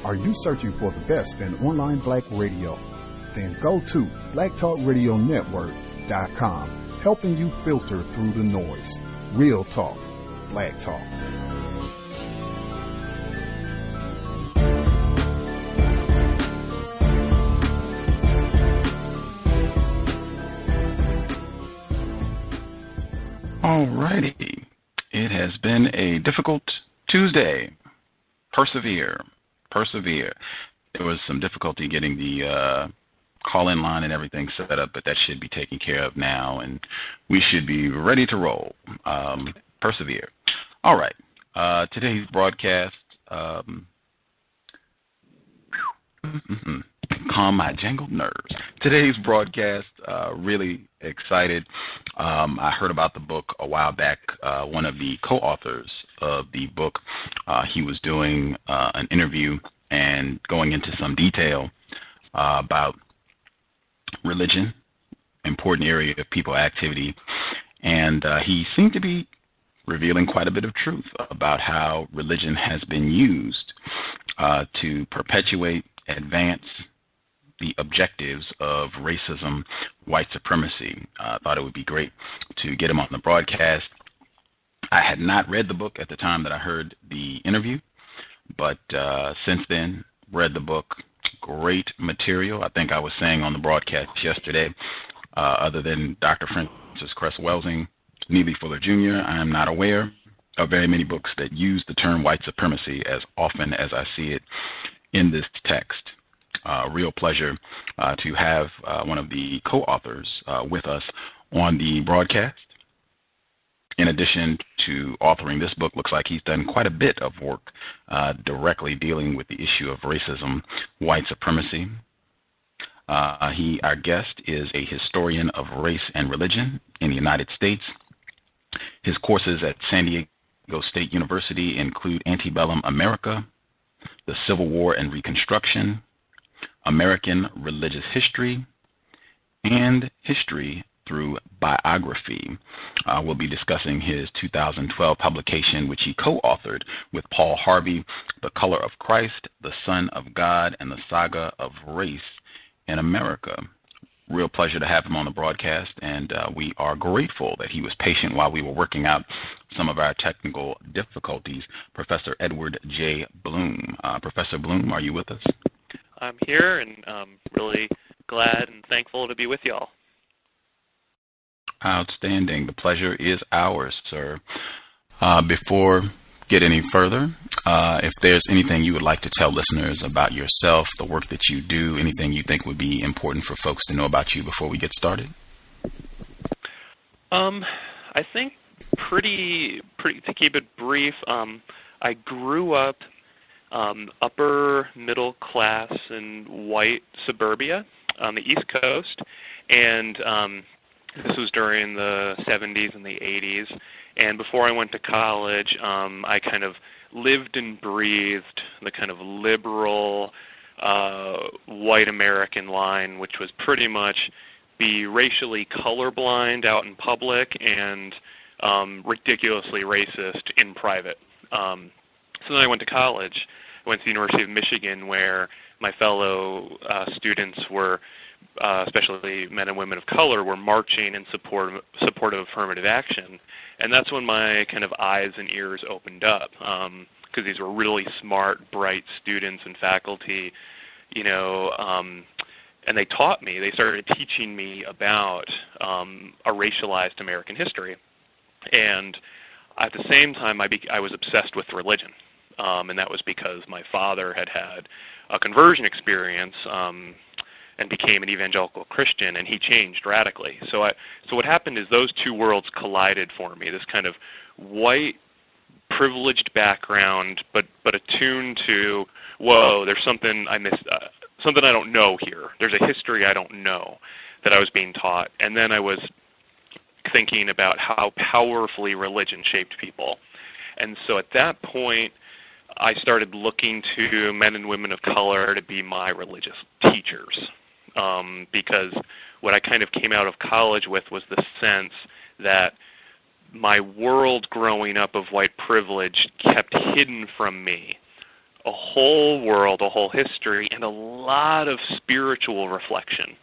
Are you searching for the best in online black radio? Then go to blacktalkradionetwork.com, helping you filter through the noise. Real talk, black talk. Alrighty. It has been a difficult Tuesday. Persevere. There was some difficulty getting the call-in line and everything set up, but that should be taken care of now, and we should be ready to roll. Persevere. All right. Today's broadcast, calm my jangled nerves. Today's broadcast, really excited. I heard about the book a while back. One of the co-authors of the book, he was doing an interview and going into some detail about religion, important area of people activity, and he seemed to be revealing quite a bit of truth about how religion has been used to perpetuate, advance the objectives of racism, white supremacy. I thought it would be great to get him on the broadcast. I had not read the book at the time that I heard the interview, but since then, read the book. Great material. I think I was saying on the broadcast yesterday, other than Dr. Francis Cress Welsing, Neely Fuller Jr., I am not aware of very many books that use the term white supremacy as often as I see it in this text. Real pleasure to have one of the co-authors with us on the broadcast. In addition to authoring this book, looks like he's done quite a bit of work directly dealing with the issue of racism, white supremacy. Our guest is a historian of race and religion in the United States. His courses at San Diego State University include Antebellum America, the Civil War and Reconstruction, American Religious History, and History through Biography. We'll be discussing his 2012 publication, which he co-authored with Paul Harvey, The Color of Christ, the Son of God, and the Saga of Race in America. Real pleasure to have him on the broadcast, and we are grateful that he was patient while we were working out some of our technical difficulties. Professor Edward J. Bloom. Professor Bloom, are you with us? I'm here, and really glad and thankful to be with y'all. Outstanding. The pleasure is ours, sir. Before get any further, if there's anything you would like to tell listeners about yourself, the work that you do, anything you think would be important for folks to know about you before we get started? I think pretty to keep it brief, I grew up upper middle class in white suburbia on the East Coast, and this was during the 70s and the 80s. And before I went to college, I kind of lived and breathed the kind of liberal white American line, which was pretty much be racially colorblind out in public and ridiculously racist in private. So then I went to college. I went to the University of Michigan, where my fellow students were, especially men and women of color, were marching in support of affirmative action. And that's when my kind of eyes and ears opened up, because these were really smart, bright students and faculty, you know, and they taught me, they started teaching me about a racialized American history. And at the same time, I was obsessed with religion, and that was because my father had had a conversion experience and became an evangelical Christian, and he changed radically. So what happened is those two worlds collided for me, this kind of white, privileged background, but attuned to, whoa, there's something I missed, something I don't know here. There's a history I don't know that I was being taught. And then I was thinking about how powerfully religion shaped people. And so at that point, I started looking to men and women of color to be my religious teachers, because what I kind of came out of college with was the sense that my world growing up of white privilege kept hidden from me a whole world, a whole history, and a lot of spiritual reflection.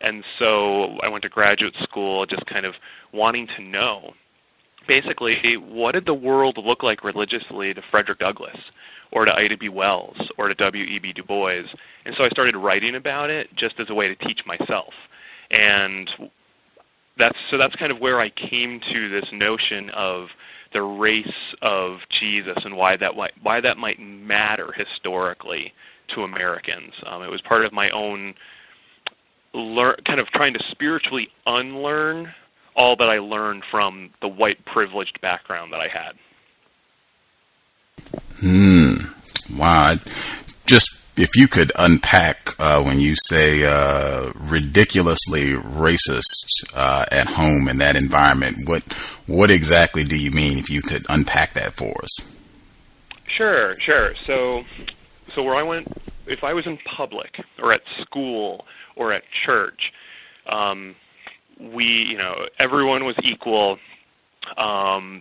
And so I went to graduate school just kind of wanting to know, basically, what did the world look like religiously to Frederick Douglass or to Ida B. Wells or to W.E.B. Du Bois? And so I started writing about it just as a way to teach myself. And that's kind of where I came to this notion of the race of Jesus and why that might matter historically to Americans. It was part of my own kind of trying to spiritually unlearn all that I learned from the white privileged background that I had. Wow. Just if you could unpack when you say ridiculously racist at home in that environment, what exactly do you mean, if you could unpack that for us? Sure. So where I went, if I was in public or at school or at church, everyone was equal.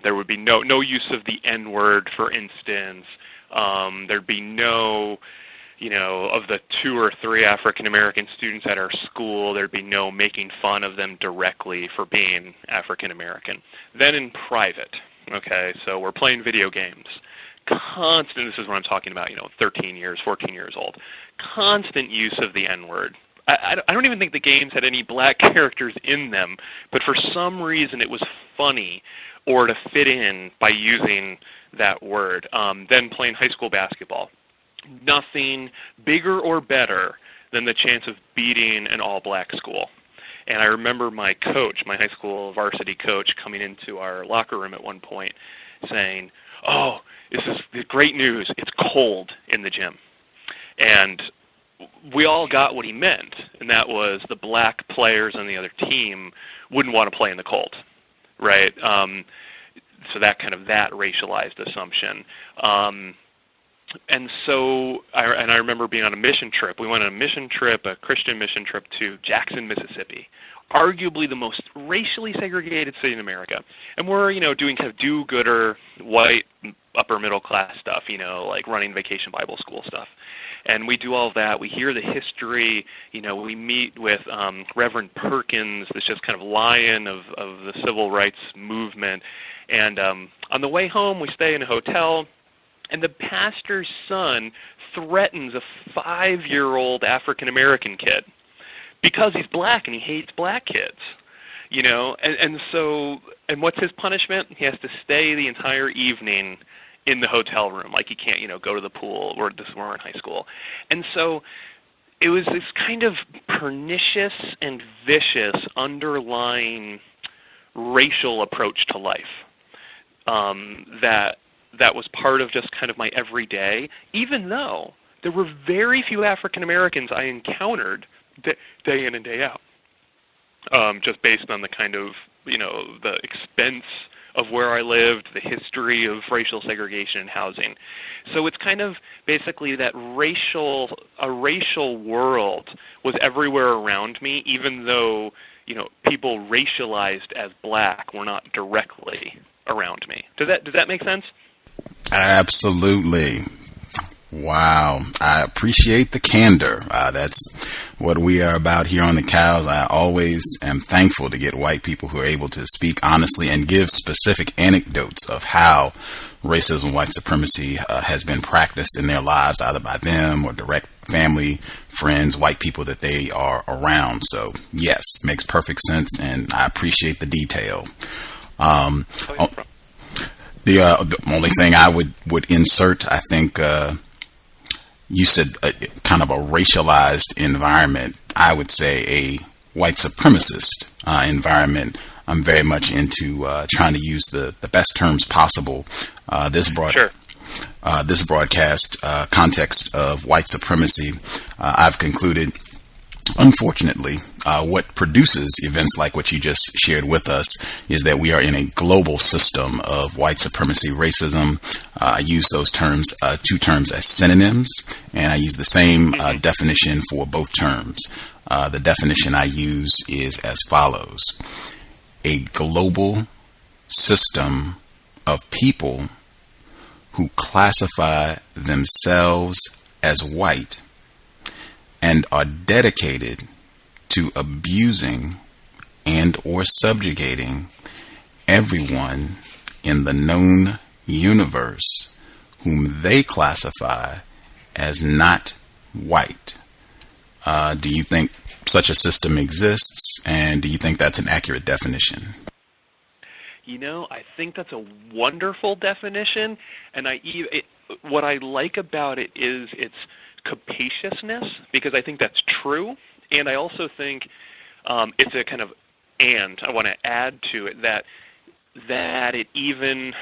There would be no use of the N-word, for instance. There'd be no, of the 2 or 3 African American students at our school, there'd be no making fun of them directly for being African American. Then in private, okay, so we're playing video games. Constant, this is what I'm talking about, 13 years, 14 years old. Constant use of the N-word. I don't even think the games had any black characters in them, but for some reason it was funny or to fit in by using that word. Then playing high school basketball. Nothing bigger or better than the chance of beating an all-black school. And I remember my coach, my high school varsity coach, coming into our locker room at one point saying, "Oh, this is the great news. It's cold in the gym." And we all got what he meant, and that was the black players on the other team wouldn't want to play in the cold, right? So that racialized assumption. And so I remember being on a mission trip. We went on a mission trip, a Christian mission trip to Jackson, Mississippi, arguably the most racially segregated city in America. And we're, doing kind of do-gooder, white, upper-middle-class stuff, like running Vacation Bible School stuff. And we do all of that. We hear the history. We meet with Reverend Perkins, this just kind of lion of the civil rights movement. And on the way home, we stay in a hotel, and the pastor's son threatens a 5-year-old African-American kid because he's black and he hates black kids. And what's his punishment? He has to stay the entire evening in the hotel room, like he can't, go to the pool. We're in high school. And so it was this kind of pernicious and vicious underlying racial approach to life that was part of just kind of my everyday, even though there were very few African Americans I encountered day in and day out, just based on the kind of, the expense of where I lived, the history of racial segregation in housing. So it's kind of basically that a racial world was everywhere around me, even though, people racialized as black were not directly around me. Does that make sense? Absolutely. Wow. I appreciate the candor. That's what we are about here on The Cows. I always am thankful to get white people who are able to speak honestly and give specific anecdotes of how racism, white supremacy has been practiced in their lives, either by them or direct family, friends, white people that they are around. So yes, makes perfect sense, and I appreciate the detail. The only thing I would insert, I think, you said kind of a racialized environment. I would say a white supremacist environment. I'm very much into trying to use the best terms possible. This broadcast context of white supremacy, I've concluded, unfortunately, what produces events like what you just shared with us is that we are in a global system of white supremacy, racism. I use those terms, 2 terms, as synonyms, and I use the same definition for both terms. The definition I use is as follows: a global system of people who classify themselves as white and are dedicated to abusing and or subjugating everyone in the known universe whom they classify as not white. Do you think such a system exists, and do you think that's an accurate definition? I think that's a wonderful definition, and what I like about it is its capaciousness, because I think that's true, and I also think it's a kind of I want to add to it that it even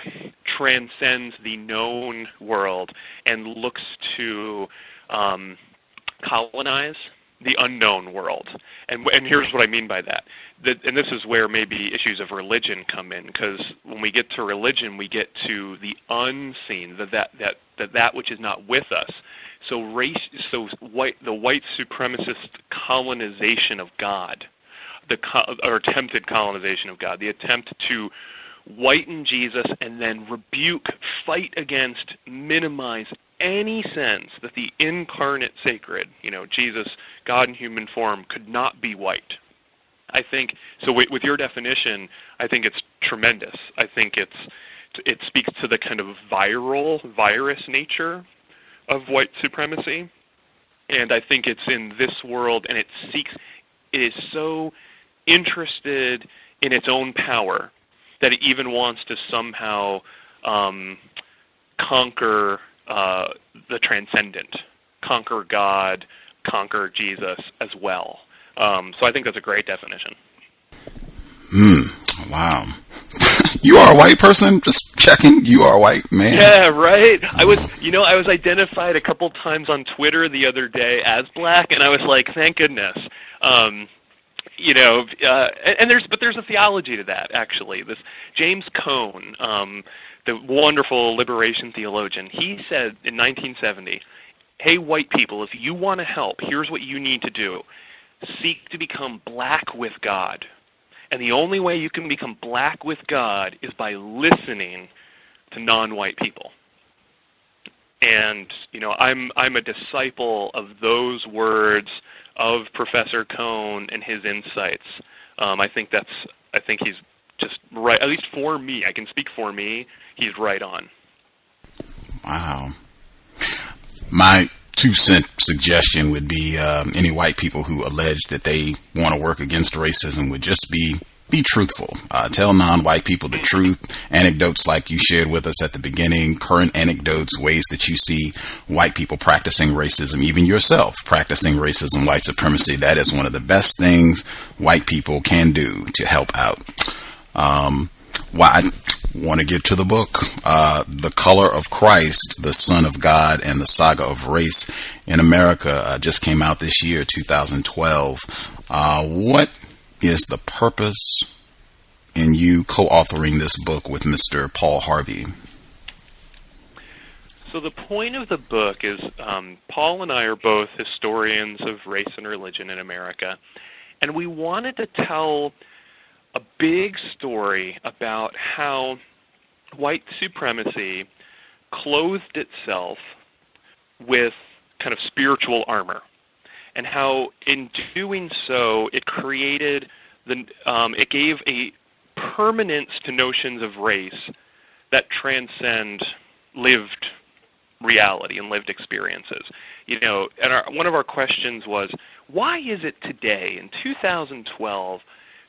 transcends the known world and looks to colonize the unknown world. And here's what I mean by that. And this is where maybe issues of religion come in, because when we get to religion, we get to the unseen, that which is not with us. So the white supremacist colonization of God, or attempted colonization of God, the attempt to whiten Jesus and then fight against, minimize any sense that the incarnate sacred, Jesus, God in human form, could not be white. I think, so with your definition, I think it's tremendous. I think it speaks to the kind of virus nature of white supremacy, and I think it's in this world, and it is so interested in its own power that it even wants to somehow conquer the transcendent, conquer God, conquer Jesus as well. So I think that's a great definition. Wow. You are a white person? Just checking. You are a white man. Yeah, right. I was identified a couple times on Twitter the other day as black, and I was like, thank goodness. And there's a theology to that, actually. This James Cone, the wonderful liberation theologian, he said in 1970, hey, white people, if you want to help, here's what you need to do. Seek to become black with God. And the only way you can become black with God is by listening to non-white people. And, I'm a disciple of those words of Professor Cone and his insights. I think he's just right, at least for me. I can speak for me. He's right on. Wow. My 2-cent suggestion would be any white people who allege that they want to work against racism would just be truthful. Tell non-white people the truth. Anecdotes like you shared with us at the beginning, current anecdotes, ways that you see white people practicing racism, even yourself practicing racism, white supremacy. That is one of the best things white people can do to help out. I want to get to the book, The Color of Christ, the Son of God, and the Saga of Race in America, just came out this year, 2012. What is the purpose in you co-authoring this book with Mr. Paul Harvey? So the point of the book is Paul and I are both historians of race and religion in America, and we wanted to tell a big story about how white supremacy clothed itself with kind of spiritual armor, and how in doing so it gave a permanence to notions of race that transcend lived reality and lived experiences. And one of our questions was, why is it today in 2012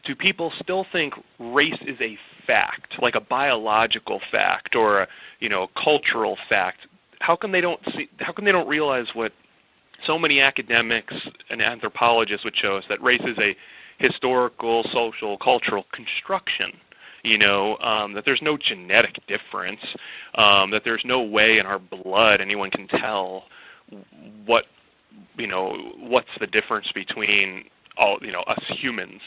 do people still think race is a fact, like a biological fact or a cultural fact? How come they don't realize what so many academics and anthropologists would show us, that race is a historical, social, cultural construction? That there's no genetic difference, that there's no way in our blood anyone can tell what's the difference between us humans.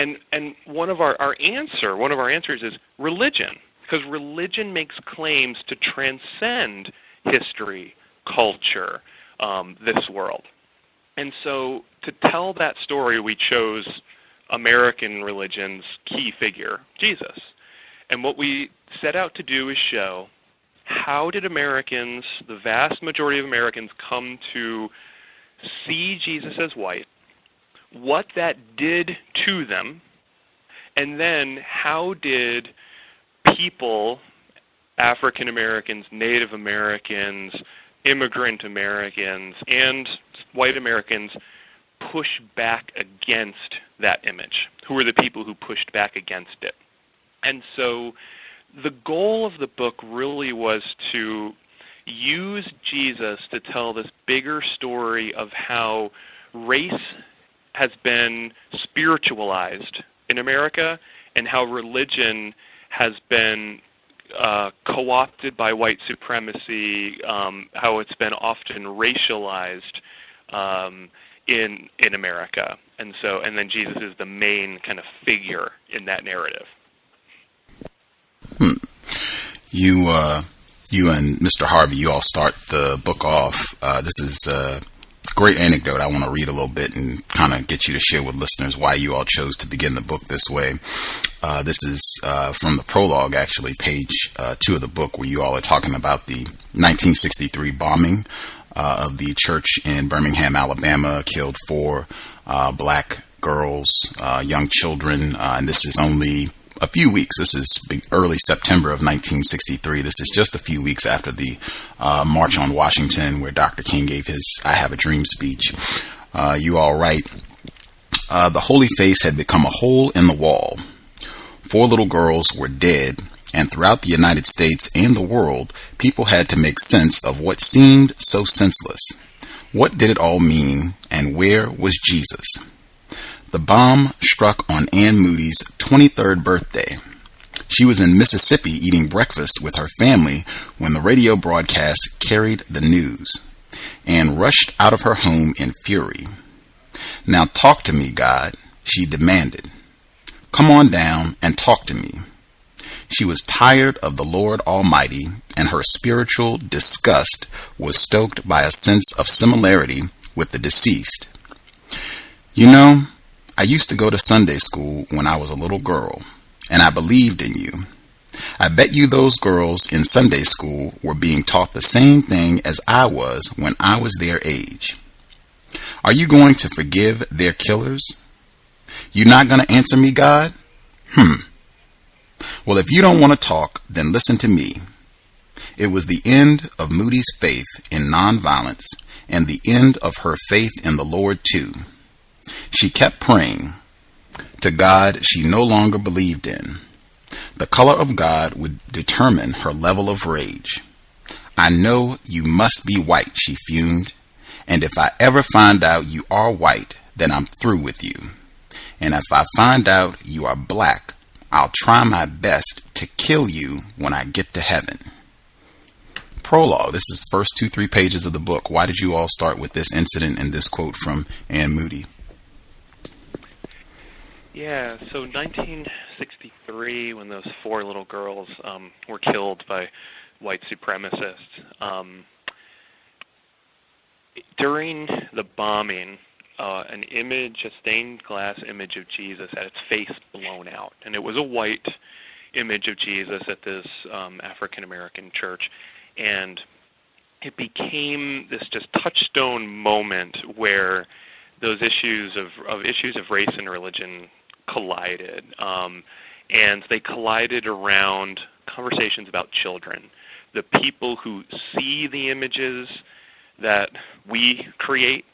And one of our answers is religion, because religion makes claims to transcend history, culture, this world. And so to tell that story, we chose American religion's key figure, Jesus. And what we set out to do is show how did Americans, the vast majority of Americans, come to see Jesus as white, what that did to them, and then how did people, African Americans, Native Americans, immigrant Americans, and white Americans push back against that image? Who were the people who pushed back against it? And so the goal of the book really was to use Jesus to tell this bigger story of how race has been spiritualized in America and how religion has been co-opted by white supremacy, how it's been often racialized in America. And then Jesus is the main kind of figure in that narrative. You and Mr. Harvey, you all start the book off. This is a great anecdote. I want to read a little bit and kind of get you to share with listeners why you all chose to begin the book this way. This is from the prologue, actually, page 2 of the book, where you all are talking about the 1963 bombing of the church in Birmingham, Alabama, killed 4 black girls, young children, and this is only a few weeks. This is early September of 1963. This is just a few weeks after the March on Washington, where Dr. King gave his I Have a Dream speech. You all write, the holy face had become a hole in the wall. 4 little girls were dead, and throughout the United States and the world, people had to make sense of what seemed so senseless. What did it all mean, and where was Jesus? The bomb struck on Ann Moody's 23rd birthday. She was in Mississippi eating breakfast with her family when the radio broadcast carried the news. Ann rushed out of her home in fury. Now talk to me, God, she demanded. Come on down and talk to me. She was tired of the Lord Almighty, and her spiritual disgust was stoked by a sense of similarity with the deceased. You know, I used to go to Sunday school when I was a little girl, and I believed in you. I bet you those girls in Sunday school were being taught the same thing as I was when I was their age. Are you going to forgive their killers? You not going to answer me, God? Well, if you don't want to talk, then listen to me. It was the end of Moody's faith in nonviolence and the end of her faith in the Lord, too. She kept praying to God she no longer believed in. The color of God would determine her level of rage. I know you must be white, she fumed. And if I ever find out you are white, then I'm through with you. And if I find out you are black, I'll try my best to kill you when I get to heaven. Prologue. This is the first 2-3 pages of the book. Why did you all start with this incident and this quote from Ann Moody? Yeah, so 1963, when those 4 little girls were killed by white supremacists, during the bombing, an image, a stained glass image of Jesus, had its face blown out. And it was a white image of Jesus at this African-American church. And it became this just touchstone moment where those issues of race and religion collided. And they collided around conversations about children. The people who see the images that we create,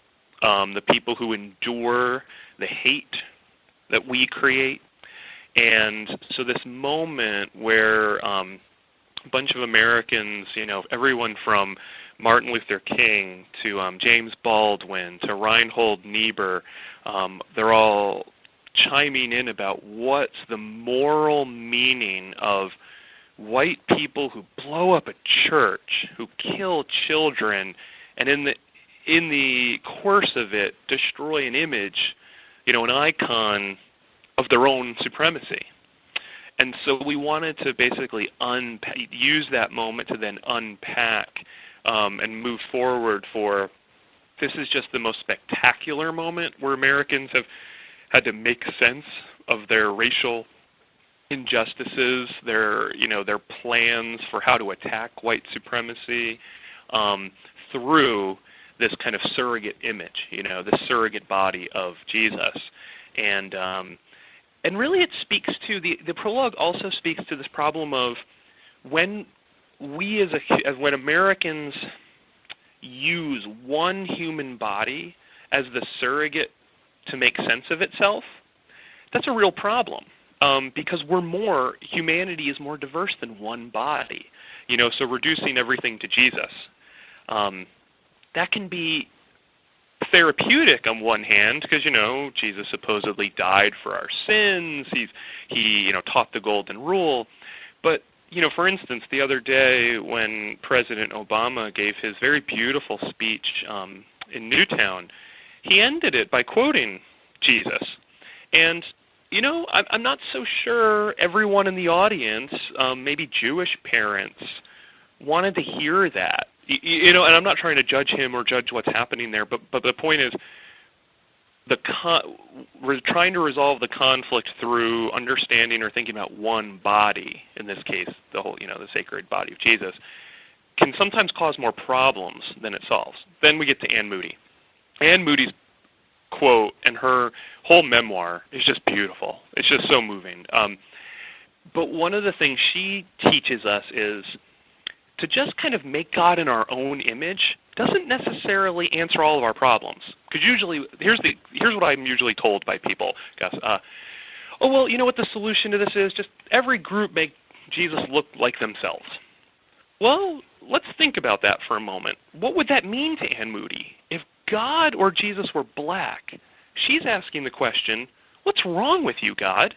the people who endure the hate that we create. And so this moment where a bunch of Americans, everyone from Martin Luther King to James Baldwin to Reinhold Niebuhr, they're all chiming in about what's the moral meaning of white people who blow up a church, who kill children, and in the course of it destroy an image, an icon of their own supremacy. And so we wanted to basically use that moment to then unpack and move forward for, this is just the most spectacular moment where Americans have had to make sense of their racial injustices, their plans for how to attack white supremacy through this kind of surrogate image, this surrogate body of Jesus. And really it speaks to, the prologue also speaks to this problem of when we when Americans use one human body as the surrogate to make sense of itself, that's a real problem. Because humanity is more diverse than one body, so reducing everything to Jesus, that can be therapeutic on one hand, because, Jesus supposedly died for our sins, he taught the golden rule, but, for instance, the other day when President Obama gave his very beautiful speech in Newtown, he ended it by quoting Jesus, and I'm not so sure everyone in the audience, maybe Jewish parents, wanted to hear that. And I'm not trying to judge him or judge what's happening there, but the point is, we're trying to resolve the conflict through understanding or thinking about one body. In this case, the whole, the sacred body of Jesus, can sometimes cause more problems than it solves. Then we get to Anne Moody. Anne Moody's quote and her whole memoir is just beautiful. It's just so moving. But one of the things she teaches us is to just kind of make God in our own image doesn't necessarily answer all of our problems. Because usually, here's what I'm usually told by people, Gus. Oh, well, you know what the solution to this is? Just every group make Jesus look like themselves. Well, let's think about that for a moment. What would that mean to Anne Moody? If God or Jesus were black, she's asking the question, what's wrong with you, God?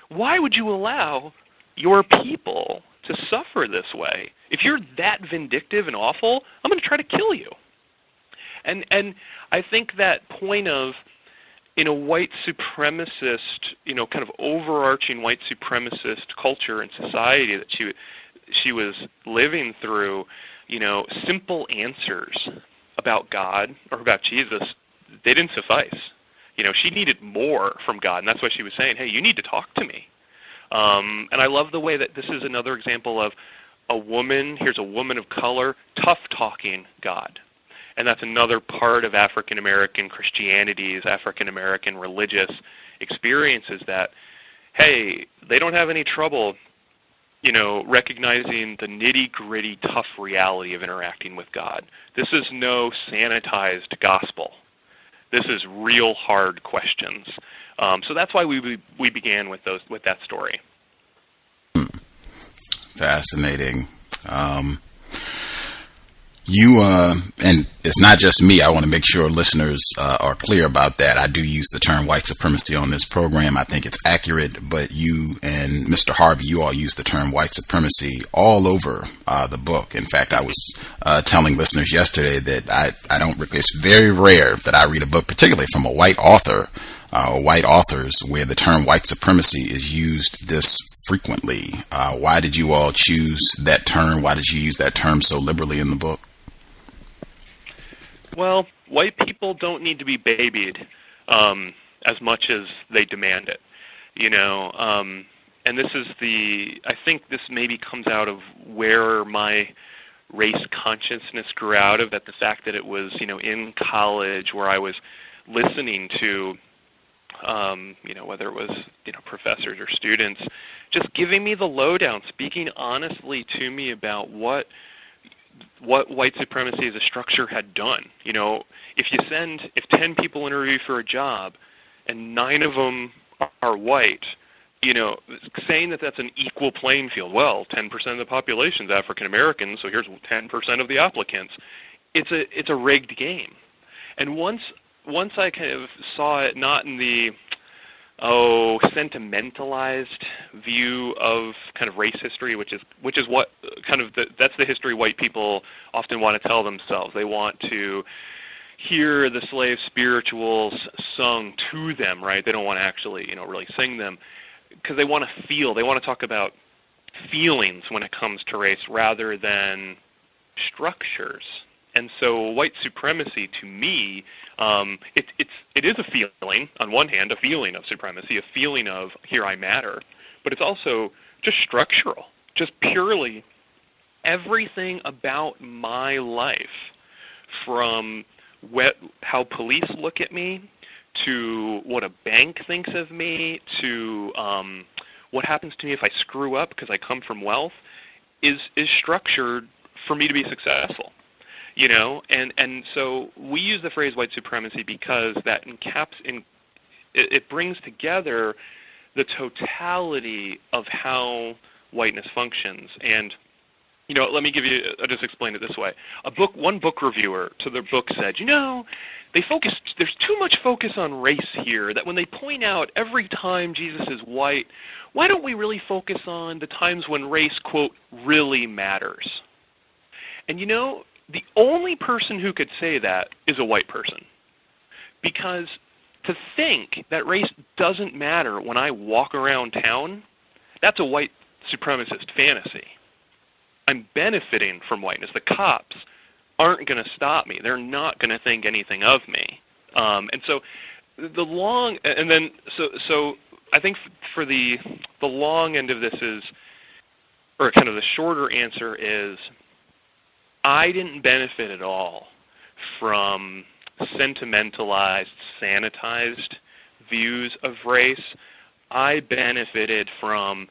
Why would you allow your people to suffer this way? If you're that vindictive and awful, I'm going to try to kill you. And I think that point of, in a white supremacist, kind of overarching white supremacist culture and society that she was living through, simple answers about God or about Jesus, they didn't suffice. She needed more from God, and that's why she was saying, hey, you need to talk to me. And I love the way that this is another example of here's a woman of color, tough-talking God. And that's another part of African American Christianity's, African American religious experiences that, hey, they don't have any trouble, recognizing the nitty-gritty, tough reality of interacting with God. This is no sanitized gospel. This is real hard questions. So that's why we began with that story. Fascinating. And it's not just me. I want to make sure listeners are clear about that. I do use the term white supremacy on this program. I think it's accurate, but you and Mr. Harvey, you all use the term white supremacy all over the book. In fact, I was telling listeners yesterday that I don't. It's very rare that I read a book, particularly from a white author, white authors, where the term white supremacy is used this frequently. Why did you all choose that term? Why did you use that term so liberally in the book? Well, white people don't need to be babied as much as they demand it, and this is I think this maybe comes out of where my race consciousness grew out of, that the fact that it was, in college where I was listening to, whether it was, professors or students, just giving me the lowdown, speaking honestly to me about what white supremacy as a structure had done. If 10 people interview for a job and 9 of them are white, saying that that's an equal playing field. Well, 10% of the population is African American, so here's 10% of the applicants. It's a rigged game. And once I kind of saw it not in the sentimentalized view of kind of race history, which is what kind of that's the history white people often want to tell themselves. They want to hear the slave spirituals sung to them, right? They don't want to actually, really sing them, because they want to feel. They want to talk about feelings when it comes to race rather than structures. And so white supremacy, to me, it is a feeling, on one hand, a feeling of supremacy, a feeling of here I matter. but it's also just structural, just purely everything about my life, from how police look at me, to what a bank thinks of me, to what happens to me if I screw up because I come from wealth, is structured for me to be successful. And so we use the phrase white supremacy because that it brings together the totality of how whiteness functions. And let me I'll just explain it this way. One book reviewer to their book said, there's too much focus on race here, that when they point out every time Jesus is white, why don't we really focus on the times when race, quote, really matters? And the only person who could say that is a white person. Because to think that race doesn't matter when I walk around town, that's a white supremacist fantasy. I'm benefiting from whiteness. The cops aren't going to stop me. They're not going to think anything of me. And so so I think for the long end of this is, or kind of the shorter answer is, I didn't benefit at all from sentimentalized, sanitized views of race. I benefited from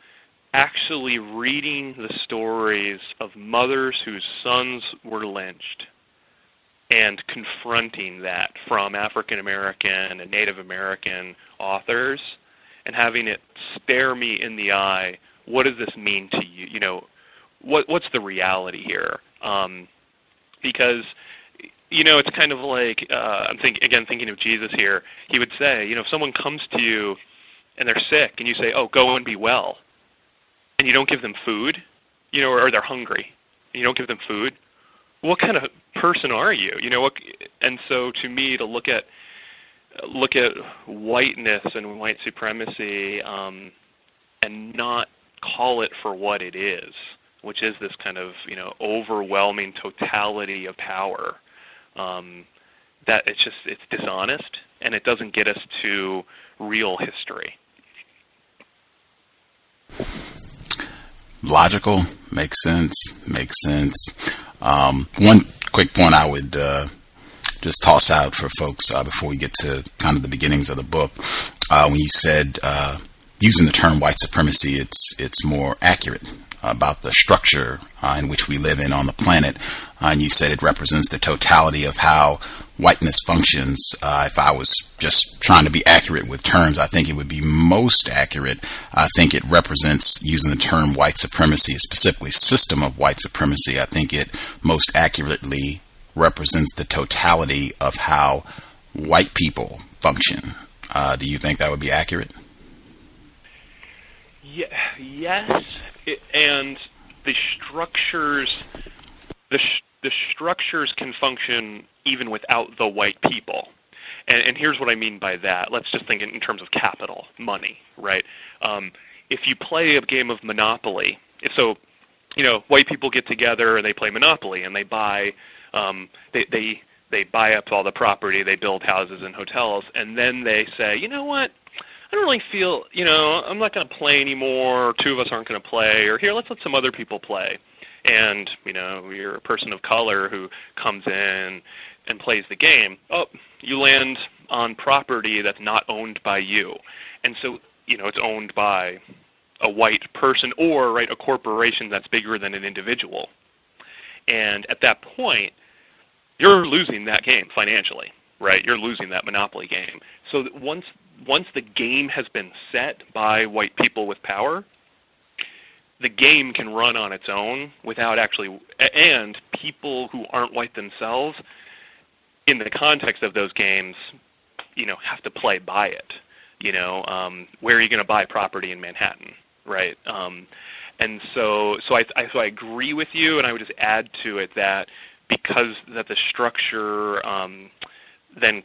actually reading the stories of mothers whose sons were lynched and confronting that from African American and Native American authors and having it stare me in the eye. What does this mean to you? What's the reality here? Because it's kind of like I'm thinking of Jesus here. He would say, if someone comes to you and they're sick, and you say, "Oh, go and be well," and you don't give them food, or they're hungry, and you don't give them food, what kind of person are you? And so to me, to look at whiteness and white supremacy, and not call it for what it is, which is this kind of overwhelming totality of power, that it's dishonest, and it doesn't get us to real history. Logical, makes sense. One quick point I would just toss out for folks before we get to kind of the beginnings of the book. When you said using the term white supremacy, it's more accurate about the structure in which we live in on the planet. And you said it represents the totality of how whiteness functions. If I was just trying to be accurate with terms, I think it would be most accurate. I think it represents, using the term white supremacy, specifically system of white supremacy, I think it most accurately represents the totality of how white people function. Do you think that would be accurate? Yes, and the structures can function even without the white people. And here's what I mean by that. Let's just think in terms of capital, money, right? If you play a game of Monopoly, white people get together and they play Monopoly, and they buy they buy up all the property, they build houses and hotels, and then they say, you know what? I don't really feel, I'm not going to play anymore. Two of us aren't going to play, or here, let's let some other people play. And, you're a person of color who comes in and plays the game. Oh, you land on property that's not owned by you. And so, it's owned by a white person or, a corporation that's bigger than an individual. And at that point, you're losing that game financially, right? You're losing that Monopoly game. So that once the game has been set by white people with power, the game can run on its own without and people who aren't white themselves, in the context of those games, have to play by it. Where are you going to buy property in Manhattan, right? And so I agree with you, and I would just add to it that because that the structure then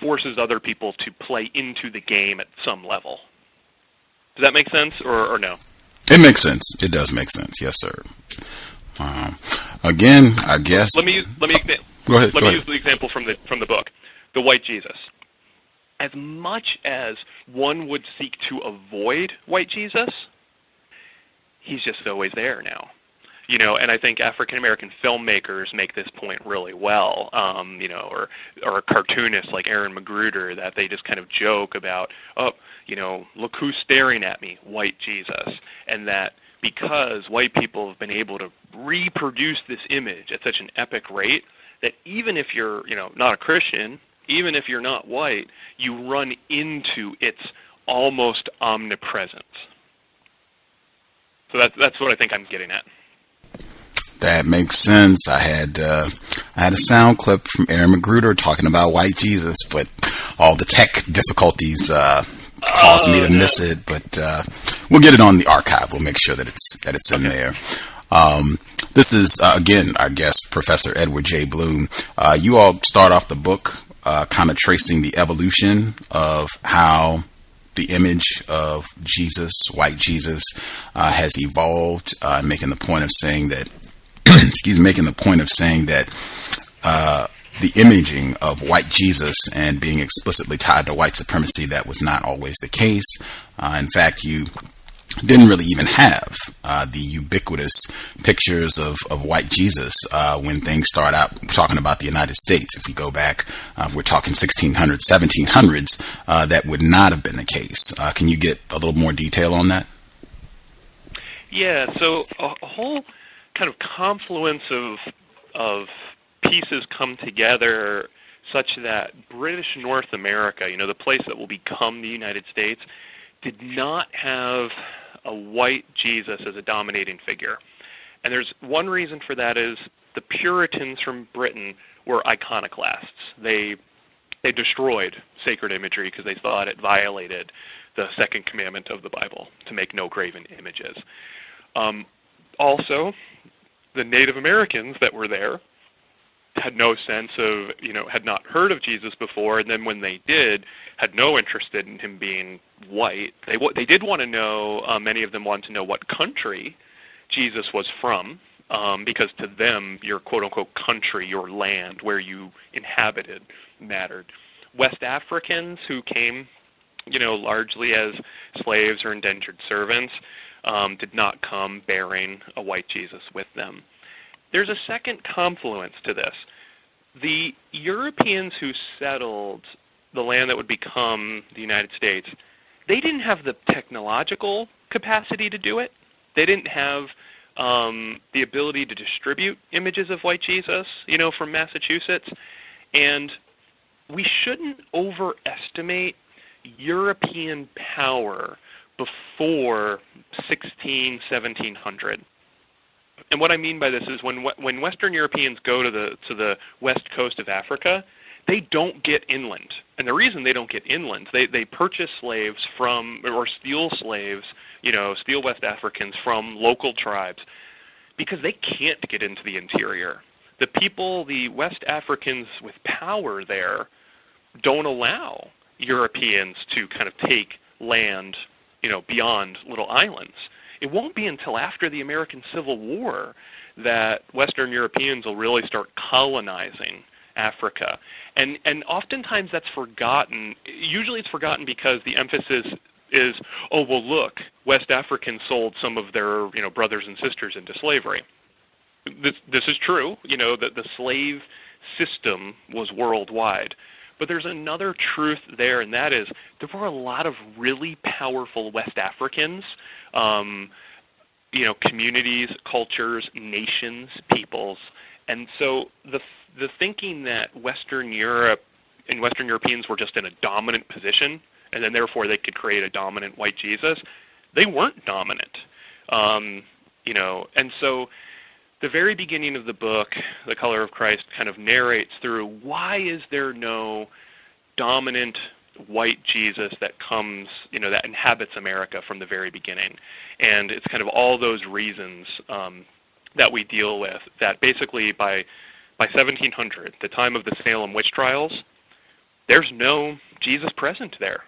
forces other people to play into the game at some level. Does that make sense, or no? It makes sense. It does make sense. Yes, sir. Again, I guess. Let me Go ahead. use the example from the book, the white Jesus. As much as one would seek to avoid white Jesus, he's just always there now. And I think African-American filmmakers make this point really well, or cartoonists like Aaron Magruder, that they just kind of joke about, look who's staring at me, white Jesus, and that because white people have been able to reproduce this image at such an epic rate, that even if you're, not a Christian, even if you're not white, you run into its almost omnipresence. So that's what I think I'm getting at. That makes sense. I had a sound clip from Aaron Magruder talking about white Jesus, but all the tech difficulties caused me to miss it. But we'll get it on the archive. We'll make sure that it's in there. This is again our guest, Professor Edward J. Bloom. You all start off the book kind of tracing the evolution of how the image of Jesus, white Jesus, has evolved, making the point of saying that. Making the point of saying that the imaging of white Jesus and being explicitly tied to white supremacy, that was not always the case. In fact, you didn't really even have the ubiquitous pictures of white Jesus when things start out talking about the United States. If we go back, we're talking 1600s, 1700s, that would not have been the case. Can you get a little more detail on that? Yeah, so a whole kind of confluence of pieces come together such that British North America, the place that will become the United States, did not have a white Jesus as a dominating figure. And there's one reason for that is the Puritans from Britain were iconoclasts. They destroyed sacred imagery because they thought it violated the second commandment of the Bible, to make no graven images. Also, the Native Americans that were there had no sense of, had not heard of Jesus before, and then when they did, had no interest in him being white. They did want to know, many of them wanted to know what country Jesus was from, because to them, your quote-unquote country, your land, where you inhabited, mattered. West Africans who came, largely as slaves or indentured servants, did not come bearing a white Jesus with them. There's a second confluence to this. The Europeans who settled the land that would become the United States, they didn't have the technological capacity to do it. They didn't have the ability to distribute images of white Jesus, from Massachusetts. And we shouldn't overestimate European power before 1700. And what I mean by this is when Western Europeans go to the west coast of Africa, they don't get inland. And the reason they don't get inland, they purchase slaves from, or steal slaves, steal West Africans from local tribes, because they can't get into the interior. The people, the West Africans with power there, don't allow Europeans to kind of take land, beyond little islands. It won't be until after the American Civil War that Western Europeans will really start colonizing Africa. And oftentimes that's forgotten. Usually it's forgotten because the emphasis is, oh, well, look, West Africans sold some of their, brothers and sisters into slavery. This is true, that the slave system was worldwide. But there's another truth there, and that is there were a lot of really powerful West Africans, communities, cultures, nations, peoples. And so the thinking that Western Europe and Western Europeans were just in a dominant position, and then therefore they could create a dominant white Jesus, they weren't dominant. And so the very beginning of the book, The Color of Christ, kind of narrates through why is there no dominant white Jesus that comes, that inhabits America from the very beginning. And it's kind of all those reasons that we deal with, that basically by 1700, the time of the Salem witch trials, there's no Jesus present there.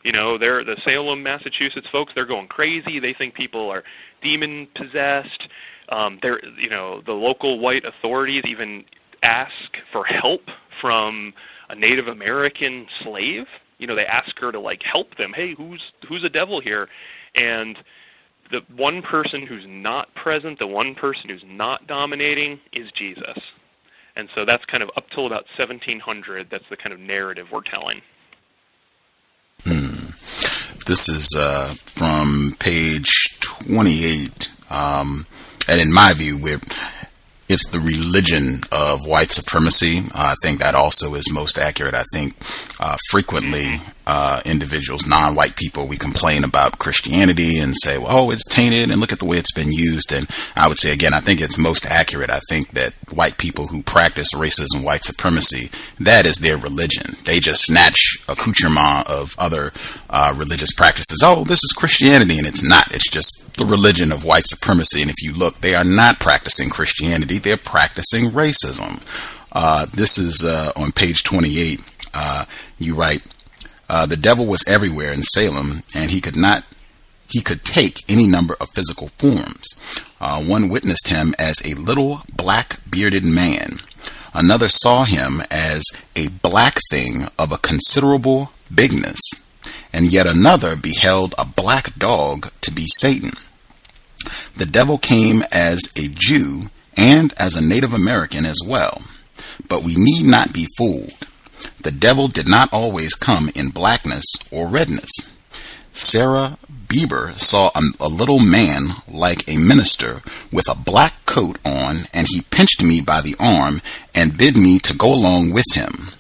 The Salem, Massachusetts folks, they're going crazy. They think people are demon-possessed. The local white authorities even ask for help from a Native American slave. They ask her to help them. Hey, who's a devil here? And the one person who's not present, the one person who's not dominating is Jesus. And so that's kind of up till about 1700, that's the kind of narrative we're telling. This is from page 28, and in my view, it's the religion of white supremacy. I think that also is most accurate. I think frequently individuals, non-white people, we complain about Christianity and say, well, oh, it's tainted, and look at the way it's been used. And I would say, again, I think it's most accurate. I think that white people who practice racism, white supremacy, that is their religion. They just snatch accoutrement of other religious practices. Oh, this is Christianity, and it's not. It's just the religion of white supremacy. And if you look, they are not practicing Christianity. They're practicing racism. This is on page 28. You write, the devil was everywhere in Salem, and he could take any number of physical forms. One witnessed him as a little black bearded man. Another saw him as a black thing of a considerable bigness. And yet another beheld a black dog to be Satan. The devil came as a Jew and as a Native American as well. But we need not be fooled. The devil did not always come in blackness or redness. Sarah Bieber saw a little man like a minister with a black coat on, and he pinched me by the arm and bid me to go along with him.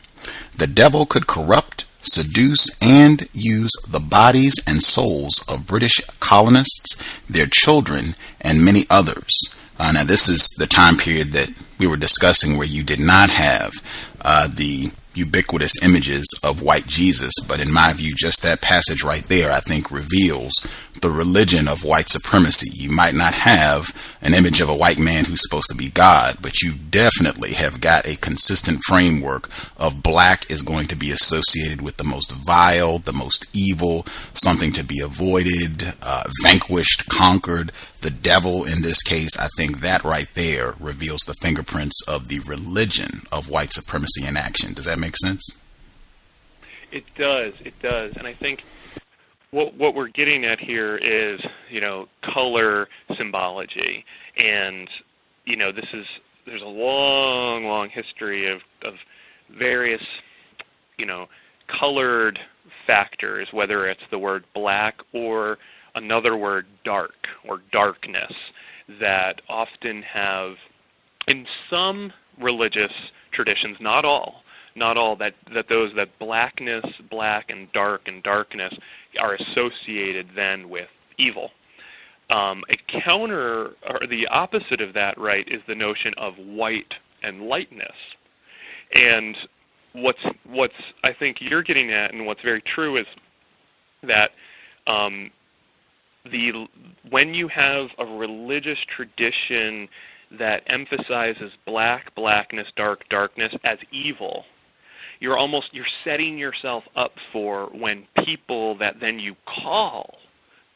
The devil could corrupt, seduce, and use the bodies and souls of British colonists, their children, and many others. Now, this is the time period that we were discussing where you did not have the ubiquitous images of white Jesus, but in my view, just that passage right there, I think, reveals the religion of white supremacy. You might not have an image of a white man who's supposed to be God, but you definitely have got a consistent framework of black is going to be associated with the most vile, the most evil, something to be avoided, vanquished, conquered. The devil in this case, I think that right there reveals the fingerprints of the religion of white supremacy in action. Does that make sense? It does. And I think what we're getting at here is, color symbology. And, there's a long, long history of various, colored factors, whether it's the word black or another word, dark or darkness, that often have, in some religious traditions, not all, that blackness, black and darkness are associated then with evil. A counter, or the opposite of that, right, is the notion of white and lightness. And what's I think you're getting at, and what's very true, is that when you have a religious tradition that emphasizes blackness, darkness as evil, you're setting yourself up for when people that then you call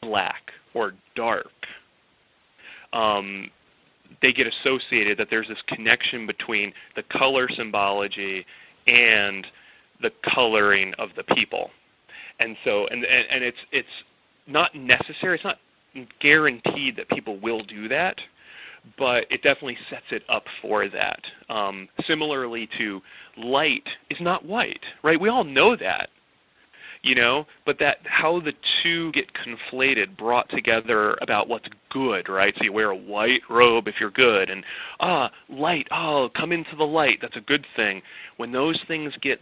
black or dark, they get associated, that there's this connection between the color symbology and the coloring of the people. And so, and it's not necessary, it's not guaranteed that people will do that, but it definitely sets it up for that. Similarly to light is not white, right? We all know that, but that how the two get conflated, brought together about what's good, right? So you wear a white robe if you're good, and light, come into the light, that's a good thing. When those things get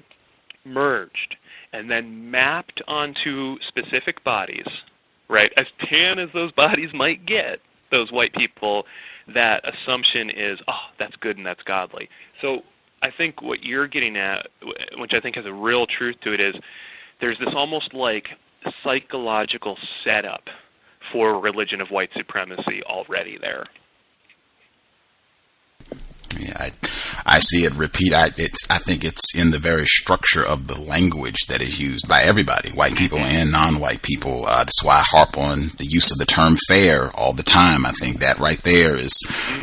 merged and then mapped onto specific bodies, right, as tan as those bodies might get, those white people, that assumption is, that's good and that's godly. So I think what you're getting at, which I think has a real truth to it, is there's this almost like psychological setup for religion of white supremacy already there. Yeah, I see it repeat. I think it's in the very structure of the language that is used by everybody, white people and non-white people. That's why I harp on the use of the term fair all the time. I think that right there is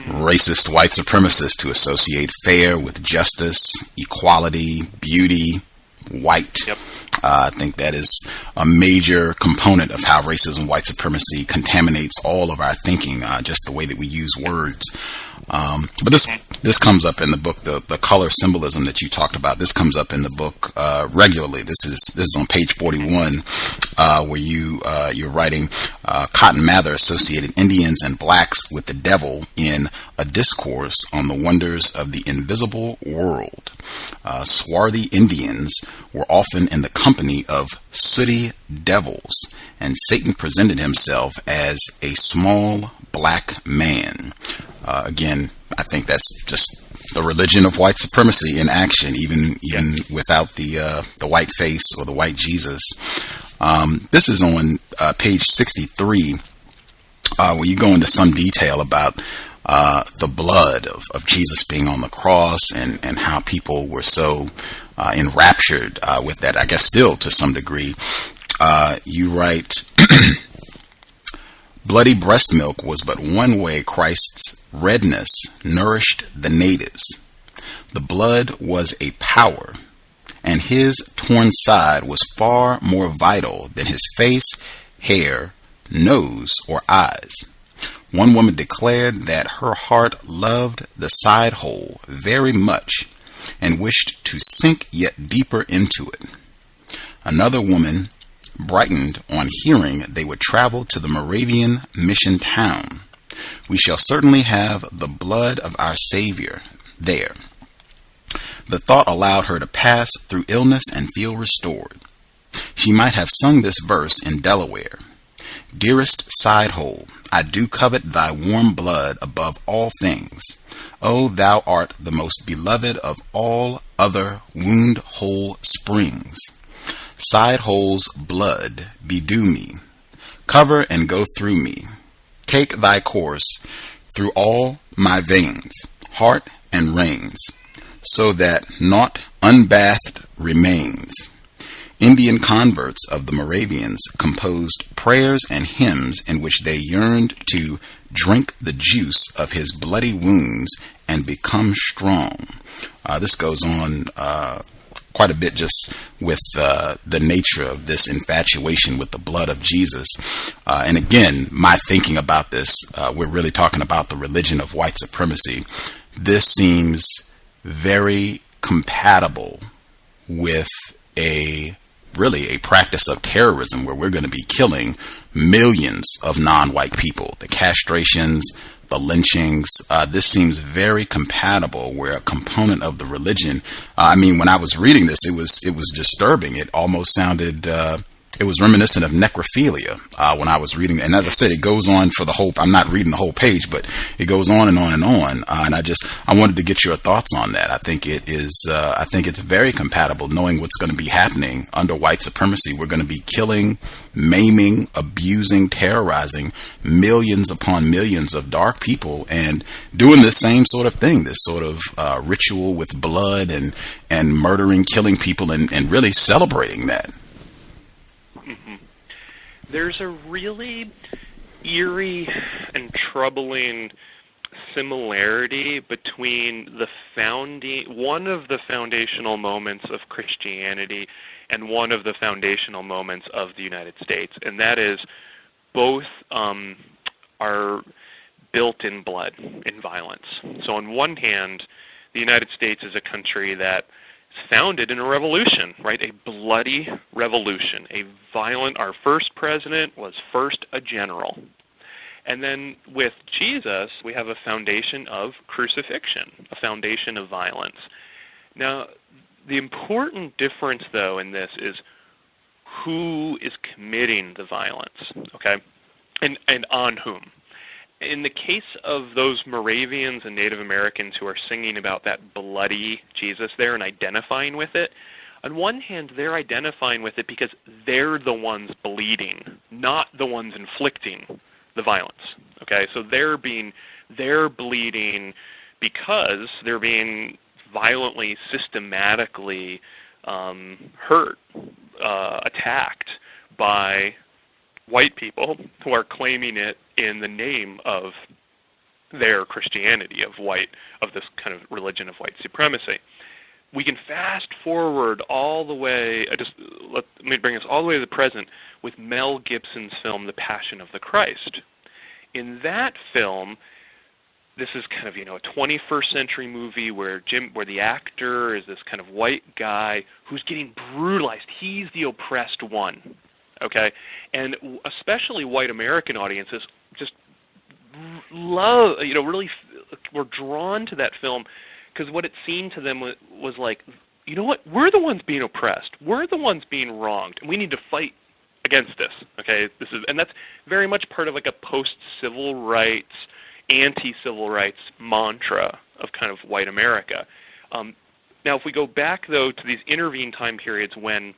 racist white supremacists to associate fair with justice, equality, beauty, white. Yep. I think that is a major component of how racism, white supremacy contaminates all of our thinking, just the way that we use words. But this comes up in the book, the color symbolism that you talked about. This comes up in the book regularly. This is on page 41, where you're writing. Cotton Mather associated Indians and blacks with the devil in a discourse on the wonders of the invisible world. Swarthy Indians were often in the company of sooty devils, and Satan presented himself as a small black man. Again, I think that's just the religion of white supremacy in action, even without the white face or the white Jesus. This is on page 63, where you go into some detail about the blood of Jesus being on the cross and how people were so enraptured with that, I guess still to some degree. You write, bloody breast milk was but one way Christ's redness nourished the natives. The blood was a power, and his torn side was far more vital than his face, hair, nose, or eyes. One woman declared that her heart loved the side hole very much and wished to sink yet deeper into it. Another woman brightened on hearing they would travel to the Moravian mission town. We shall certainly have the blood of our Savior there. The thought allowed her to pass through illness and feel restored. She might have sung this verse in Delaware. Dearest side hole, I do covet thy warm blood above all things. O thou art the most beloved of all other wound hole springs. Side hole's blood bedew me. Cover and go through me. Take thy course through all my veins, heart and reins, so that naught unbathed remains. Indian converts of the Moravians composed prayers and hymns in which they yearned to drink the juice of his bloody wounds and become strong. This goes on quite a bit just with the nature of this infatuation with the blood of Jesus. And again, my thinking about this, we're really talking about the religion of white supremacy. This seems very compatible with a practice of terrorism where we're going to be killing millions of non-white people. The castrations, the lynchings, this seems very compatible where a component of the religion, when I was reading this, it was disturbing. It almost sounded, it was reminiscent of necrophilia when I was reading it. And as I said, it goes on for the whole, I'm not reading the whole page, but it goes on and on and on. And I wanted to get your thoughts on that. I think it's very compatible knowing what's going to be happening under white supremacy. We're going to be killing, maiming, abusing, terrorizing millions upon millions of dark people and doing this same sort of thing, this sort of ritual with blood and murdering, killing people and really celebrating that. Mm-hmm. There's a really eerie and troubling similarity between one of the foundational moments of Christianity and one of the foundational moments of the United States, and that is both are built in blood, in violence. So on one hand, the United States is a country that is founded in a revolution, right? A bloody revolution, a violent, our first president was first a general. And then with Jesus, we have a foundation of crucifixion, a foundation of violence. Now, the important difference, though, in this is who is committing the violence, okay, and on whom. In the case of those Moravians and Native Americans who are singing about that bloody Jesus there and identifying with it, on one hand, they're identifying with it because they're the ones bleeding, not the ones inflicting the violence, okay? So they're bleeding because they're being violently, systematically hurt, attacked by white people who are claiming it in the name of their Christianity, of this kind of religion of white supremacy. we can fast forward all the way, let me bring us all the way to the present with Mel Gibson's film, The Passion of the Christ. In that film, this is kind of, a 21st century movie where the actor is this kind of white guy who's getting brutalized. He's the oppressed one, okay? And especially white American audiences just love, really were drawn to that film because what it seemed to them was like, you know what? We're the ones being oppressed. We're the ones being wronged, and we need to fight against this, okay? And that's very much part of like a post-civil rights, anti-civil rights mantra of kind of white America. Now, if we go back, though, to these intervening time periods when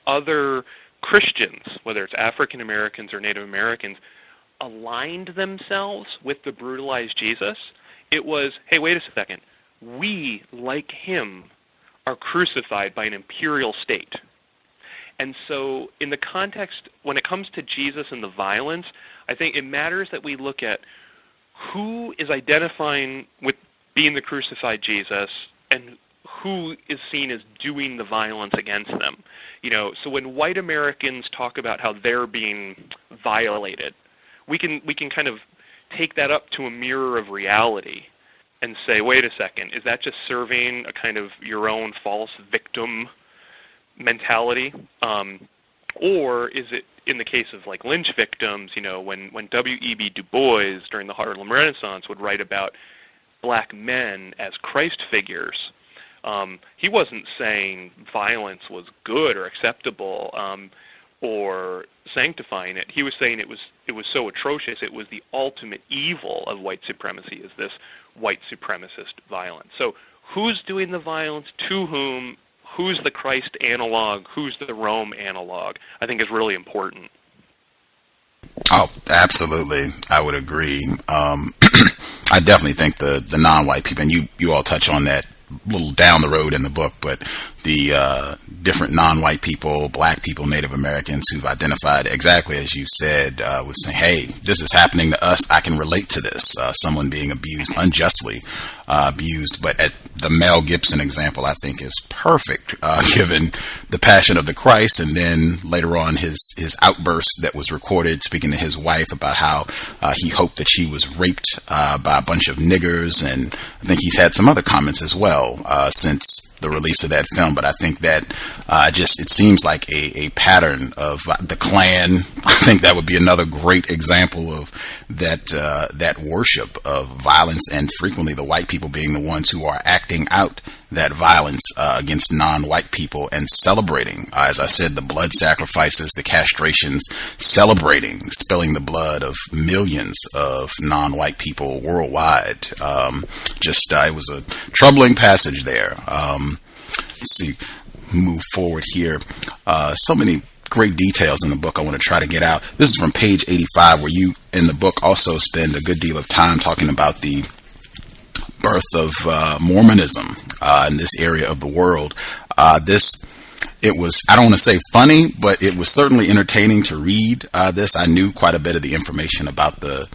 other Christians, whether it's African Americans or Native Americans, aligned themselves with the brutalized Jesus, it was, hey, wait a second, we, like him, are crucified by an imperial state. And so in the context, when it comes to Jesus and the violence, I think it matters that we look at who is identifying with being the crucified Jesus and who is seen as doing the violence against them. So when white Americans talk about how they're being violated, we can kind of take that up to a mirror of reality and say, wait a second, is that just serving a kind of your own false victim mentality? Or is it, in the case of like lynch victims, when W.E.B. Du Bois during the Harlem Renaissance would write about black men as Christ figures, he wasn't saying violence was good or acceptable or sanctifying it. He was saying it was so atrocious, it was the ultimate evil of white supremacy, is this white supremacist violence. So who's doing the violence, to whom, who's the Christ analog, who's the Rome analog, I think is really important. Oh, absolutely. I would agree. I definitely think the non-white people, and you all touch on that a little down the road in the book, but the different non-white people, black people, Native Americans who've identified exactly as you said, was saying, hey, this is happening to us. I can relate to this. Someone being abused, unjustly abused. But at the Mel Gibson example, I think is perfect, given the Passion of the Christ, and then later on his outburst that was recorded speaking to his wife about how he hoped that she was raped by a bunch of niggers, and I think he's had some other comments as well since the release of that film. But I think that it seems like a pattern of the Klan. I think that would be another great example of that worship of violence, and frequently the white people being the ones who are acting out that violence against non-white people and celebrating, as I said, the blood sacrifices, the castrations, celebrating, spilling the blood of millions of non-white people worldwide. It was a troubling passage there. Let's see, move forward here. So many great details in the book I want to try to get out. This is from page 85, where you in the book also spend a good deal of time talking about the birth of Mormonism in this area of the world. It was, I don't want to say funny, but it was certainly entertaining to read this. I knew quite a bit of the information about the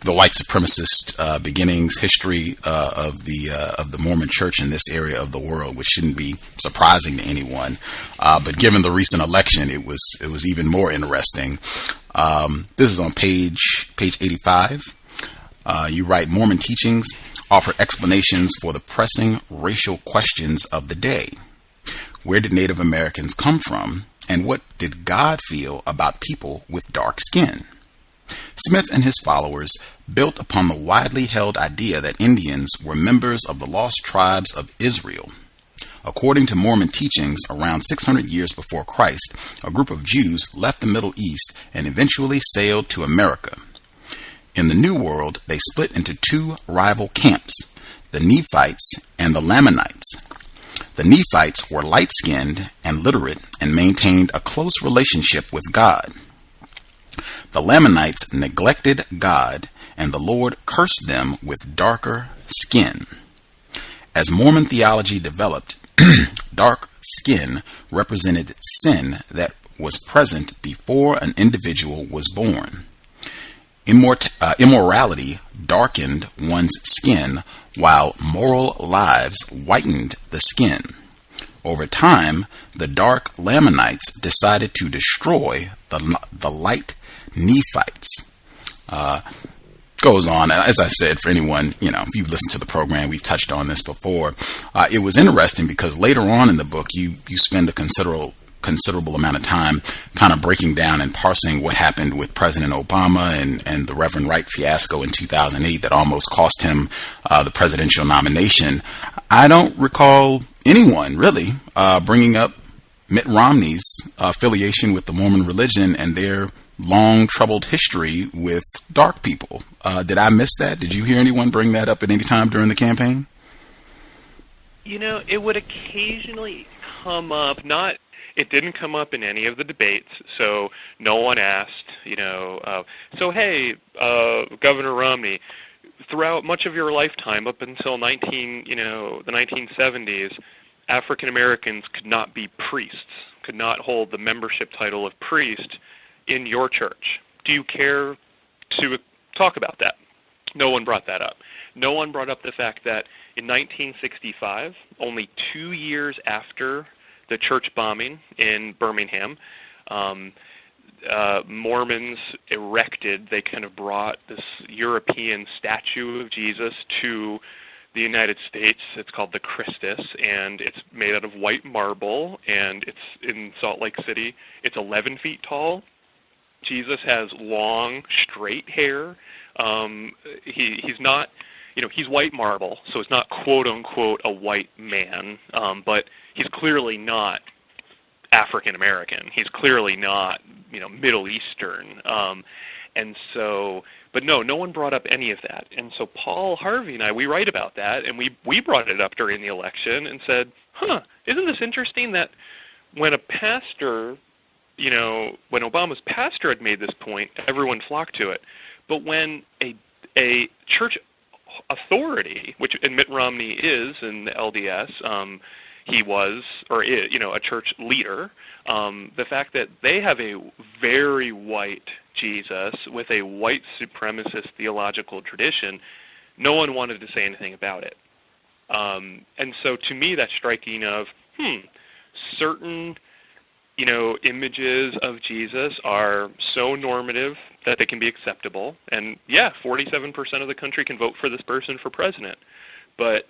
white supremacist beginnings, history of the Mormon Church in this area of the world, which shouldn't be surprising to anyone. But given the recent election, it was even more interesting. This is on page 85. You write, Mormon teachings offer explanations for the pressing racial questions of the day. Where did Native Americans come from, and what did God feel about people with dark skin? Smith and his followers built upon the widely held idea that Indians were members of the lost tribes of Israel. According to Mormon teachings, around 600 years before Christ, a group of Jews left the Middle East and eventually sailed to America. In the New World, they split into two rival camps, the Nephites and the Lamanites. The Nephites were light-skinned and literate and maintained a close relationship with God. The Lamanites neglected God, and the Lord cursed them with darker skin. As Mormon theology developed, dark skin represented sin that was present before an individual was born. immorality darkened one's skin, while moral lives whitened the skin. Over time, the dark Lamanites decided to destroy the light Nephites. Goes on, as I said, for anyone, if you've listened to the program, we've touched on this before. It was interesting because later on in the book, you spend a considerable amount of time kind of breaking down and parsing what happened with President Obama and the Reverend Wright fiasco in 2008 that almost cost him the presidential nomination. I don't recall anyone really bringing up Mitt Romney's affiliation with the Mormon religion and their long troubled history with dark people. Did I miss that? Did you hear anyone bring that up at any time during the campaign? It would occasionally come up. It didn't come up in any of the debates, so no one asked, so hey, Governor Romney, throughout much of your lifetime up until the 1970s, African Americans could not be priests, could not hold the membership title of priest in your church. Do you care to talk about that? No one brought that up. No one brought up the fact that in 1965, only 2 years after the church bombing in Birmingham, Mormons erected, they kind of brought this European statue of Jesus to the United States. It's called the Christus, and it's made out of white marble, and it's in Salt Lake City. It's 11 feet tall. Jesus has long, straight hair. He's not, he's white marble, so it's not quote-unquote a white man, but he's clearly not African American. He's clearly not, Middle Eastern. And so, but no one brought up any of that. And so Paul Harvey and I, we write about that, and we brought it up during the election and said, isn't this interesting that when a pastor, when Obama's pastor had made this point, everyone flocked to it. But when a church authority, which Mitt Romney is in the LDS, he was, or is, a church leader, the fact that they have a very white Jesus with a white supremacist theological tradition, no one wanted to say anything about it. And so to me, that's striking of, certain, images of Jesus are so normative that they can be acceptable. And 47% of the country can vote for this person for president. But,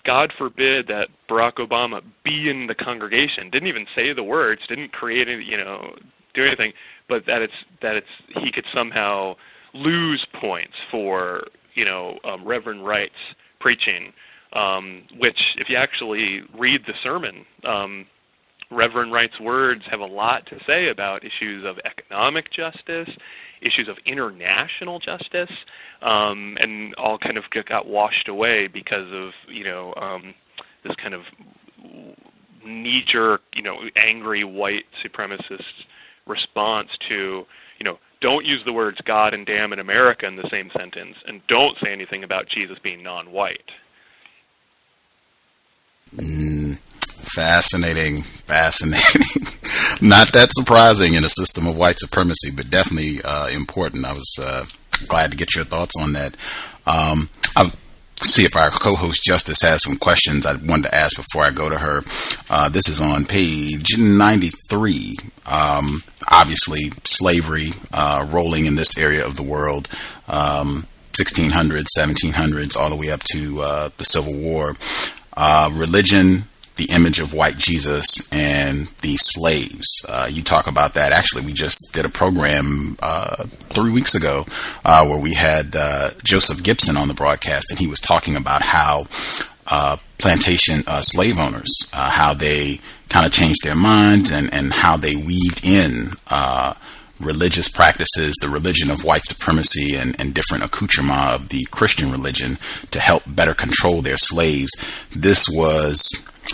God forbid that Barack Obama be in the congregation, didn't even say the words, didn't create any, do anything, but that he could somehow lose points for, Reverend Wright's preaching, which if you actually read the sermon, Reverend Wright's words have a lot to say about issues of economic justice, issues of international justice, and all kind of got washed away because of, this kind of knee-jerk, angry white supremacist response to, don't use the words God and damn in America in the same sentence, and don't say anything about Jesus being non-white. Fascinating. Not that surprising in a system of white supremacy, but definitely important. I was glad to get your thoughts on that. I'll see if our co-host Justice has some questions I wanted to ask before I go to her. This is on page 93. Obviously, slavery rolling in this area of the world, 1600s, 1700s, all the way up to the Civil War. Religion, the image of white Jesus, and the slaves. You talk about that. Actually, we just did a program 3 weeks ago where we had Joseph Gibson on the broadcast, and he was talking about how plantation slave owners, how they kind of changed their minds and how they weaved in religious practices, the religion of white supremacy and different accoutrements of the Christian religion to help better control their slaves. This was,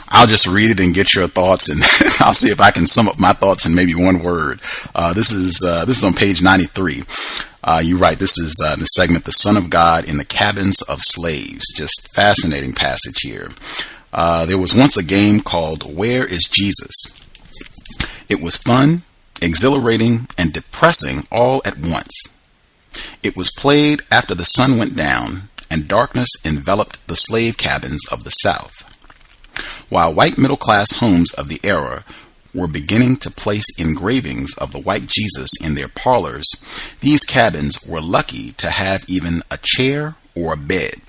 I'll just read it and get your thoughts, and I'll see if I can sum up my thoughts in maybe one word. This is on page 93. You write, this is the segment, The Son of God in the Cabins of Slaves. Just fascinating passage here. There was once a game called Where is Jesus? It was fun, exhilarating, and depressing all at once. It was played after the sun went down and darkness enveloped the slave cabins of the South. While white middle-class homes of the era were beginning to place engravings of the white Jesus in their parlors, these cabins were lucky to have even a chair or a bed.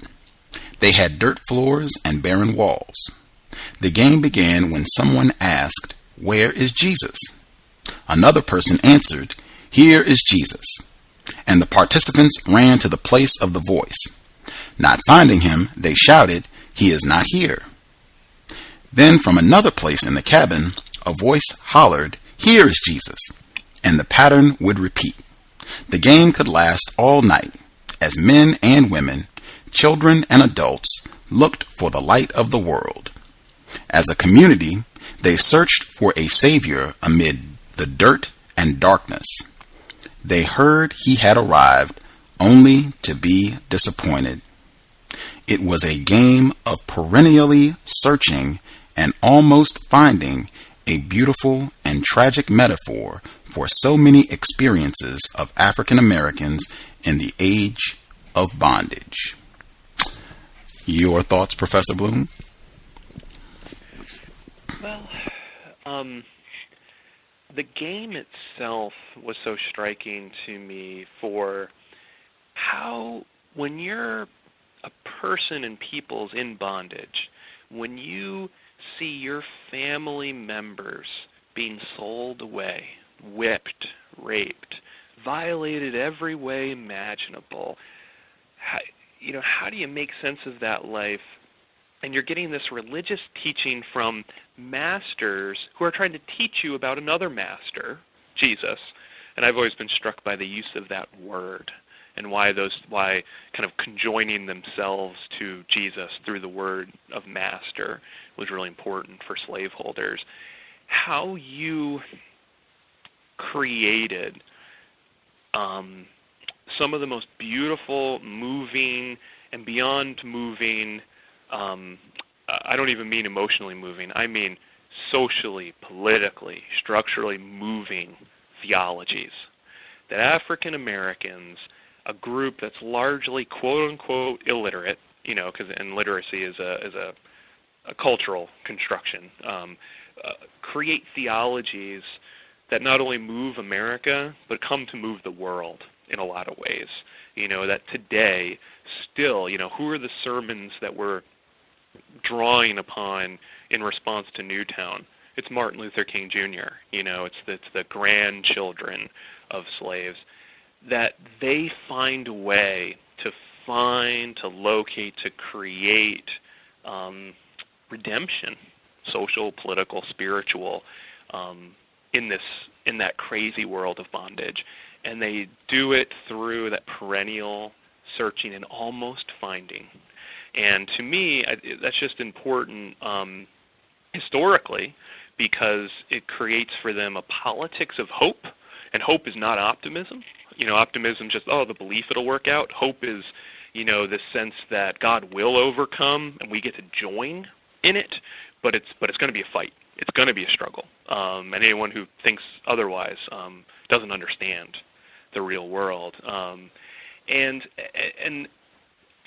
They had dirt floors and barren walls. The game began when someone asked, "Where is Jesus?" Another person answered, "Here is Jesus." And the participants ran to the place of the voice. Not finding him, they shouted, "He is not here." Then from another place in the cabin, a voice hollered, "Here is Jesus," and the pattern would repeat. The game could last all night, as men and women, children and adults, looked for the light of the world. As a community, they searched for a savior amid the dirt and darkness. They heard he had arrived, only to be disappointed. It was a game of perennially searching and almost finding, a beautiful and tragic metaphor for so many experiences of African Americans in the age of bondage. Your thoughts, Professor Bloom? Well, the game itself was so striking to me for how, when you're a person and people's in bondage, when you see your family members being sold away, whipped, raped, violated every way imaginable, how do you make sense of that life? And you're getting this religious teaching from masters who are trying to teach you about another master, Jesus. And I've always been struck by the use of that word and why kind of conjoining themselves to Jesus through the word of master was really important for slaveholders. How you created some of the most beautiful, moving, and beyond moving, I don't even mean emotionally moving, I mean socially, politically, structurally moving theologies. That African Americans, a group that's largely quote-unquote illiterate, because illiteracy is a cultural construction, create theologies that not only move America, but come to move the world in a lot of ways. That today, still, who are the sermons that we're drawing upon in response to Newtown? It's Martin Luther King Jr., it's the grandchildren of slaves, that they find a way to locate, to create redemption, social, political, spiritual, in that crazy world of bondage. And they do it through that perennial searching and almost finding. And to me, that's just important historically, because it creates for them a politics of hope. And hope is not optimism. Optimism just, the belief it'll work out. Hope is, the sense that God will overcome and we get to join in it, but it's going to be a fight. It's going to be a struggle. And anyone who thinks otherwise doesn't understand the real world. And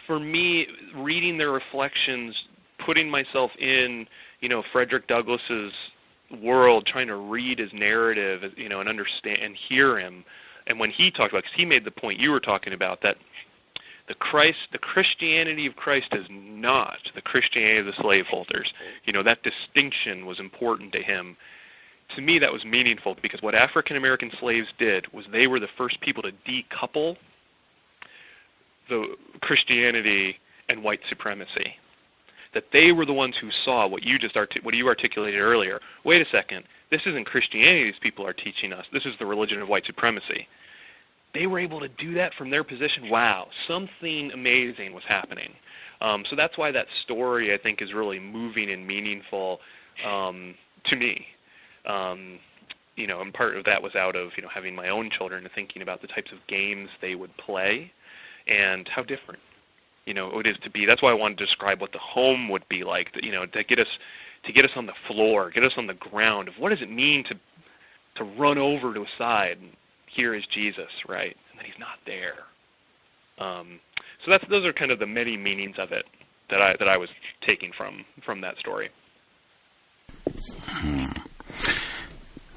for me, reading their reflections, putting myself in, Frederick Douglass's world, trying to read his narrative, and understand and hear him. And when he talked about, because he made the point you were talking about, that the Christianity of Christ is not the Christianity of the slaveholders. That distinction was important to him. To me, that was meaningful, because what African American slaves did was they were the first people to decouple the Christianity and white supremacy. That they were the ones who saw what you articulated earlier. Wait a second, this isn't Christianity these people are teaching us. This is the religion of white supremacy. They were able to do that from their position. Wow, something amazing was happening. So that's why that story, I think, is really moving and meaningful to me. And part of that was out of having my own children and thinking about the types of games they would play and how different it is to be. That's why I wanted to describe what the home would be like. To get us on the floor, get us on the ground of what does it mean to run over to a side and here is Jesus, right? And then he's not there. So those are kind of the many meanings of it that I was taking from that story.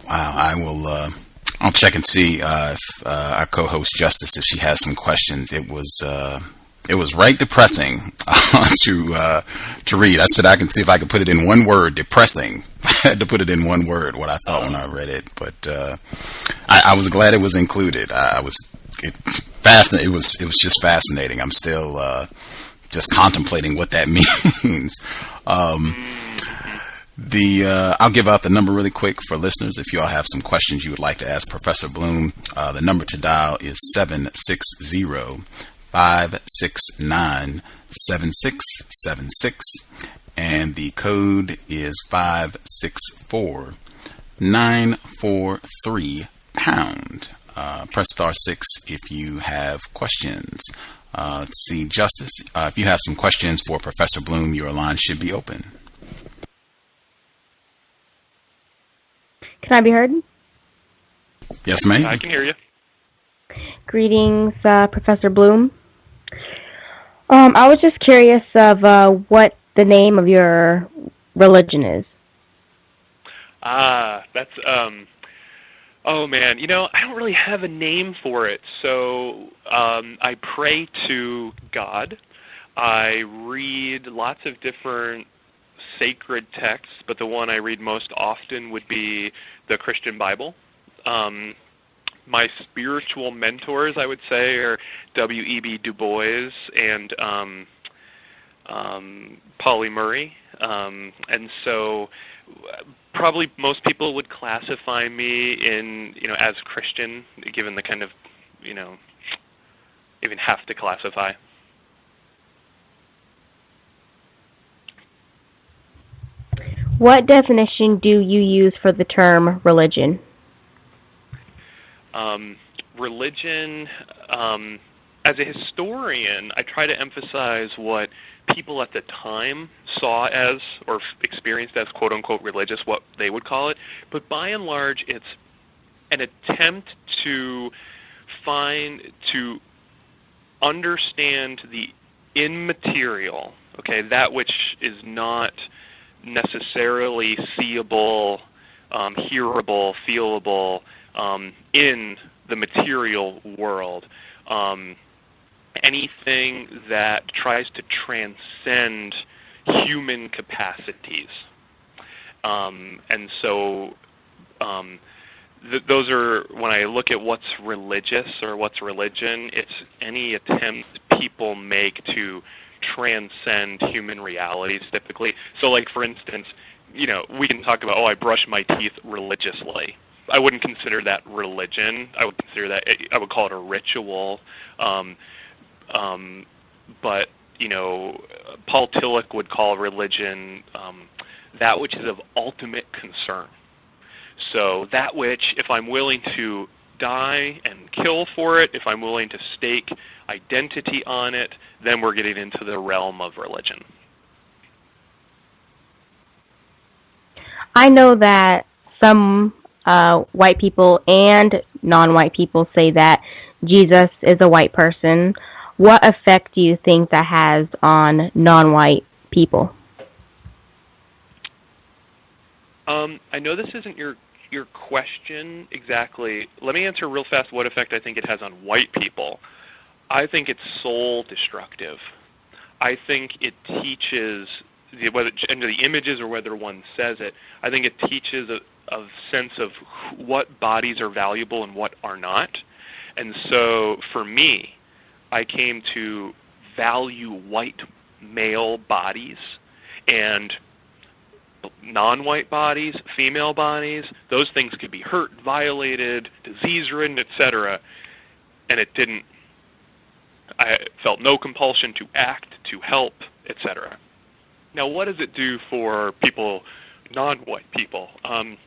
Wow, I will. I'll check and see if our co-host Justice, if she has some questions. It was right depressing to read. I said I can see if I could put it in one word. Depressing. I had to put it in one word. What I thought when I read it, but I was glad it was included. It was just fascinating. I'm still just contemplating what that means. I'll give out the number really quick for listeners. If you all have some questions you would like to ask Professor Bloom, the number to dial is 760-569-7676, and the code is 564-943#. Press *6 if you have questions. Let's see, Justice, if you have some questions for Professor Bloom, your line should be open. Can I be heard? Yes, ma'am. I can hear you. Greetings, Professor Bloom. I was just curious of what the name of your religion is. That's oh man, I don't really have a name for it. So I pray to God. I read lots of different sacred texts, but the one I read most often would be the Christian Bible. My spiritual mentors, I would say, are W.E.B. Du Bois and Pauli Murray. And so probably most people would classify me in, as Christian, given the kind of, even have to classify. What definition do you use for the term religion? Religion, as a historian, I try to emphasize what people at the time saw as or experienced as quote-unquote religious, what they would call it. But by and large, it's an attempt to understand the immaterial, okay, that which is not necessarily seeable, hearable, feelable in the material world. Anything that tries to transcend human capacities. And so those are, when I look at what's religious or what's religion, it's any attempt people make to transcend human realities typically. So like, for instance, we can talk about, I brush my teeth religiously. I wouldn't consider that religion. I would call it a ritual. But, Paul Tillich would call religion that which is of ultimate concern. So that which, if I'm willing to die and kill for it, if I'm willing to stake identity on it, then we're getting into the realm of religion. I know that some white people and non-white people say that Jesus is a white person. What effect do you think that has on non-white people? I know this isn't your question exactly. Let me answer real fast what effect I think it has on white people. I think it's soul destructive. I think it teaches, whether under the images or whether one says it, I think it teaches a sense of what bodies are valuable and what are not. And so for me, I came to value white male bodies and non-white bodies, female bodies. Those things could be hurt, violated, disease-ridden, etc. And it didn't. I felt no compulsion to act, to help, etc. Now, what does it do for people, non-white people? I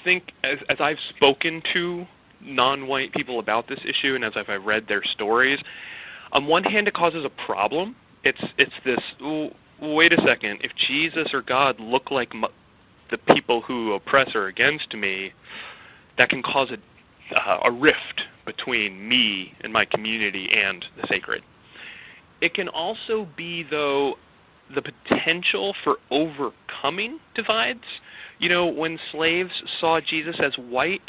think as I've spoken to non-white people about this issue and as I've read their stories, on one hand, it causes a problem. It's this, wait a second, if Jesus or God look like the people who oppress or against me, that can cause a rift between me and my community and the sacred. It can also be, though, the potential for overcoming divides. When slaves saw Jesus as white,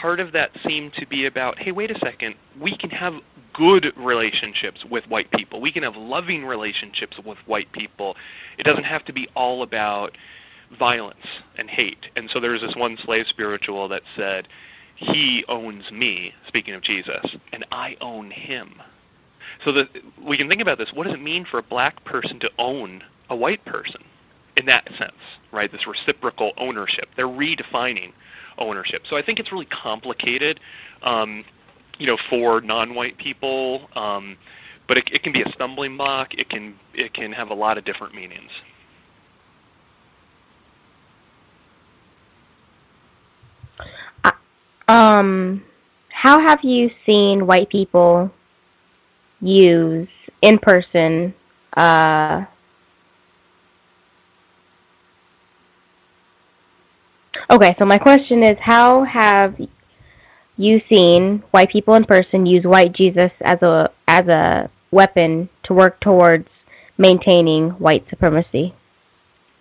part of that seemed to be about, hey, wait a second, we can have good relationships with white people. We can have loving relationships with white people. It doesn't have to be all about violence and hate. And so there was this one slave spiritual that said, he owns me, speaking of Jesus, and I own him. So we can think about this. What does it mean for a black person to own a white person in that sense, right? This reciprocal ownership. They're redefining ownership. So I think it's really complicated, for non-white people, but it can be a stumbling block. It can have a lot of different meanings. How have you seen white people use in person Okay, so my question is, how have you seen white people in person use white Jesus as a weapon to work towards maintaining white supremacy?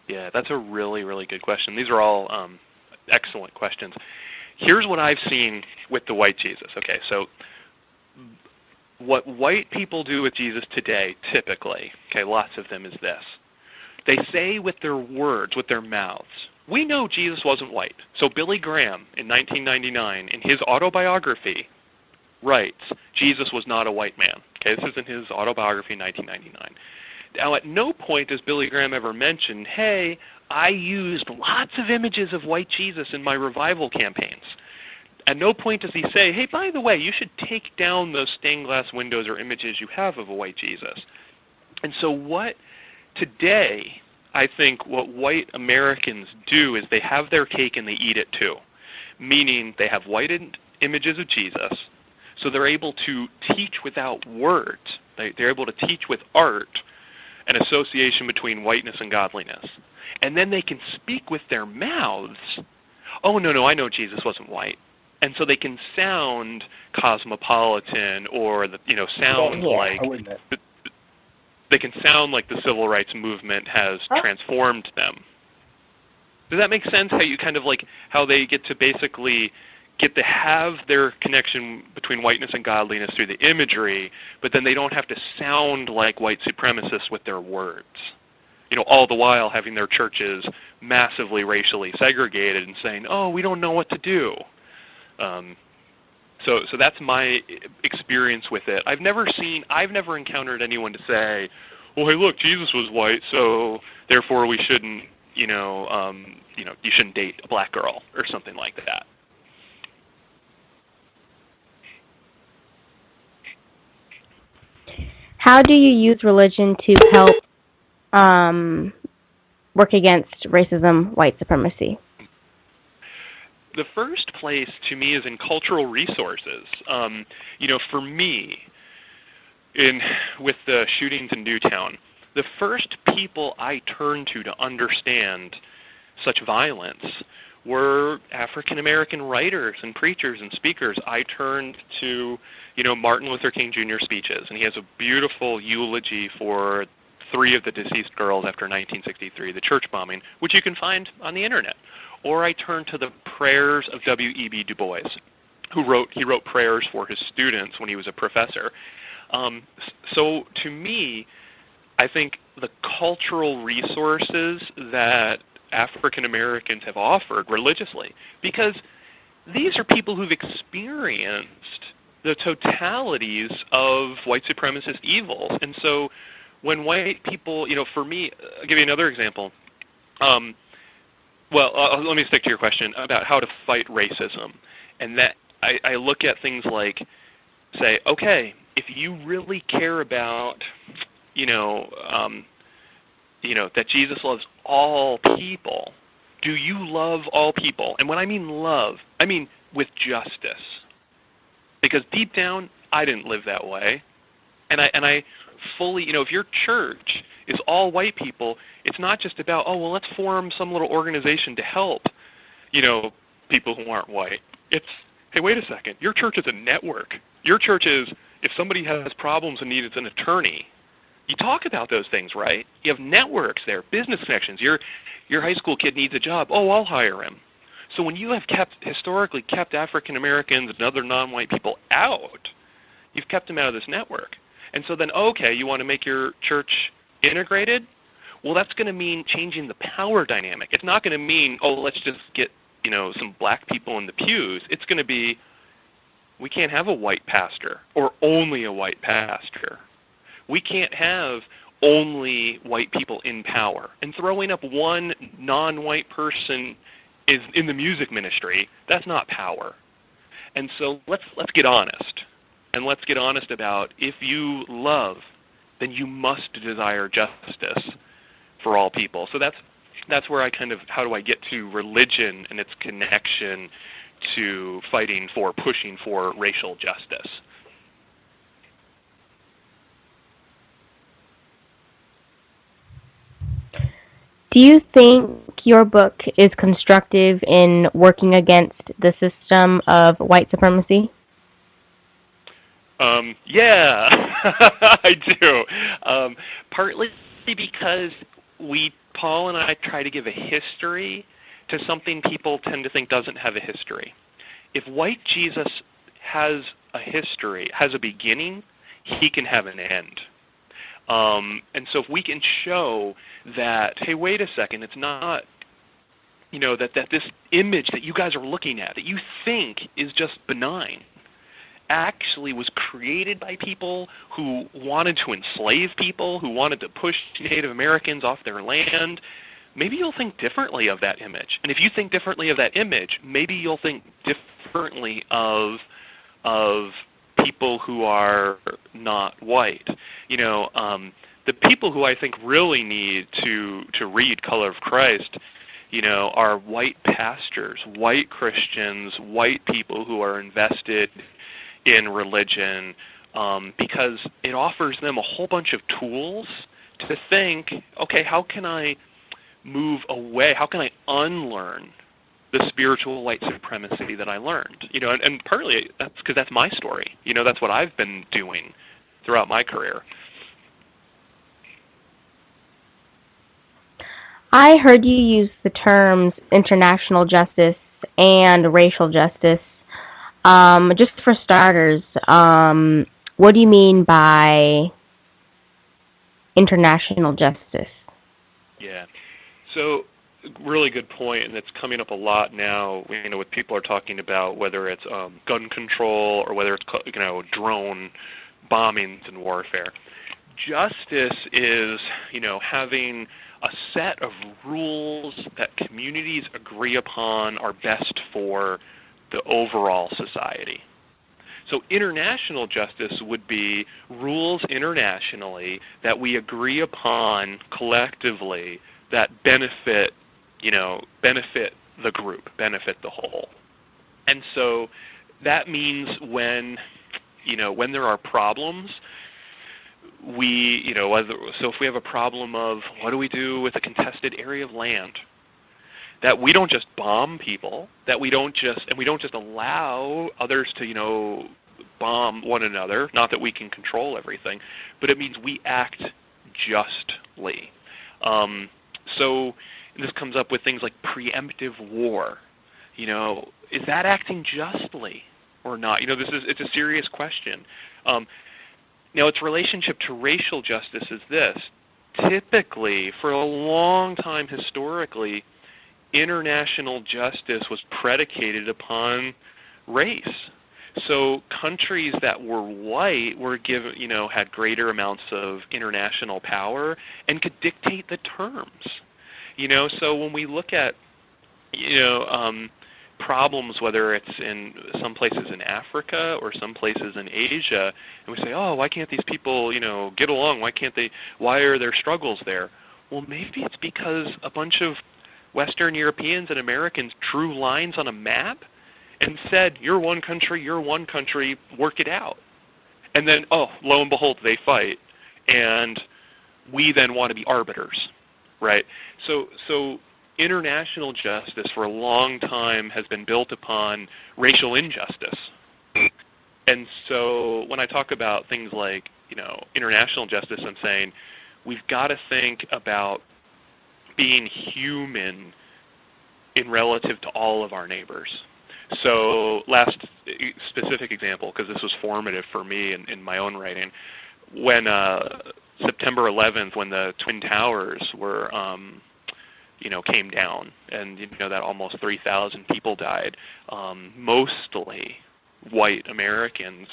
Yeah, that's a really, really good question. These are all excellent questions. Here's what I've seen with the white Jesus. Okay, so what white people do with Jesus today, typically, lots of them, is this. They say with their words, with their mouths, we know Jesus wasn't white. So Billy Graham, in 1999, in his autobiography, writes, Jesus was not a white man. This is in his autobiography in 1999. Now, at no point does Billy Graham ever mention, hey, I used lots of images of white Jesus in my revival campaigns. At no point does he say, hey, by the way, you should take down those stained glass windows or images you have of a white Jesus. And so today, I think what white Americans do is they have their cake and they eat it too, meaning they have whitened images of Jesus, so they're able to teach without words. They're able to teach with art an association between whiteness and godliness. And then they can speak with their mouths, oh, no, I know Jesus wasn't white. And so they can sound cosmopolitan or sound they can sound like the civil rights movement has transformed them. Does that make sense? How you kind of how they get to basically get to have their connection between whiteness and godliness through the imagery, but then they don't have to sound like white supremacists with their words. All the while having their churches massively racially segregated and saying, oh, we don't know what to do. So that's my experience with it. I've never encountered anyone to say, well, hey, look, Jesus was white, so therefore we shouldn't, you shouldn't date a black girl or something like that. How do you use religion to help work against racism, white supremacy? The first place to me is in cultural resources. For me, with the shootings in Newtown, the first people I turned to understand such violence were African American writers and preachers and speakers. I turned to, Martin Luther King Jr. speeches, and he has a beautiful eulogy for 3 of the deceased girls after 1963, the church bombing, which you can find on the internet. Or I turned to the prayers of W.E.B. Du Bois, he wrote prayers for his students when he was a professor. So to me, I think the cultural resources that African Americans have offered religiously, because these are people who've experienced the totalities of white supremacist evils. And so when white people, for me, I'll give you another example. Let me stick to your question about how to fight racism. And that I look at things like, say, okay, if you really care about, that Jesus loves all people, do you love all people? And when I mean love, I mean with justice. Because deep down, I didn't live that way. And I fully, if your church is all white people, it's not just about, oh, well, let's form some little organization to help, people who aren't white. It's, hey, wait a second, your church is a network. Your church is, if somebody has problems and needs an attorney, you talk about those things, right? You have networks there, business connections. Your high school kid needs a job. Oh, I'll hire him. So when you have historically kept African Americans and other non-white people out, you've kept them out of this network. And so then, okay, you want to make your church integrated? Well, that's going to mean changing the power dynamic. It's not going to mean, oh, let's just get, some black people in the pews. It's going to be, we can't have a white pastor or only a white pastor. We can't have only white people in power. And throwing up one non-white person is in the music ministry, that's not power. And so let's get honest. And let's get honest about, if you love, then you must desire justice for all people. So that's where I how do I get to religion and its connection to pushing for racial justice. Do you think your book is constructive in working against the system of white supremacy? Yeah, I do. Partly because Paul and I try to give a history to something people tend to think doesn't have a history. If white Jesus has a history, has a beginning, he can have an end. And so if we can show that, hey, wait a second, it's not, that this image that you guys are looking at, that you think is just benign, actually was created by people who wanted to enslave people, who wanted to push Native Americans off their land, maybe you'll think differently of that image. And if you think differently of that image, maybe you'll think differently of people who are not white. The people who I think really need to read Color of Christ, are white pastors, white Christians, white people who are invested in religion, because it offers them a whole bunch of tools to think, okay, how can I move away? How can I unlearn the spiritual white supremacy that I learned? And partly that's because that's my story. That's what I've been doing throughout my career. I heard you use the terms international justice and racial justice. Just for starters, what do you mean by international justice? Yeah. So, really good point, and it's coming up a lot now. What people are talking about, whether it's gun control or whether it's drone bombings and warfare. Justice is having a set of rules that communities agree upon are best for the overall society. So international justice would be rules internationally that we agree upon collectively that benefit the group, benefit the whole. And so that means when there are problems, so if we have a problem of what do we do with a contested area of land, that we don't just bomb people, that we don't just allow others to bomb one another, not that we can control everything, but it means we act justly. So this comes up with things like preemptive war. Is that acting justly or not? It's a serious question. Now, its relationship to racial justice is this. Typically, for a long time historically, international justice was predicated upon race. So countries that were white were given, had greater amounts of international power and could dictate the terms. So when we look at, problems, whether it's in some places in Africa or some places in Asia, and we say, oh, why can't these people, get along? Why are there struggles there? Well, maybe it's because a bunch of Western Europeans and Americans drew lines on a map and said, you're one country, work it out. And then, oh, lo and behold, they fight. And we then want to be arbiters, right? So international justice for a long time has been built upon racial injustice. And so when I talk about things like, international justice, I'm saying we've got to think about being human in relative to all of our neighbors. So last specific example, because this was formative for me in my own writing, when September 11th, when the Twin Towers were, came down, and that almost 3,000 people died, mostly white Americans.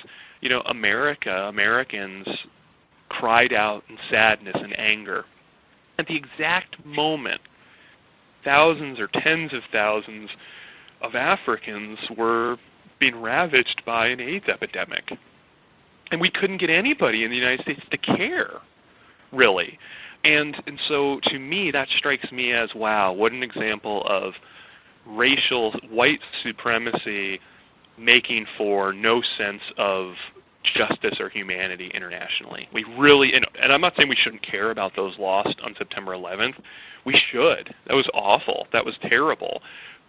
Americans cried out in sadness and anger. At the exact moment, thousands or tens of thousands of Africans were being ravaged by an AIDS epidemic. And we couldn't get anybody in the United States to care, really. And so to me, that strikes me as, wow, what an example of racial white supremacy making for no sense of justice or humanity internationally. We really, and I'm not saying we shouldn't care about those lost on September 11th. We should. That was awful. That was terrible.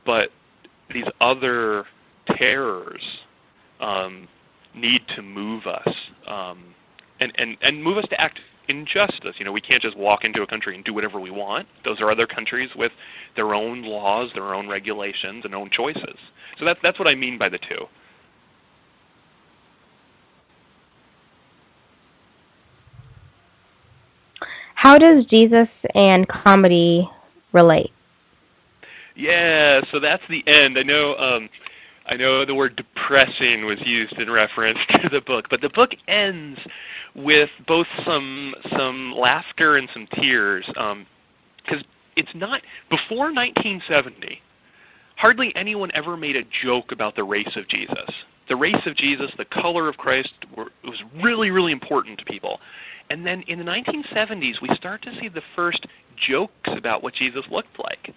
But these other terrors need to move us and move us to act in justice. We can't just walk into a country and do whatever we want. Those are other countries with their own laws, their own regulations, and own choices. So that's what I mean by the two. How does Jesus and comedy relate? Yeah, so that's the end. I know the word depressing was used in reference to the book, but the book ends with both some laughter and some tears, because it's not, before 1970, hardly anyone ever made a joke about the race of Jesus. The race of Jesus, the color of Christ, was really, really important to people. And then in the 1970s, we start to see the first jokes about what Jesus looked like.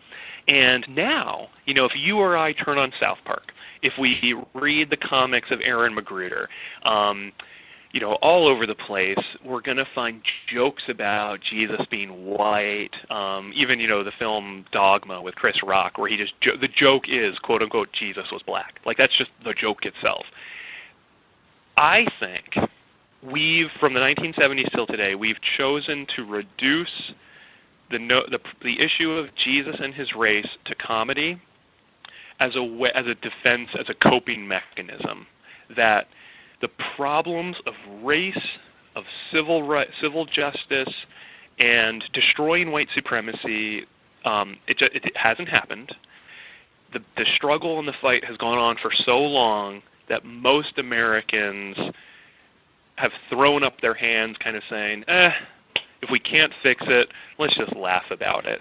And now, if you or I turn on South Park, if we read the comics of Aaron Magruder, all over the place, we're going to find jokes about Jesus being white. Even, the film Dogma with Chris Rock, where the joke is, quote unquote, Jesus was black. Like, that's just the joke itself. I think from the 1970s till today, we've chosen to reduce the issue of Jesus and his race to comedy as a defense, as a coping mechanism. That the problems of race, of civil justice, and destroying white supremacy, it hasn't happened. The struggle and the fight has gone on for so long that most Americans have thrown up their hands, kind of saying, if we can't fix it, let's just laugh about it.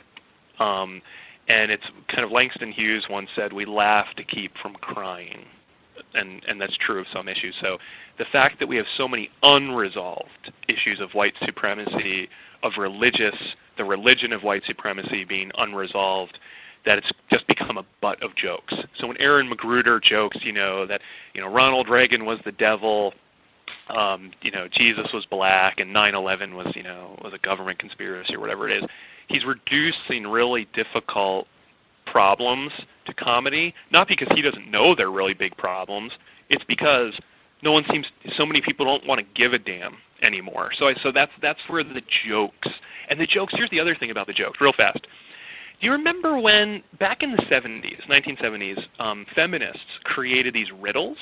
And it's kind of, Langston Hughes once said, we laugh to keep from crying. And that's true of some issues. So the fact that we have so many unresolved issues of white supremacy, of the religion of white supremacy being unresolved, that it's just become a butt of jokes. So when Aaron Magruder jokes, that Ronald Reagan was the devil, Jesus was black, and 9/11 was a government conspiracy or whatever it is, he's reducing really difficult problems to comedy, not because he doesn't know they're really big problems. It's because so many people don't want to give a damn anymore. So that's where the jokes, and the jokes, here's the other thing about the jokes, real fast. Do you remember when, back in the 1970s, feminists created these riddles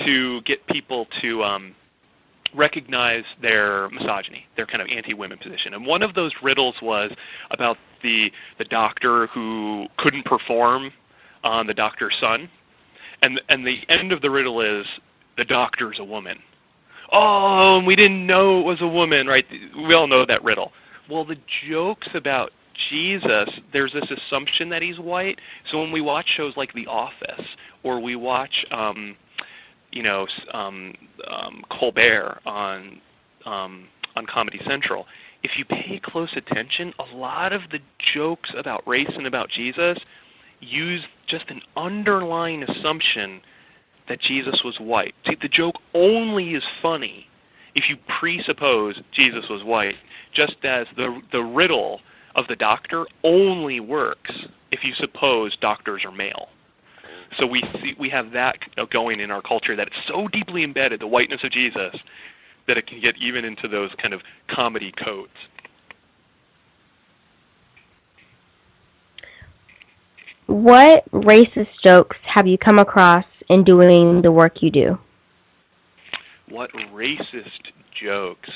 to get people to recognize their misogyny, their kind of anti-women position? And one of those riddles was about the doctor who couldn't perform on the doctor's son. And the end of the riddle is, the doctor's a woman. Oh, and we didn't know it was a woman, right? We all know that riddle. Well, the jokes about Jesus, there's this assumption that he's white. So when we watch shows like The Office, or we watch, Colbert on Comedy Central, if you pay close attention, a lot of the jokes about race and about Jesus use just an underlying assumption that Jesus was white. See, the joke only is funny if you presuppose Jesus was white, just as the riddle of the doctor only works if you suppose doctors are male. So we have that going in our culture, that it's so deeply embedded, the whiteness of Jesus, that it can get even into those kind of comedy codes. What racist jokes have you come across in doing the work you do? What racist jokes?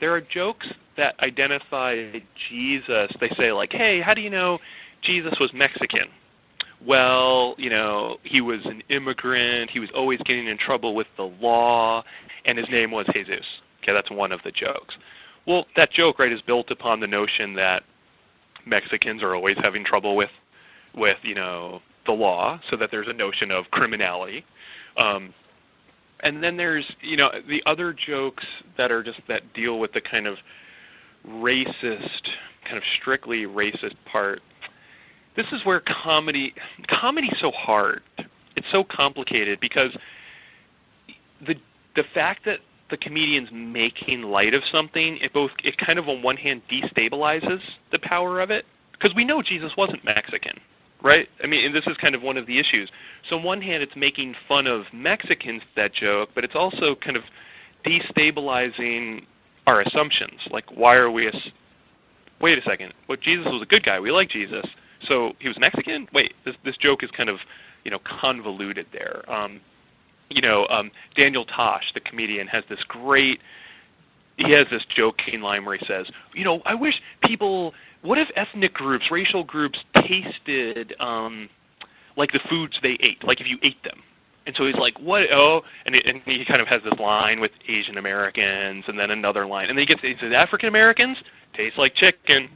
There are jokes that identify Jesus. They say, like, hey, how do you know Jesus was Mexican? Well, he was an immigrant. He was always getting in trouble with the law, and his name was Jesus. Okay, that's one of the jokes. Well, that joke, right, is built upon the notion that Mexicans are always having trouble with the law, so that there's a notion of criminality. And then there's, the other jokes that are just that deal with the kind of racist, kind of strictly racist part. This is where comedy's so hard. It's so complicated because the fact that the comedian's making light of something, it kind of on one hand destabilizes the power of it, because we know Jesus wasn't Mexican. Right? I mean, and this is kind of one of the issues. So on one hand, it's making fun of Mexicans, that joke, but it's also kind of destabilizing our assumptions. Like, why are we... Wait a second. Well, Jesus was a good guy. We like Jesus. So he was Mexican? Wait, this joke is kind of, convoluted there. Daniel Tosh, the comedian, has this great... He has this joking line where he says, I wish people... What if ethnic groups, racial groups, tasted like the foods they ate, like if you ate them? And so he's like, what? Oh, and he kind of has this line with Asian Americans, and then another line. And then he says, African Americans taste like chicken,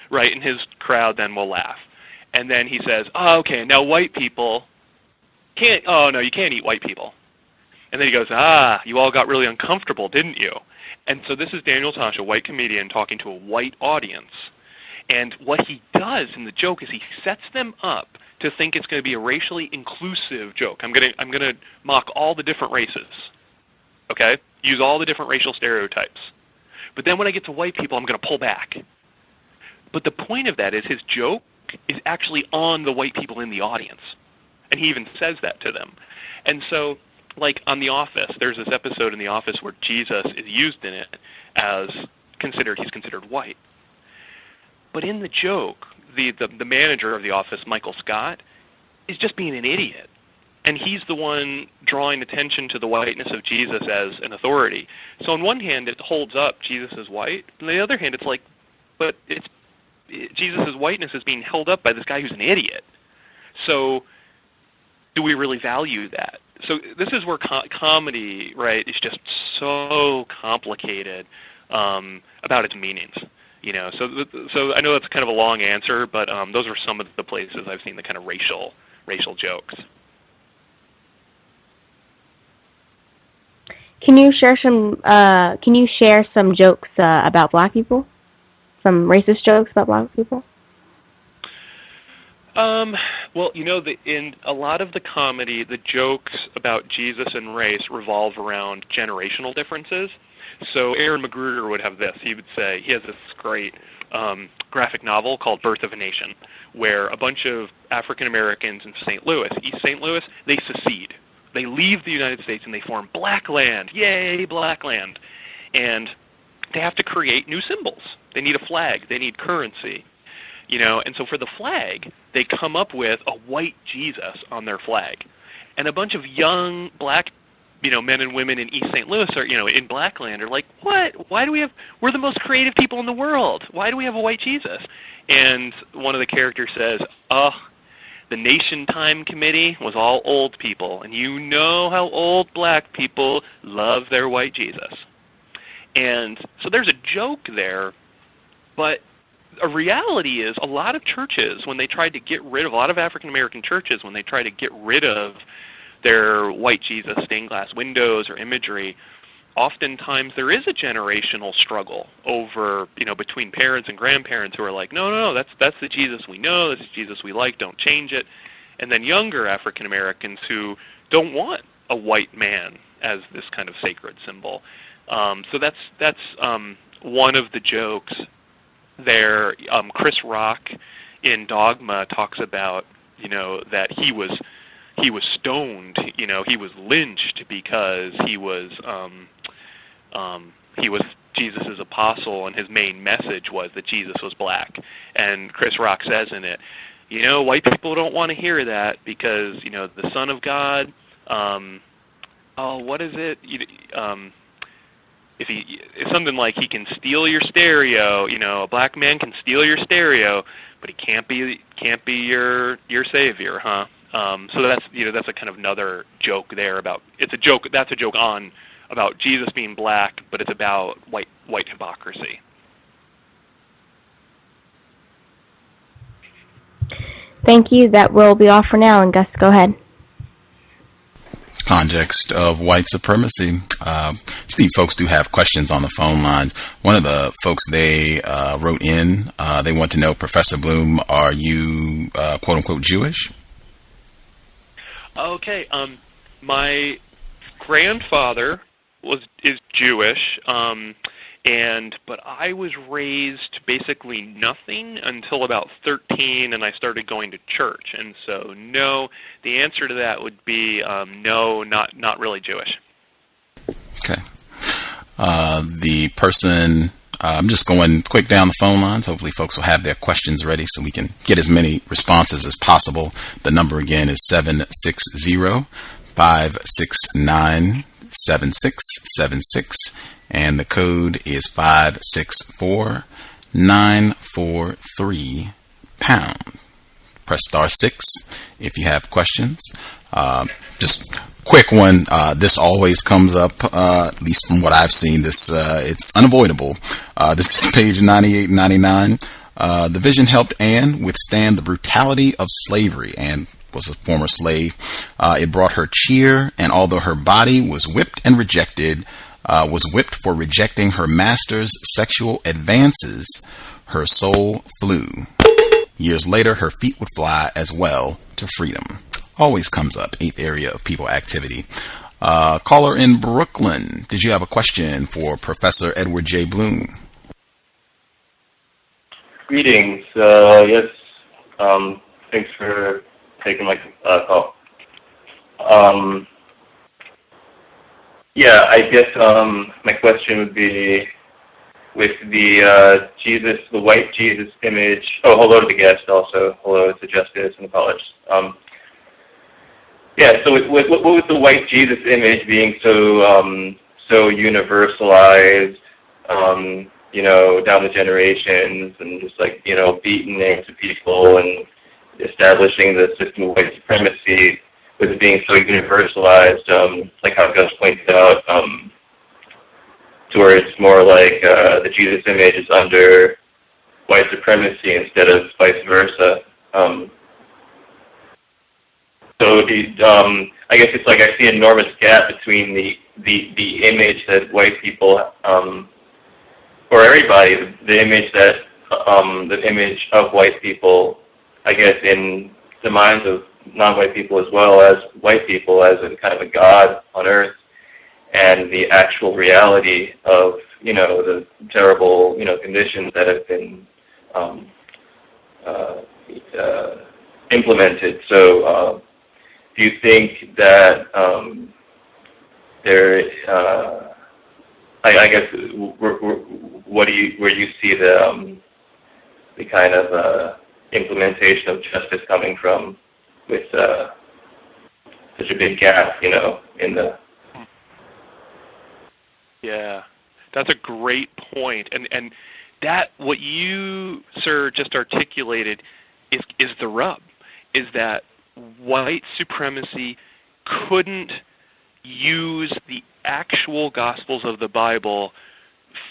right? And his crowd then will laugh. And then he says, oh, okay, now white people can't, oh, no, you can't eat white people. And then he goes, you all got really uncomfortable, didn't you? And so this is Daniel Tosh, a white comedian, talking to a white audience. And what he does in the joke is he sets them up to think it's going to be a racially inclusive joke. I'm going to mock all the different races, okay? Use all the different racial stereotypes. But then when I get to white people, I'm going to pull back. But the point of that is his joke is actually on the white people in the audience. And he even says that to them. And so, like on The Office, there's this episode in The Office where Jesus is used in it as he's considered white. But in the joke, the manager of The Office, Michael Scott, is just being an idiot. And he's the one drawing attention to the whiteness of Jesus as an authority. So on one hand, it holds up Jesus as white. On the other hand, it's like, but Jesus' whiteness is being held up by this guy who's an idiot. So do we really value that? So this is where comedy, right, is just so complicated about its meanings. So I know that's kind of a long answer, but those are some of the places I've seen the kind of racial jokes. Can you share some jokes about Black people? Some racist jokes about Black people? Well, in a lot of the comedy, the jokes about Jesus and race revolve around generational differences. So Aaron Magruder would have this. He would say, he has this great graphic novel called Birth of a Nation, where a bunch of African Americans in St. Louis, East St. Louis, they secede. They leave the United States and they form Black Land. Yay, Black Land. And they have to create new symbols. They need a flag. They need currency. And so for the flag, they come up with a white Jesus on their flag. And a bunch of young Black men and women in East St. Louis are, in Blackland are like, what? Why do we're the most creative people in the world. Why do we have a white Jesus? And one of the characters says, the Nation Time Committee was all old people, and you know how old Black people love their white Jesus. And so there's a joke there, but a reality is a lot of churches, when they tried to get rid of, a lot of African-American churches, when they try to get rid of their white Jesus stained glass windows or imagery, oftentimes there is a generational struggle over, between parents and grandparents who are like, no, that's the Jesus we know, that's the Jesus we like, don't change it. And then younger African Americans who don't want a white man as this kind of sacred symbol. So that's one of the jokes there. Chris Rock in Dogma talks about, that he was stoned, he was lynched because he was Jesus' apostle, and his main message was that Jesus was black. And Chris Rock says in it, white people don't want to hear that because, the Son of God, what is it? It's something like he can steal your stereo, a black man can steal your stereo, but he can't be your savior, huh? So that's a kind of another joke there about, that's a joke on about Jesus being black, but it's about white hypocrisy. Thank you. That will be all for now. And Gus, go ahead. Context of white supremacy. See, folks do have questions on the phone lines. One of the folks, they wrote in, they want to know, Professor Bloom, are you quote unquote Jewish? Okay. My grandfather is Jewish, but I was raised basically nothing until about 13, and I started going to church. And so, no, the answer to that would be no, not really Jewish. Okay. The person, I'm just going quick down the phone lines. Hopefully folks will have their questions ready so we can get as many responses as possible. The number again is 760-569-7676, and the code is 564-943#. Press *6 if you have questions. Just quick one. This always comes up, at least from what I've seen. It's unavoidable. This is page 98 and 99. The vision helped Anne withstand the brutality of slavery. Anne was a former slave. It brought her cheer, and although her body was whipped and rejected, was whipped for rejecting her master's sexual advances, her soul flew. Years later, her feet would fly as well to freedom. Always comes up, 8th area of people activity. Caller in Brooklyn, did you have a question for Professor Edward J. Bloom? Greetings. Yes. Thanks for taking my call. Yeah, I guess my question would be with the the white Jesus image. Oh, hello to the guest also. Hello to Justice and the college. Yeah, so what was the white Jesus image being so universalized, down the generations, and just beating into people and establishing the system of white supremacy, with it being so universalized, like how Gus pointed out, to where it's more like the Jesus image is under white supremacy instead of vice versa. So I guess it's like I see an enormous gap between the image that white people, or everybody, the image of white people, I guess, in the minds of non-white people as well as white people, as a kind of a god on earth, and the actual reality of the terrible conditions that have been implemented. So do you think that there? I guess where do you see the kind of implementation of justice coming from, with such a big gap, in the... Yeah, that's a great point. And that, what you, sir, just articulated is the rub, is that white supremacy couldn't use the actual Gospels of the Bible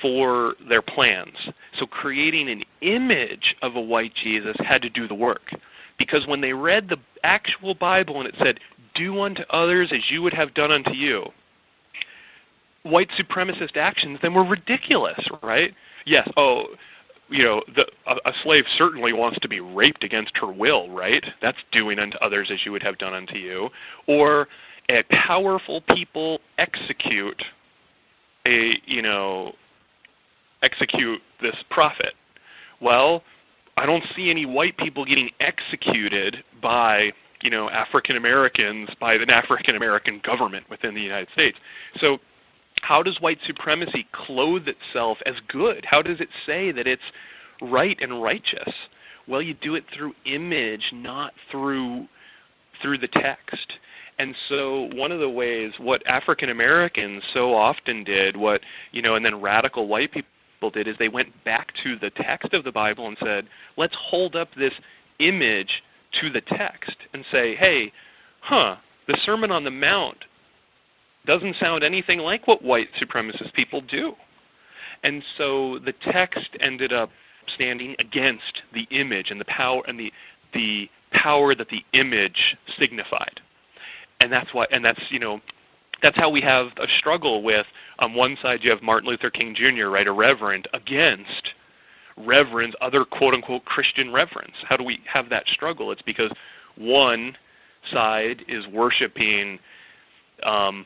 for their plans. So creating an image of a white Jesus had to do the work. Because when they read the actual Bible and it said, "Do unto others as you would have done unto you," white supremacist actions then were ridiculous, right? Yes, a slave certainly wants to be raped against her will, right? That's doing unto others as you would have done unto you. Or powerful people execute this prophet. Well, I don't see any white people getting executed by, African Americans, by an African American government within the United States. So how does white supremacy clothe itself as good? How does it say that it's right and righteous? Well, you do it through image, not through the text. And so one of the ways what African Americans so often did, and then radical white people did, is they went back to the text of the Bible and said, let's hold up this image to the text and say, hey, the Sermon on the Mount doesn't sound anything like what white supremacist people do. And so the text ended up standing against the image and the power that the image signified. And that's how we have a struggle with, on one side you have Martin Luther King Jr., right, a reverend, against reverends, other quote-unquote Christian reverends. How do we have that struggle? It's because one side is worshiping an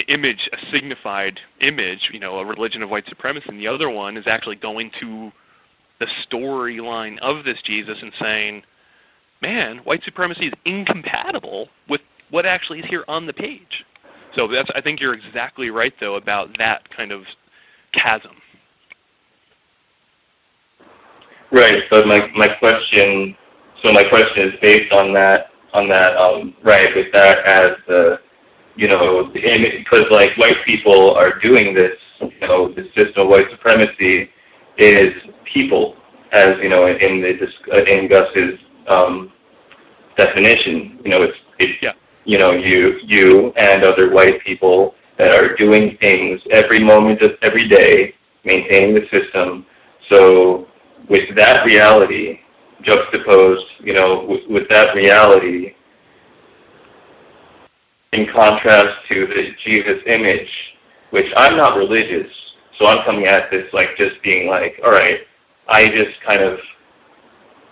image, a signified image, a religion of white supremacy, and the other one is actually going to the storyline of this Jesus and saying, man, white supremacy is incompatible with what actually is here on the page. So I think you're exactly right, though, about that kind of chasm. Right. So my question is based on that. Right, with that as the because like white people are doing this. The system of white supremacy is people, as in Gus's definition. You and other white people that are doing things every moment of every day, maintaining the system. So with that reality juxtaposed, with that reality in contrast to the Jesus image, which I'm not religious, so I'm coming at this like just being like, all right, I just kind of,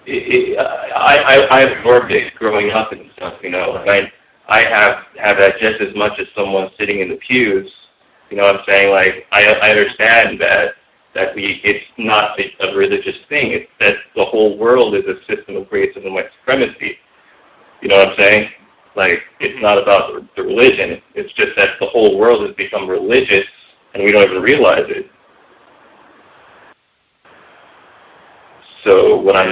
I absorbed it growing up and stuff, and I have that just as much as someone sitting in the pews. What I'm saying? Like, I understand that it's not a religious thing. It's that the whole world is a system of racism and white supremacy. You know what I'm saying? Like, it's not about the religion. It's just that the whole world has become religious, and we don't even realize it. So what I'm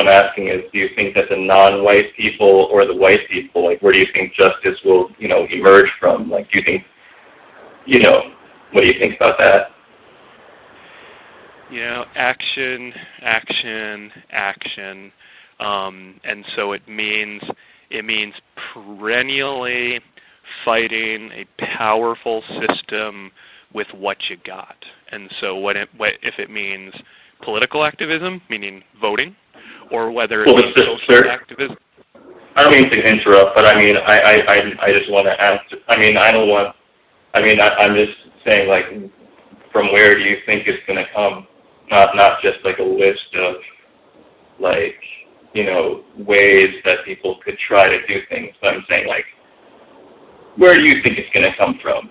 asking is, do you think that the non-white people or the white people, like, where do you think justice will, emerge from? Like, do you think, what do you think about that? Action. And so it means perennially fighting a powerful system with what you got. And so if it means political activism, meaning voting, or whether it's social activism. I don't mean to interrupt, but I just want to ask. I'm just saying, like, from where do you think it's going to come? Not just like a list of, like, ways that people could try to do things. But I'm saying, like, where do you think it's going to come from?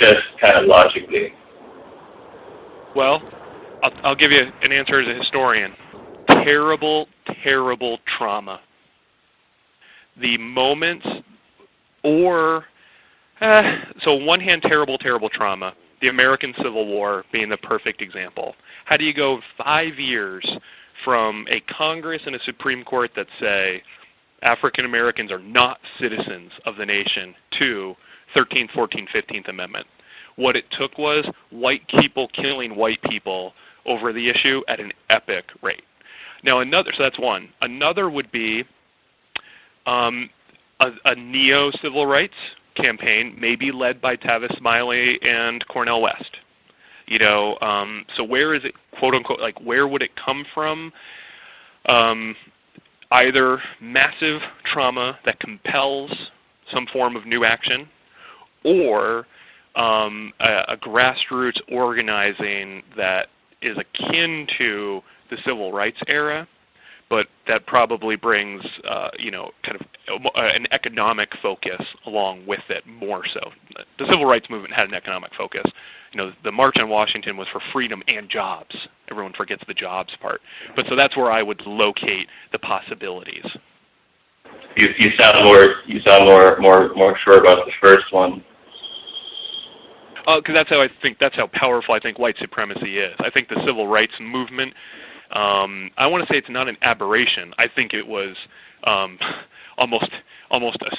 Just kind of logically. Well, I'll give you an answer as a historian. Terrible, terrible trauma. The moments, so on one hand, terrible, terrible trauma. The American Civil War being the perfect example. How do you go 5 years from a Congress and a Supreme Court that say African Americans are not citizens of the nation to 13th, 14th, 15th Amendment? What it took was white people killing white people over the issue at an epic rate. Now so that's one. Another would be a neo-civil rights campaign, maybe led by Tavis Smiley and Cornel West. So where is it, quote unquote, like, where would it come from? Either massive trauma that compels some form of new action, or a grassroots organizing that is akin to the civil rights era, but that probably brings, kind of an economic focus along with it more so. The civil rights movement had an economic focus. The March on Washington was for freedom and jobs. Everyone forgets the jobs part. But so that's where I would locate the possibilities. You sound more sure about the first one. Because that's how powerful I think white supremacy is. I think the civil rights movement, I want to say it's not an aberration. I think it was almost a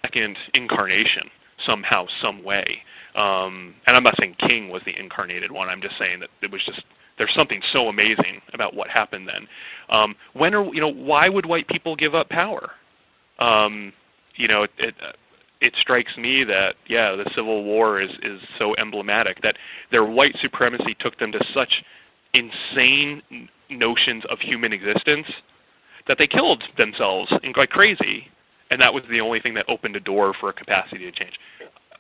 second incarnation somehow, some way. And I'm not saying King was the incarnated one. I'm just saying that it was just, there's something so amazing about what happened then. Why would white people give up power? It strikes me that, the Civil War is so emblematic that their white supremacy took them to such insane notions of human existence that they killed themselves like crazy, and that was the only thing that opened a door for a capacity to change.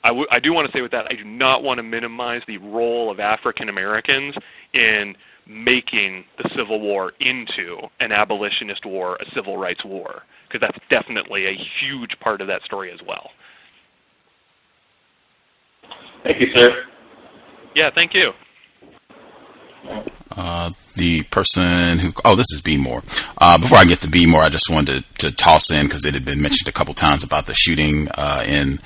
I do want to say with that, I do not want to minimize the role of African Americans in making the Civil War into an abolitionist war, a civil rights war, because that's definitely a huge part of that story as well. Thank you, sir. Yeah, thank you. The person who, this is B. Moore. Before I get to B. Moore, I just wanted to toss in, because it had been mentioned a couple times about the shooting in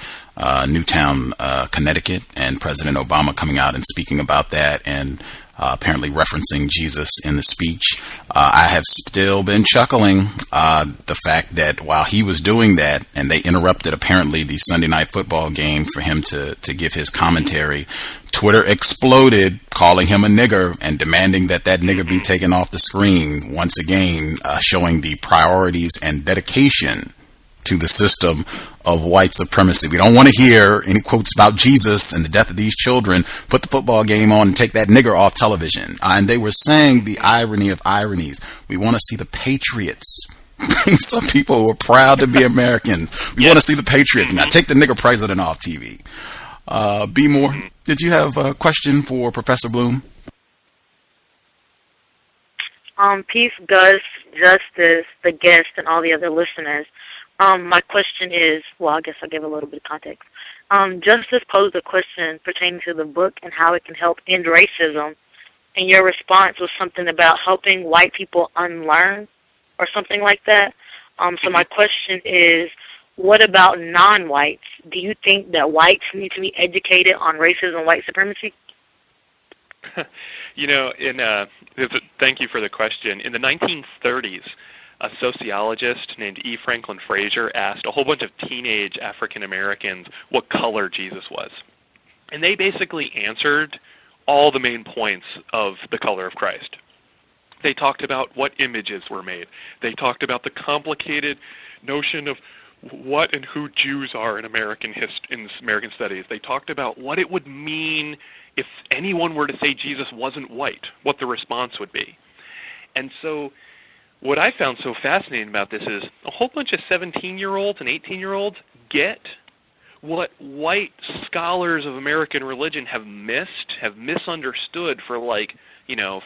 Newtown, Connecticut, and President Obama coming out and speaking about that, and apparently referencing Jesus in the speech. I have still been chuckling the fact that while he was doing that, and they interrupted apparently the Sunday night football game for him to give his commentary, Twitter exploded, calling him a nigger and demanding that nigger be taken off the screen. Once again, showing the priorities and dedication to the system of white supremacy. We don't want to hear any quotes about Jesus and the death of these children. Put the football game on and take that nigger off television. And they were saying the irony of ironies. We want to see the patriots. Some people who are proud to be Americans. We want to see the patriots. Now take the nigger president off TV. B. Moore, did you have a question for Professor Bloom? Peace, Gus, Justice, the guest, and all the other listeners. My question is, I guess I'll give a little bit of context. Justice posed a question pertaining to the book and how it can help end racism, and your response was something about helping white people unlearn or something like that. So my question is, what about non-whites? Do you think that whites need to be educated on racism and white supremacy? Thank you for the question. In the 1930s, a sociologist named E. Franklin Frazier asked a whole bunch of teenage African Americans what color Jesus was. And they basically answered all the main points of the color of Christ. They talked about what images were made. They talked about the complicated notion of what and who Jews are in American studies. They talked about what it would mean if anyone were to say Jesus wasn't white, what the response would be. And so what I found so fascinating about this is a whole bunch of 17-year-olds and 18-year-olds get what white scholars of American religion have misunderstood for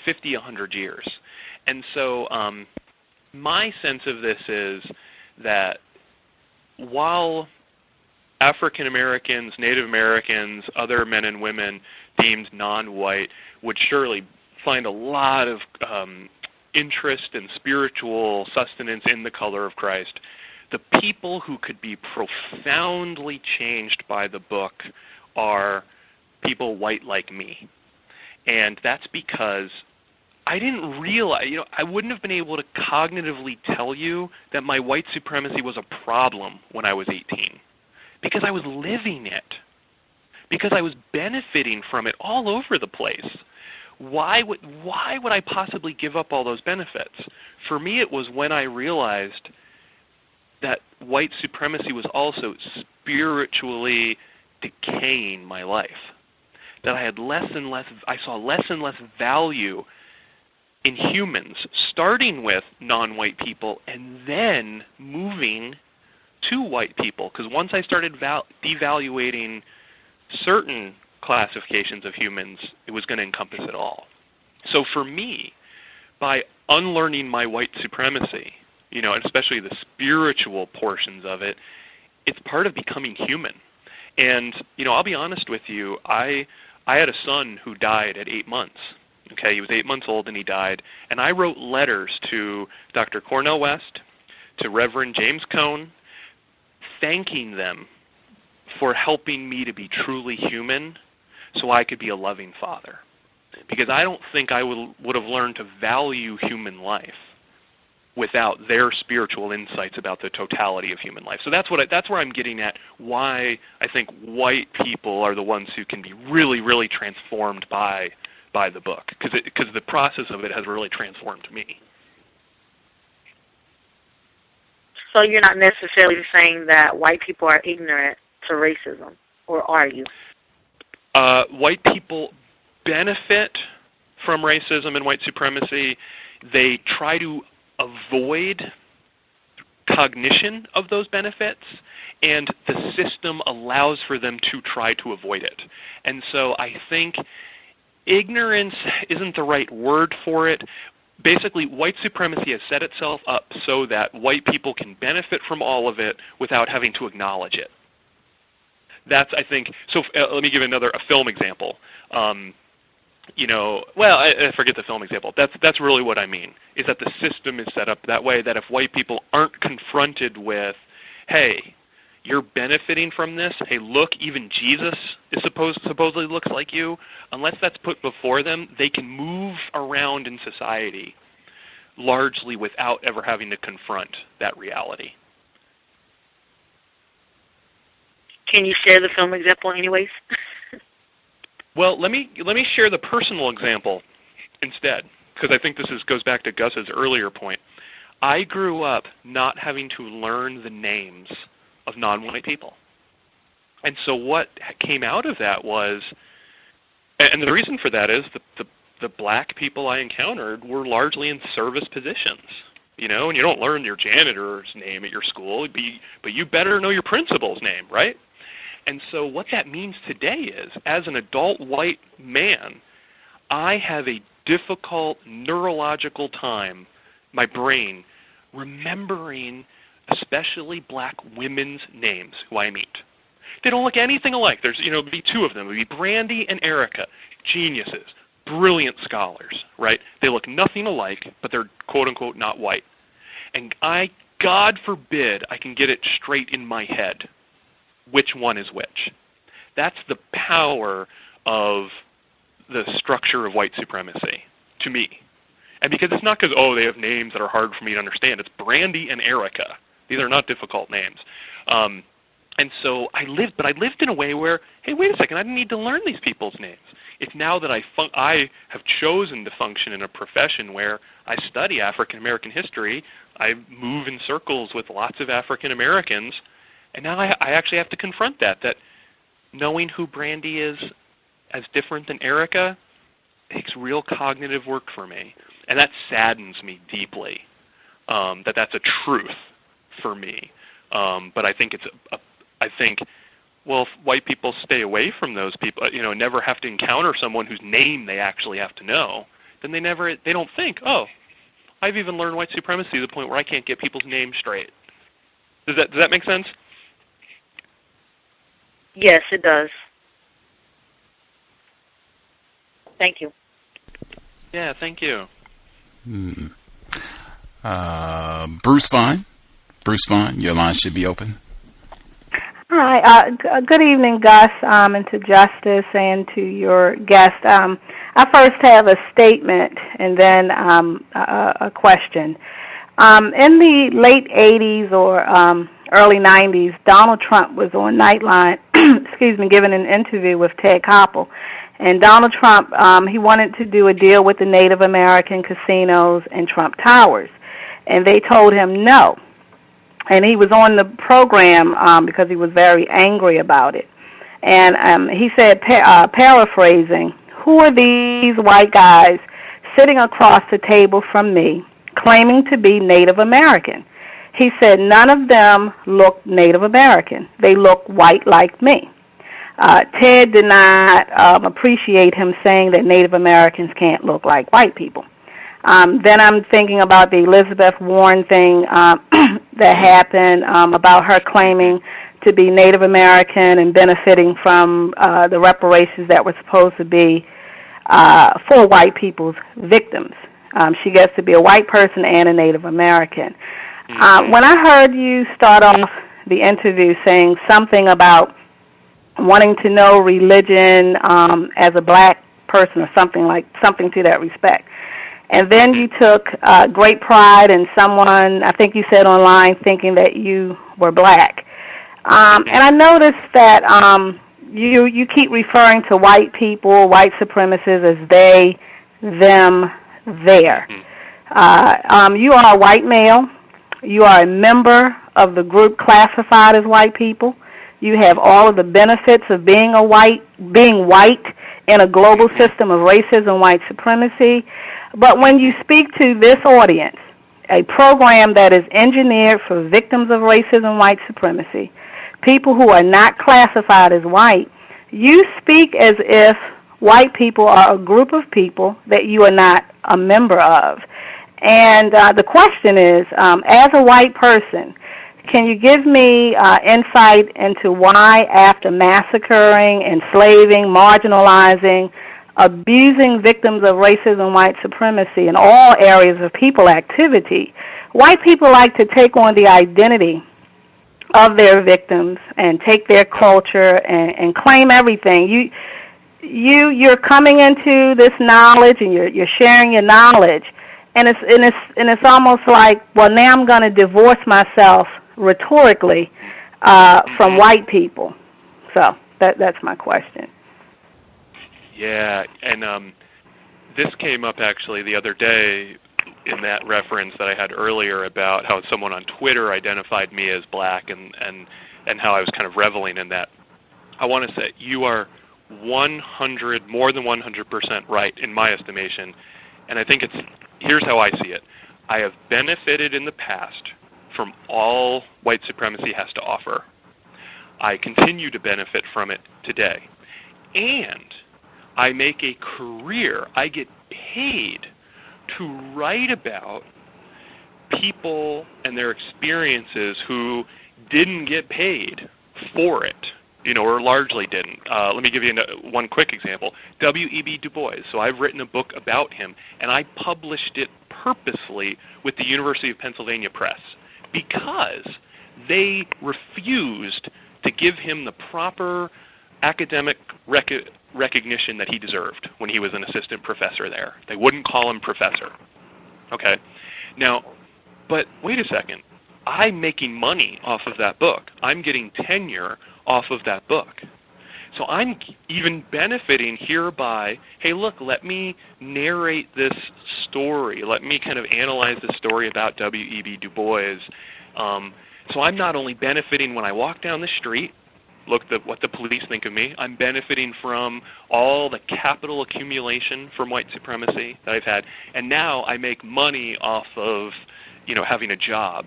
50, 100 years. And so my sense of this is that while African Americans, Native Americans, other men and women deemed non-white would surely find a lot of interest and spiritual sustenance in the color of Christ, the people who could be profoundly changed by the book are people white like me. And that's because I didn't realize, I wouldn't have been able to cognitively tell you that my white supremacy was a problem when I was 18, because I was living it, because I was benefiting from it all over the place. Why would I possibly give up all those benefits? For me, it was when I realized that white supremacy was also spiritually decaying my life, that I had I saw less and less value in humans, starting with non-white people and then moving to white people. Because once I started devaluating certain classifications of humans, it was going to encompass it all. So for me, by unlearning my white supremacy, and especially the spiritual portions of it, it's part of becoming human. And, I'll be honest with you, I had a son who died at 8 months. Okay, he was 8 months old and he died. And I wrote letters to Dr. Cornel West, to Reverend James Cone, thanking them for helping me to be truly human so I could be a loving father. Because I don't think I would have learned to value human life without their spiritual insights about the totality of human life. So that's where I'm getting at, why I think white people are the ones who can be really, really transformed by the book, because the process of it has really transformed me. So you're not necessarily saying that white people are ignorant to racism, or are you? White people benefit from racism and white supremacy. They try to avoid cognition of those benefits, and the system allows for them to try to avoid it. And so I think ignorance isn't the right word for it. Basically, white supremacy has set itself up so that white people can benefit from all of it without having to acknowledge it. That's, I think, so let me give a film example. I forget the film example. That's really what I mean, is that the system is set up that way, that if white people aren't confronted with, hey, you're benefiting from this, hey, look, even Jesus is supposedly looks like you, unless that's put before them, they can move around in society largely without ever having to confront that reality. Can you share the film example anyways? Well, let me share the personal example instead, because I think this goes back to Gus's earlier point. I grew up not having to learn the names of non-white people. And so what came out of that was, and the reason for that is the black people I encountered were largely in service positions, and you don't learn your janitor's name at your school, but you better know your principal's name, right? And so what that means today is, as an adult white man, I have a difficult neurological time, my brain, remembering especially black women's names who I meet. They don't look anything alike. There's, be two of them. It would be Brandy and Erica, geniuses, brilliant scholars, right? They look nothing alike, but they're quote-unquote not white. And God forbid, I can get it straight in my head which one is which. That's the power of the structure of white supremacy, to me. And because it's not because, they have names that are hard for me to understand. It's Brandy and Erica. These are not difficult names. And so I lived in a way where, hey, wait a second, I didn't need to learn these people's names. It's now that I have chosen to function in a profession where I study African American history, I move in circles with lots of African Americans, and now I actually have to confront that knowing who Brandy is as different than Erica takes real cognitive work for me. And that saddens me deeply, that's a truth for me. But I think if white people stay away from those people, never have to encounter someone whose name they actually have to know, then they don't think, I've even learned white supremacy to the point where I can't get people's names straight. Does that make sense? Yes, it does. Thank you. Yeah, thank you. Bruce Vine, your line should be open. Hi. Good evening, Gus, and to Justice and to your guest. I first have a statement and then a question. In the late 80s or early 90s, Donald Trump was on Nightline, giving an interview with Ted Koppel. And Donald Trump, he wanted to do a deal with the Native American casinos and Trump Towers. And they told him no. And he was on the program because he was very angry about it. And he said, paraphrasing, who are these white guys sitting across the table from me claiming to be Native American? He said, none of them look Native American. They look white like me. Ted did not appreciate him saying that Native Americans can't look like white people. Then I'm thinking about the Elizabeth Warren thing that happened about her claiming to be Native American and benefiting from the reparations that were supposed to be for white people's victims. She gets to be a white person and a Native American. When I heard you start off the interview saying something about wanting to know religion as a black person or something to that respect, and then you took great pride in someone, I think you said online, thinking that you were black. And I noticed that you keep referring to white people, white supremacists as they, them, their. You are a white male. You are a member of the group classified as white people. You have all of the benefits of being white in a global system of racism and white supremacy. But when you speak to this audience, a program that is engineered for victims of racism and white supremacy, people who are not classified as white, you speak as if white people are a group of people that you are not a member of. And the question is, as a white person, can you give me insight into why, after massacring, enslaving, marginalizing, abusing victims of racism and white supremacy in all areas of people activity, white people like to take on the identity of their victims and take their culture and claim everything. You're coming into this knowledge and you're sharing your knowledge, and it's almost like, well, now I'm going to divorce myself rhetorically from white people. So that's my question. Yeah, and this came up actually the other day in that reference that I had earlier about how someone on Twitter identified me as black and how I was kind of reveling in that. I want to say you are more than 100% right in my estimation, and I think here's how I see it. I have benefited in the past from all white supremacy has to offer. I continue to benefit from it today. And I make a career, I get paid to write about people and their experiences who didn't get paid for it, or largely didn't. Let me give you one quick example. W.E.B. Du Bois. So I've written a book about him, and I published it purposely with the University of Pennsylvania Press because they refused to give him the proper academic recognition that he deserved when he was an assistant professor there. They wouldn't call him professor. Okay. Now, but wait a second. I'm making money off of that book. I'm getting tenure off of that book. So I'm even benefiting hereby, hey, look, let me narrate this story. Let me kind of analyze the story about W.E.B. Du Bois. So I'm not only benefiting when I walk down the street, look at what the police think of me, I'm benefiting from all the capital accumulation from white supremacy that I've had. And now I make money off of, having a job,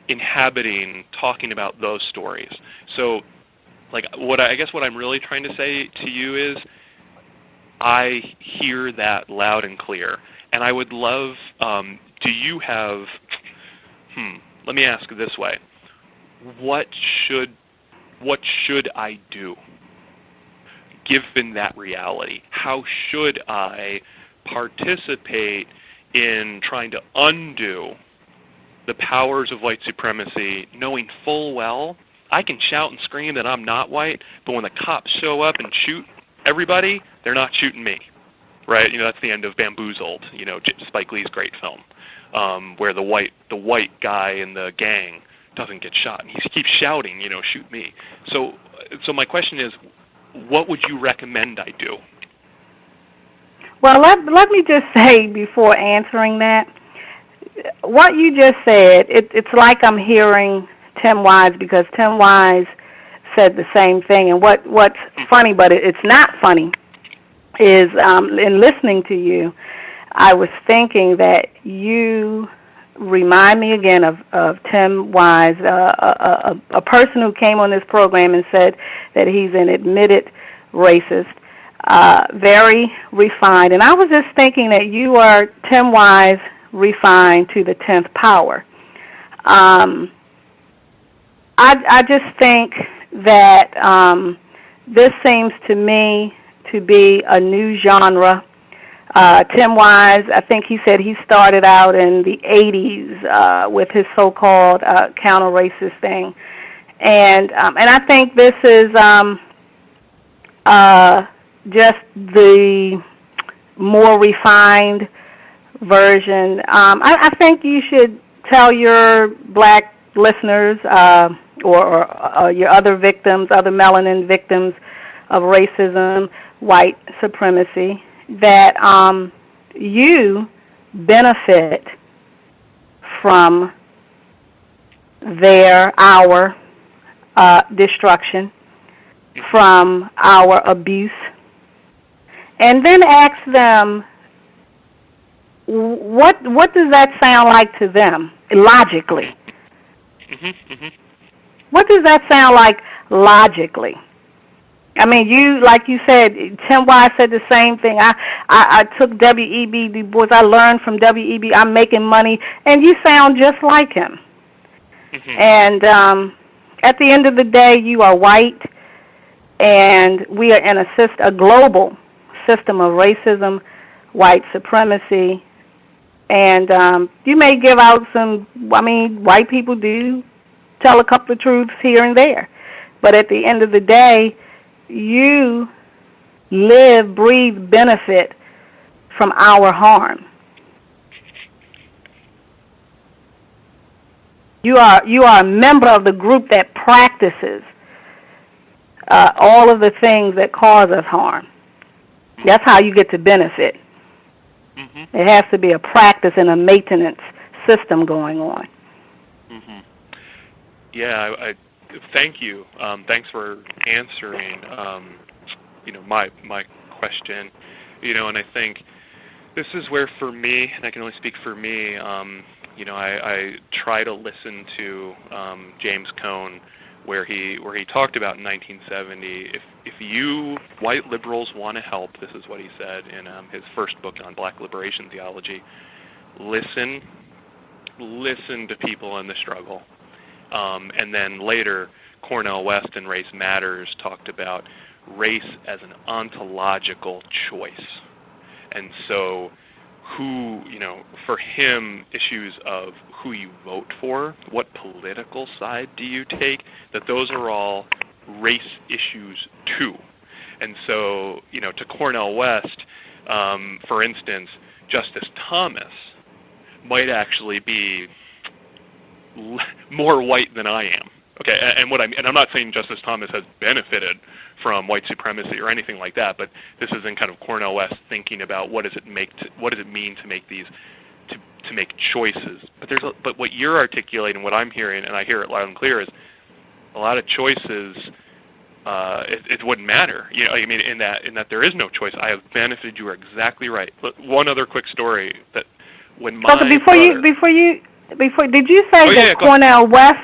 inhabiting, talking about those stories. So, what I'm really trying to say to you is, I hear that loud and clear, and I would love. Do you have? Let me ask it this way: What should I do, given that reality? How should I participate in trying to undo the powers of white supremacy, knowing full well I can shout and scream that I'm not white, but when the cops show up and shoot everybody, they're not shooting me, right? That's the end of Bamboozled, Spike Lee's great film, where the white guy in the gang doesn't get shot, and he keeps shouting, shoot me. So my question is, what would you recommend I do? Well, let me just say before answering that, what you just said, it's like I'm hearing Tim Wise, because Tim Wise said the same thing. And what's funny, but it's not funny, is in listening to you, I was thinking that you remind me again of Tim Wise, a person who came on this program and said that he's an admitted racist. very refined. And I was just thinking that you are 10 wise refined to the 10th power. I just think that this seems to me to be a new genre. Tim Wise, I think he said he started out in the 80s with his so-called counter-racist thing. And I think this is just the more refined version. I think you should tell your black listeners or your other victims, other melanin victims of racism, white supremacy, that you benefit from our destruction, from our abuse, and then ask them, what does that sound like to them logically? What does that sound like logically? I mean, like you said, Tim Wise said the same thing. I took W.E.B. Du Bois. I learned from W.E.B. I'm making money, and you sound just like him. And at the end of the day, you are white, and we are in a global system of racism, white supremacy, and you may give out white people do tell a couple of truths here and there, but at the end of the day, you live, breathe, benefit from our harm. You are a member of the group that practices all of the things that cause us harm. That's how you get to benefit. It has to be a practice and a maintenance system going on. Yeah, I thank you. Thanks for answering, my question. And I think this is where, for me, and I can only speak for me, I try to listen to James Cone, where he talked about in 1970, if you white liberals want to help, this is what he said in his first book on Black liberation theology, listen to people in the struggle. And then later, Cornel West in Race Matters talked about race as an ontological choice. And so for him, issues of who you vote for, what political side do you take, that those are all race issues too. And so, to Cornel West, for instance, Justice Thomas might actually be more white than I am. Okay, and I'm not saying Justice Thomas has benefited from white supremacy or anything like that, but this is in kind of Cornel West thinking about what does it mean to make these to make choices. But what you're articulating, what I'm hearing, and I hear it loud and clear, is a lot of choices. It wouldn't matter, in that there is no choice. I have benefited. You are exactly right. But one other quick story that when my did you say that Cornel West?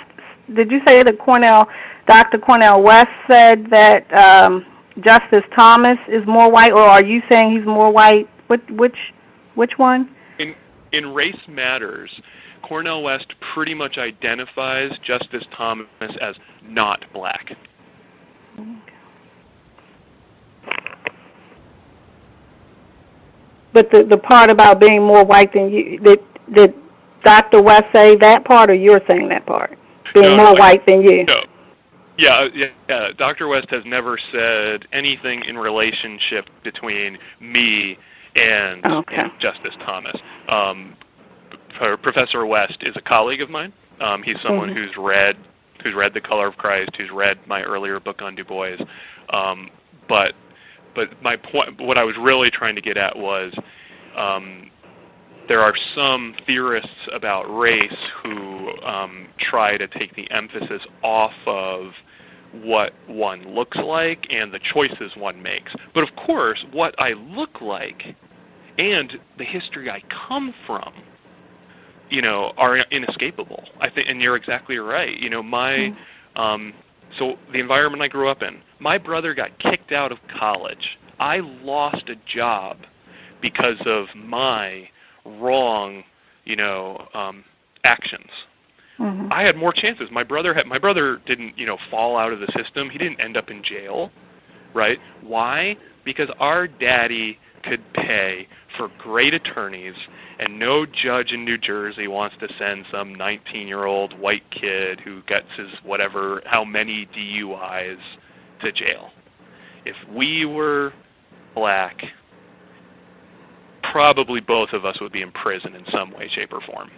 Did you say that Dr. Cornel West said that Justice Thomas is more white, or are you saying he's more white? Which one? In Race Matters, Cornel West pretty much identifies Justice Thomas as not black. But the part about being more white than you, did Dr. West say that part, or you're saying that part? Being more white than you? No. Yeah. Dr. West has never said anything in relationship between me and Justice Thomas. Professor West is a colleague of mine. He's someone who's read The Color of Christ, who's read my earlier book on Du Bois. But my point, what I was really trying to get at was, there are some theorists about race who try to take the emphasis off of what one looks like and the choices one makes. But of course, what I look like and the history I come from, are inescapable. I think, and you're exactly right. So the environment I grew up in, my brother got kicked out of college I lost a job because of my wrong, actions. Mm-hmm. I had more chances. My brother didn't, fall out of the system. He didn't end up in jail, right? Why? Because our daddy could pay for great attorneys, and no judge in New Jersey wants to send some 19-year-old white kid who gets his how many DUIs to jail. If we were black, probably both of us would be in prison in some way, shape, or form.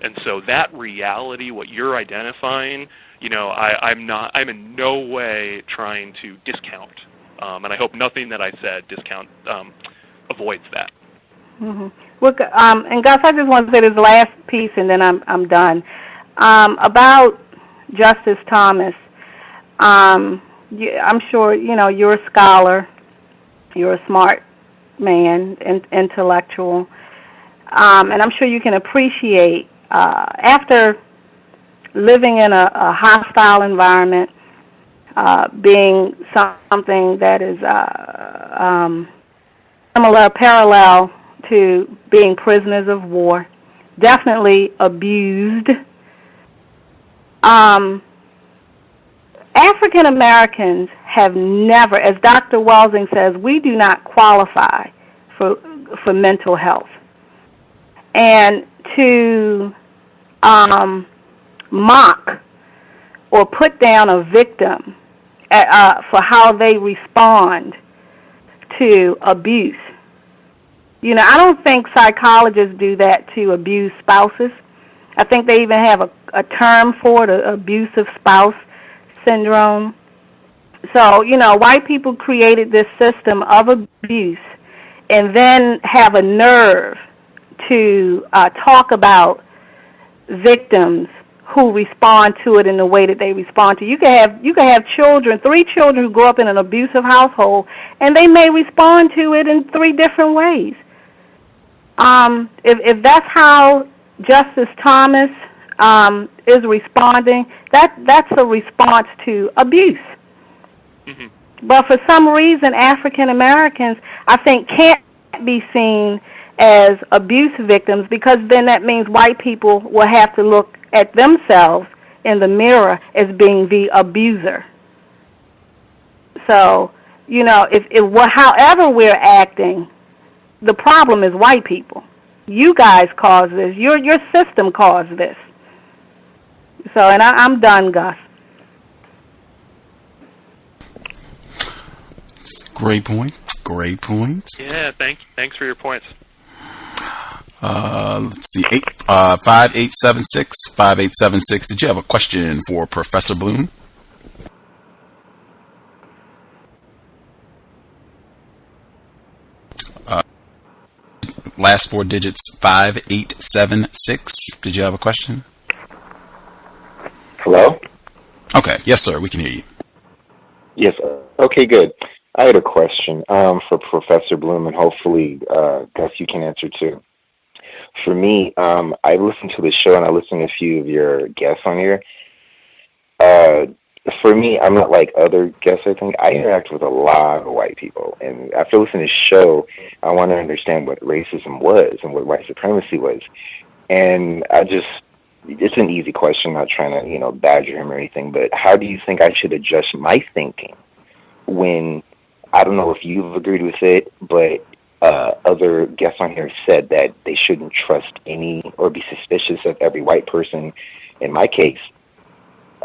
And so that reality, what you're identifying, I'm in no way trying to discount. And I hope nothing that I said avoids that. Mm-hmm. Well, and Gus, I just want to say this last piece, and then I'm done. About Justice Thomas, I'm sure you're a scholar, you're a smart man, intellectual, and I'm sure you can appreciate after living in a hostile environment, being something that is parallel to being prisoners of war, definitely abused. African Americans have never, as Dr. Welsing says, we do not qualify for mental health. And to mock or put down a victim for how they respond to abuse. I don't think psychologists do that to abused spouses. I think they even have a term for it, abusive spouse syndrome. So, white people created this system of abuse and then have a nerve to talk about victims who respond to it in the way that they respond to. You can have children, 3 children who grow up in an abusive household, and they may respond to it in 3 different ways. If that's how Justice Thomas is responding, that's a response to abuse. Mm-hmm. But for some reason, African Americans, I think, can't be seen as abuse victims, because then that means white people will have to look at themselves in the mirror as being the abuser. So, however we're acting, the problem is white people. You guys caused this. Your system caused this. So, and I'm done, Gus. Great point. Yeah, thanks for your points. Let's see, 5876. Did you have a question for Professor Bloom? Last 4 digits, 5876. Did you have a question? Hello? Okay, yes, sir, we can hear you. Yes, okay, good. I had a question for Professor Bloom, and hopefully, Gus, you can answer too. For me, I listened to the show and I listened to a few of your guests on here. For me, I'm not like other guests, I think. I interact with a lot of white people. And after listening to the show, I want to understand what racism was and what white supremacy was. And it's an easy question, not trying to, badger him or anything, but how do you think I should adjust my thinking when, I don't know if you've agreed with it, but other guests on here said that they shouldn't trust any or be suspicious of every white person. In my case,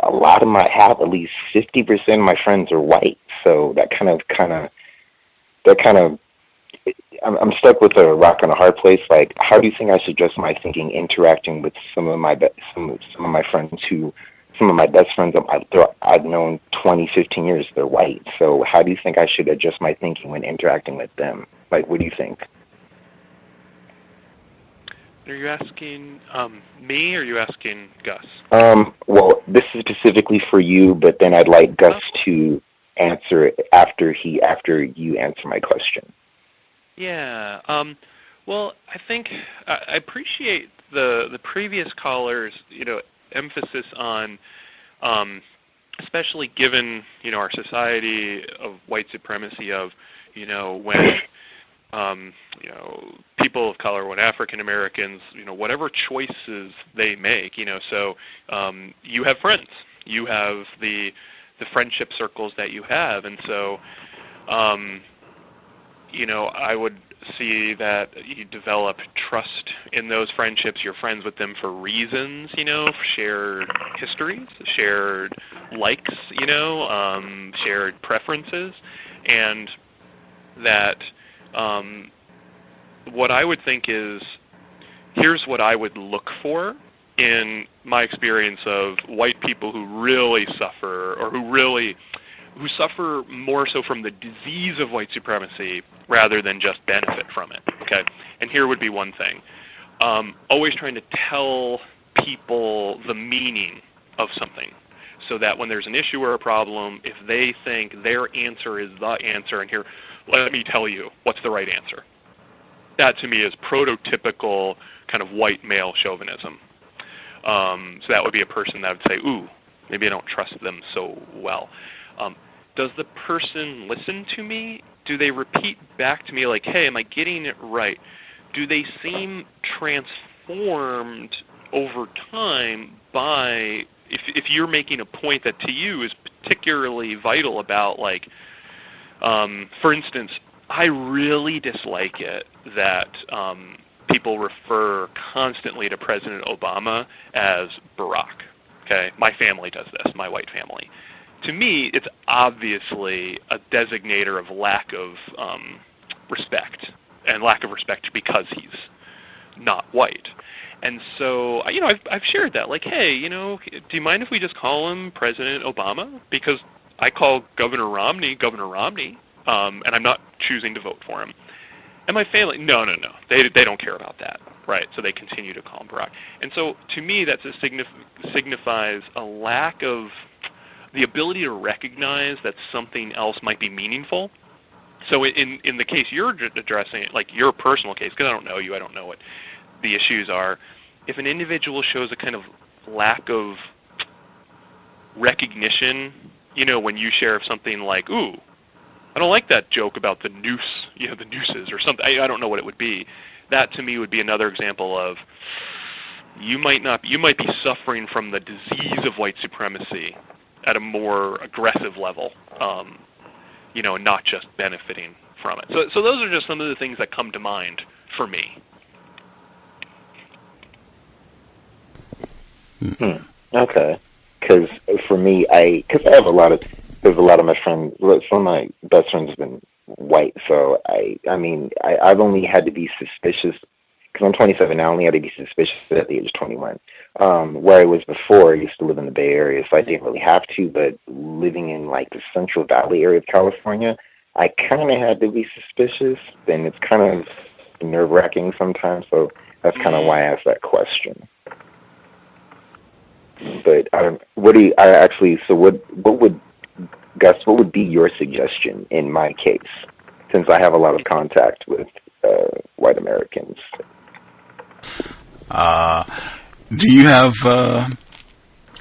a lot of at least 50% of my friends are white. So that I'm stuck with a rock and a hard place. Like, how do you think I should adjust my thinking interacting with some of my friends some of my best friends I've known 20, 15 years, they're white. So how do you think I should adjust my thinking when interacting with them? Like, what do you think? Are you asking me, or are you asking Gus? Well, this is specifically for you, but then I'd like Gus to answer it after you answer my question. Yeah. Well, I think I appreciate the previous callers, emphasis on, especially given our society of white supremacy, of when people of color, when African Americans, whatever choices they make, so you have friends, you have the friendship circles that you have, and so I would see that you develop trust in those friendships. You're friends with them for reasons, shared histories, shared likes, shared preferences, and that what I would think is, here's what I would look for in my experience of white people who really suffer, or who suffer more so from the disease of white supremacy rather than just benefit from it. Okay, and here would be one thing: always trying to tell people the meaning of something, so that when there's an issue or a problem, if they think their answer is the answer, and here, let me tell you what's the right answer. That to me is prototypical kind of white male chauvinism. So that would be a person that would say, ooh, maybe I don't trust them so well. Does the person listen to me? Do they repeat back to me like, hey, am I getting it right? Do they seem transformed over time by, if you're making a point that to you is particularly vital about, like, for instance, I really dislike it that people refer constantly to President Obama as Barack. Okay, my family does this, my white family. To me, it's obviously a designator of lack of respect, and lack of respect because he's not white. And so, I've shared that, like, hey, do you mind if we just call him President Obama? Because I call Governor Romney, and I'm not choosing to vote for him. And my family, no. They don't care about that, right? So they continue to call him Barack. And so to me, that signifies a lack of the ability to recognize that something else might be meaningful. So in the case you're addressing, like your personal case, because I don't know you, I don't know what the issues are, if an individual shows a kind of lack of recognition, when you share something like, ooh, I don't like that joke about the noose, the nooses or something. I don't know what it would be. That to me would be another example of you might be suffering from the disease of white supremacy at a more aggressive level, not just benefiting from it. So those are just some of the things that come to mind for me. Okay, because for me, because I have there's a lot of my friends, some of my best friends have been white, so I've only had to be suspicious, because I'm 27 now, I only had to be suspicious at the age of 21. Where I was before, I used to live in the Bay Area, so I didn't really have to, but living in like the Central Valley area of California, I kind of had to be suspicious, and it's kind of nerve-wracking sometimes, so that's kind of why I asked that question. But what would be your suggestion in my case, since I have a lot of contact with white Americans? Do you have,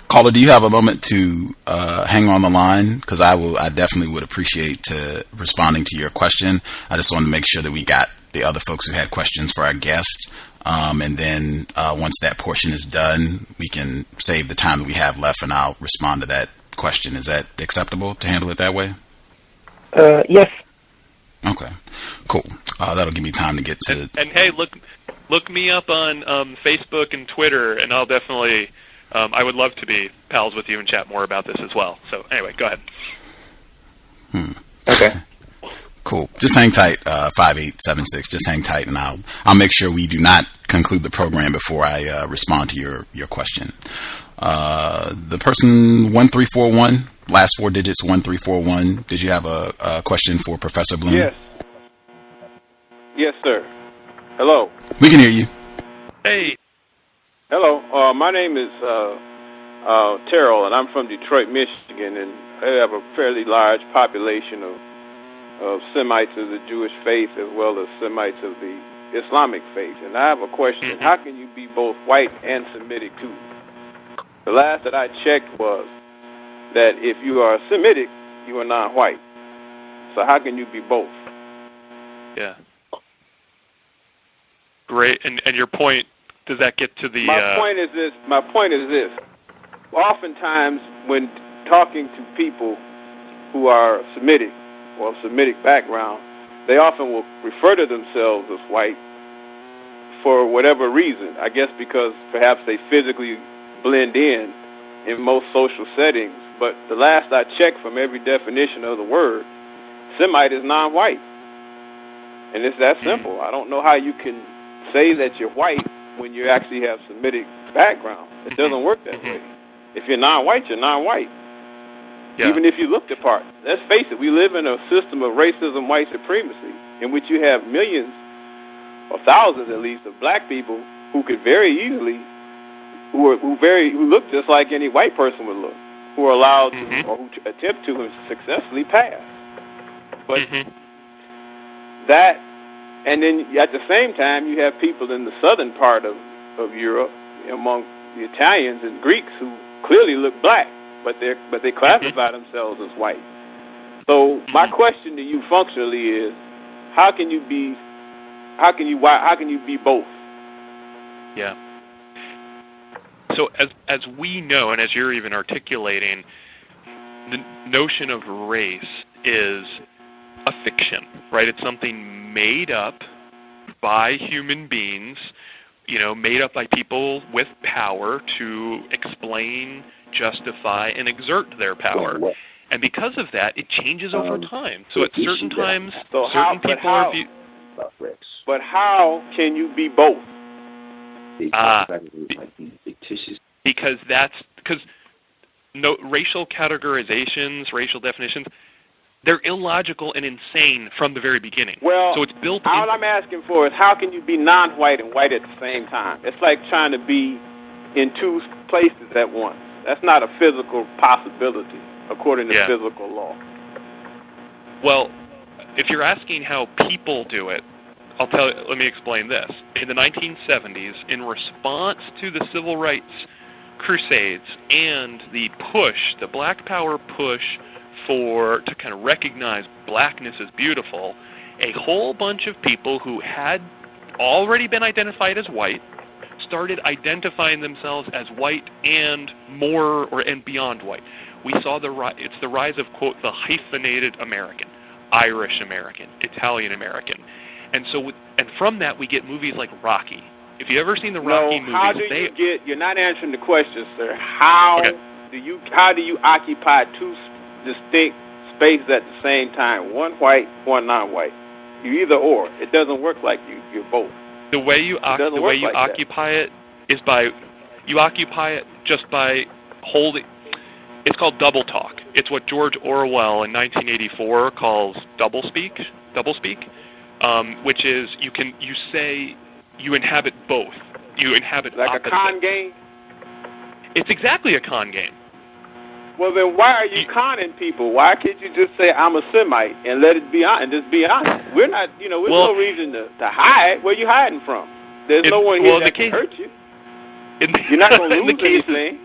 caller, do you have a moment to hang on the line? Because I definitely would appreciate responding to your question. I just wanted to make sure that we got the other folks who had questions for our guest. And then once that portion is done, we can save the time that we have left, and I'll respond to that question. Is that acceptable to handle it that way? Yes. Okay, cool. That'll give me time to get to... And hey, look me up on Facebook and Twitter, and I'll definitely... I would love to be pals with you and chat more about this as well. So anyway, go ahead. Okay. Cool. Just hang tight, 5876. Just hang tight, and I'll make sure we do not conclude the program before I respond to your question. The person 1341, last four digits 1341. Did you have a question for Professor Bloom? Yes. Yes, sir. Hello. We can hear you. Hey. Hello. My name is Terrell, and I'm from Detroit, Michigan, and I have a fairly large population of Semites of the Jewish faith as well as Semites of the Islamic faith. And I have a question. How can you be both white and Semitic too? The last that I checked was that if you are Semitic, you are not white. So how can you be both? Yeah. Great. And your point, does that get to the... My point is this. Oftentimes, when talking to people who are Semitic or of Semitic background, they often will refer to themselves as white for whatever reason. I guess because perhaps they physically blend in most social settings. But the last I checked from every definition of the word, Semite is non-white. And it's that simple. I don't know how you can say that you're white when you actually have Semitic background. It doesn't work that way. If you're non-white, you're non-white. Yeah. Even if you look the part. Let's face it, we live in a system of racism, white supremacy, in which you have millions or thousands at least of black people who could very easily, who look just like any white person would look, who are allowed to, or who attempt to successfully pass. But that, and then at the same time, you have people in the southern part of Europe, among the Italians and Greeks, who clearly look black, but they classify themselves as white. So my question to you functionally is, how can you be both? Yeah. So as we know, and as you're even articulating, the notion of race is a fiction, right? It's something made up by human beings, made up by people with power to explain, justify, and exert their power. And because of that, it changes over time. So at certain times, certain people are viewed... But how can you be both? Because racial categorizations, racial definitions, they're illogical and insane from the very beginning. Well, so it's built all I'm asking for is, how can you be non-white and white at the same time? It's like trying to be in two places at once. That's not a physical possibility, according to physical law. Well, if you're asking how people do it, let me explain this. In the 1970s, in response to the civil rights crusades and the Black Power push to kind of recognize blackness as beautiful, a whole bunch of people who had already been identified as white started identifying themselves as white and more and beyond white. We saw it's the rise of, quote, the hyphenated American, Irish American, Italian American. And so, and from that, we get movies like Rocky. If you've ever seen the Rocky movies, you're not answering the question, sir. How do you occupy two distinct spaces at the same time? One white, one non-white. You either or. It doesn't work like you're both. The way you occupy it is you occupy it just by holding. It's called double talk. It's what George Orwell in 1984 calls doublespeak, which is you say you inhabit both. You inhabit like opposite. A con game? It's exactly a con game. Well, then why are you conning people? Why can't you just say I'm a Semite and let it be honest? Just be honest. We're not, there's no reason to hide. Where are you hiding from? There's no one here that can hurt you. You're not going to lose anything.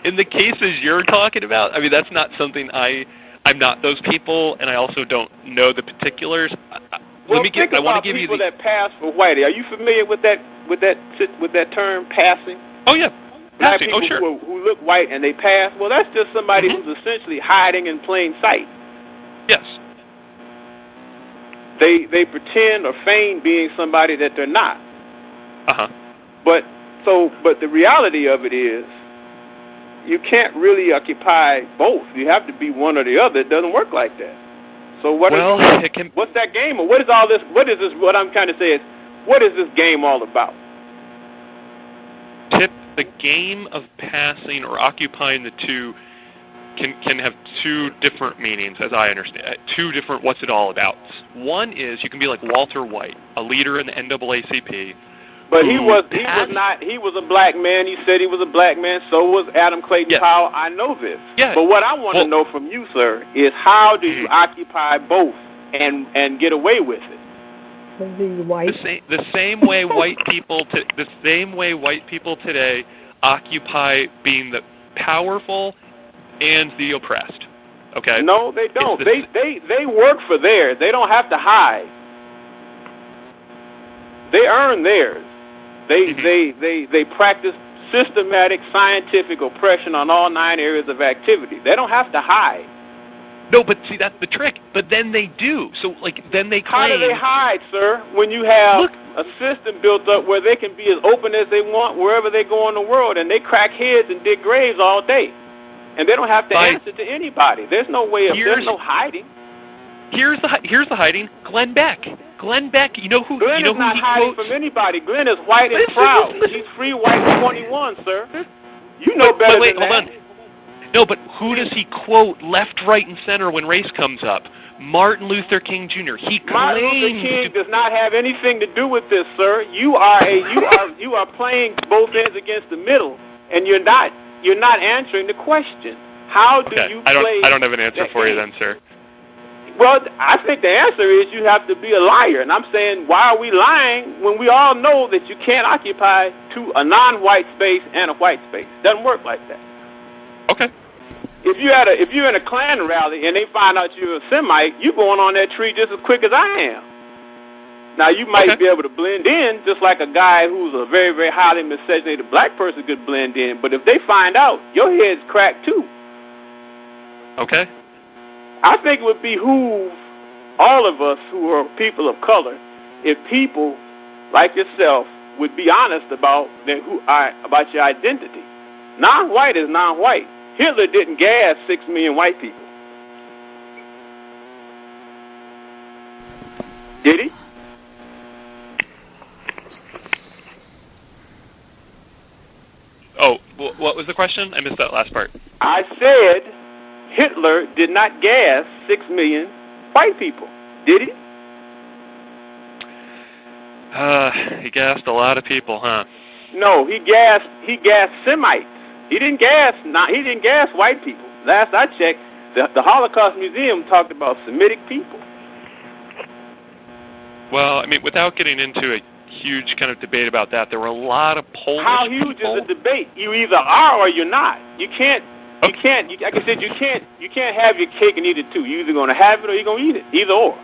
In the cases you're talking about, I mean, that's not something I'm not those people, and I also don't know the particulars. I want to give you people that pass for whitey. Are you familiar with that term, passing? Oh yeah, passing. People sure. Who look white and they pass. Well, that's just somebody who's essentially hiding in plain sight. Yes. They pretend or feign being somebody that they're not. But the reality of it is, you can't really occupy both. You have to be one or the other. It doesn't work like that. So what's that game? Or what is all this? What is this? What I'm trying to say is, what is this game all about? The game of passing or occupying the two can have two different meanings, as I understand. Two different what's it all about. One is you can be like Walter White, a leader in the NAACP. But he was a black man. He said he was a black man. So was Adam Clayton Powell. I know this. Yeah. But what I want to know from you, sir, is how do you occupy both and get away with it? The same way white people today occupy being the powerful and the oppressed. Okay. No, they don't. They work for theirs. They don't have to hide. They earn theirs. They practice systematic scientific oppression on all 9 areas of activity. They don't have to hide. No, but see, that's the trick. But then they do. So, then they claim... How do they hide, sir, when you have a system built up where they can be as open as they want wherever they go in the world, and they crack heads and dig graves all day? And they don't have to answer to anybody. There's no way of... There's no hiding. Here's the hiding. Glenn Beck. Glenn Beck, you know who... Glenn is not hiding from anybody. Glenn is white and proud. He's free white 21, sir. You know better than that. Hold on. No, but who does he quote left, right, and center when race comes up? Martin Luther King Jr. Martin Luther King does not have anything to do with this, sir. You are playing both ends against the middle, and you're not answering the question. How do you play? I don't have an answer for you then, sir. Well, I think the answer is you have to be a liar, and I'm saying, why are we lying when we all know that you can't occupy a non-white space and a white space? Doesn't work like that. Okay. If you're in a Klan rally and they find out you're a Semite, you're going on that tree just as quick as I am. Now, you might be able to blend in just like a guy who's a very, very highly miscegenated black person could blend in. But if they find out, your head's cracked too. Okay. I think it would behoove all of us who are people of color if people like yourself would be honest about your identity. Non-white is non-white. Hitler didn't gas 6 million white people. Did he? Oh, what was the question? I missed that last part. I said Hitler did not gas 6 million white people. Did he? He gassed a lot of people, huh? No, he gassed Semites. He didn't gas white people. Last I checked, the Holocaust Museum talked about Semitic people. Well, I mean, without getting into a huge kind of debate about that, there were a lot of Polish How huge people. is the debate? You either are or you're not. You can't. Like I said, you can't have your cake and eat it too. You're either going to have it or you're going to eat it. Either or.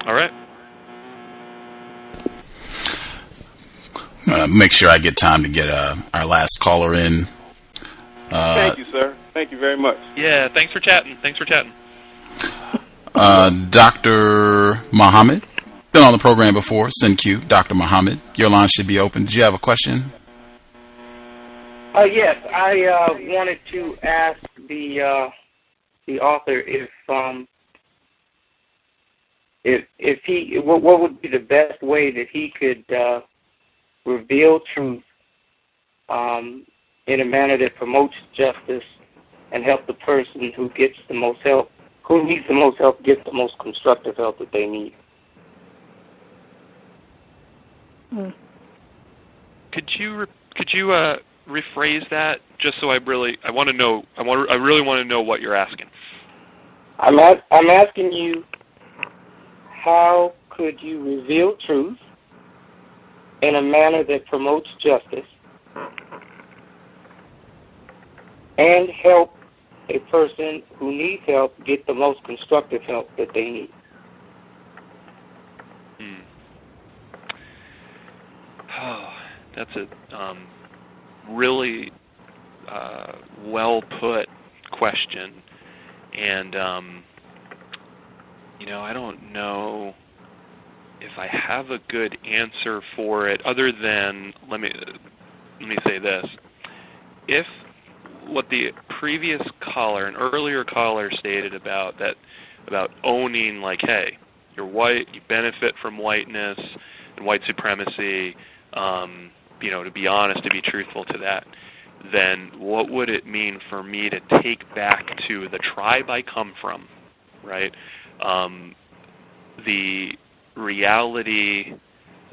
All right. Make sure I get time to get our last caller in. Thank you, sir. Thank you very much. Yeah, thanks for chatting. Dr. Muhammad, been on the program before. SendQ, Dr. Muhammad. Your line should be open. Did you have a question? Yes, I wanted to ask the author if he what would be the best way that he could reveal truth in a manner that promotes justice and help the person who gets the most help, who needs the most help, get the most constructive help that they need. Could you rephrase that just so I really want to know what you're asking. I'm asking you, how could you reveal truth in a manner that promotes justice and help a person who needs help get the most constructive help that they need? Oh, that's a really well put question, and I don't know if I have a good answer for it, other than let me say this: if what the previous caller, an earlier caller, stated about owning, like, hey, you're white, you benefit from whiteness and white supremacy. To be honest, to be truthful to that, then what would it mean for me to take back to the tribe I come from, right? The reality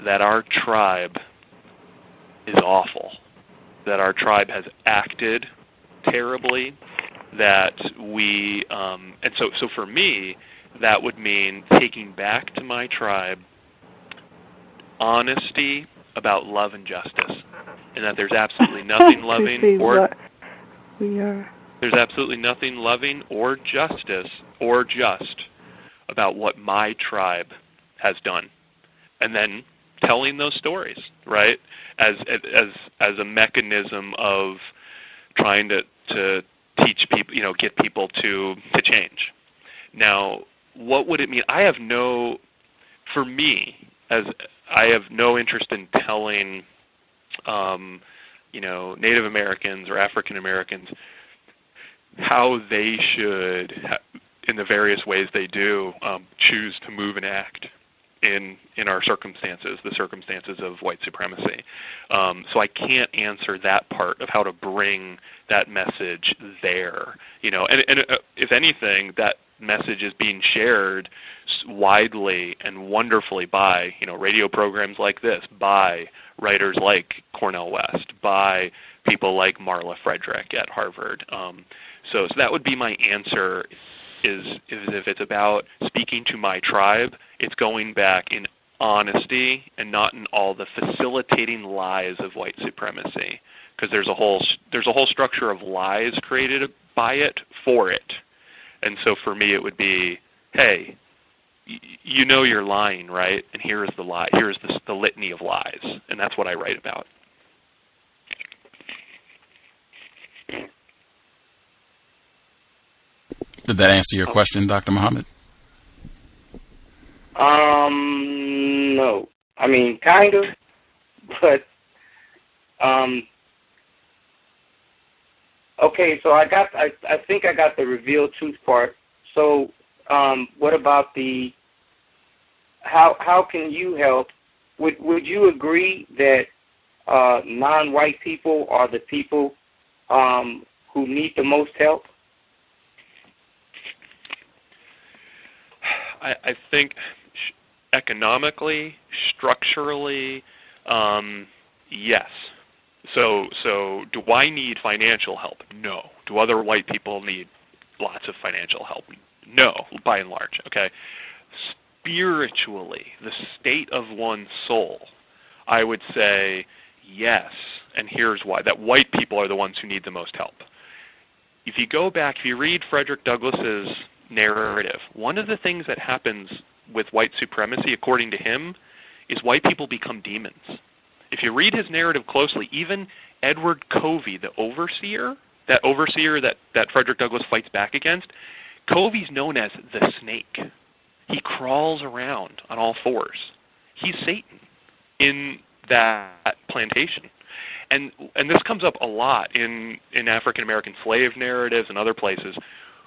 that our tribe is awful, that our tribe has acted terribly, that we, and so for me, that would mean taking back to my tribe honesty about love and justice, and that there's absolutely nothing loving or... We are. There's absolutely nothing loving or justice or just about what my tribe has done. And then telling those stories, right, as a mechanism of trying to teach people, get people to change. Now, what would it mean? For me, as I have no interest in telling, Native Americans or African Americans how they should, in the various ways they do, choose to move and act in our circumstances, the circumstances of white supremacy. So I can't answer that part of how to bring that message there. And if anything, that message is being shared widely and wonderfully by radio programs like this, by writers like Cornel West, by people like Marla Frederick at Harvard. So that would be my answer. Is if it's about speaking to my tribe, it's going back in honesty and not in all the facilitating lies of white supremacy, because there's a whole structure of lies created by it for it. And so for me, it would be, hey, you're lying, right? And here's the lie. Here's the litany of lies, and that's what I write about. Did that answer your question, Dr. Muhammad? No. I mean, kind of, but, okay, so I think I got the revealed truth part. So, what about how can you help? Would you agree that, non-white people are the people, who need the most help? I think economically, structurally, yes. So do I need financial help? No. Do other white people need lots of financial help? No, by and large, okay? Spiritually, the state of one's soul, I would say yes, and here's why. That white people are the ones who need the most help. If you go back, if you read Frederick Douglass's narrative, one of the things that happens with white supremacy, according to him, is white people become demons. If you read his narrative closely, even Edward Covey, the overseer, that Frederick Douglass fights back against, Covey's known as the snake. He crawls around on all fours. He's Satan in that plantation. And this comes up a lot in African American slave narratives and other places.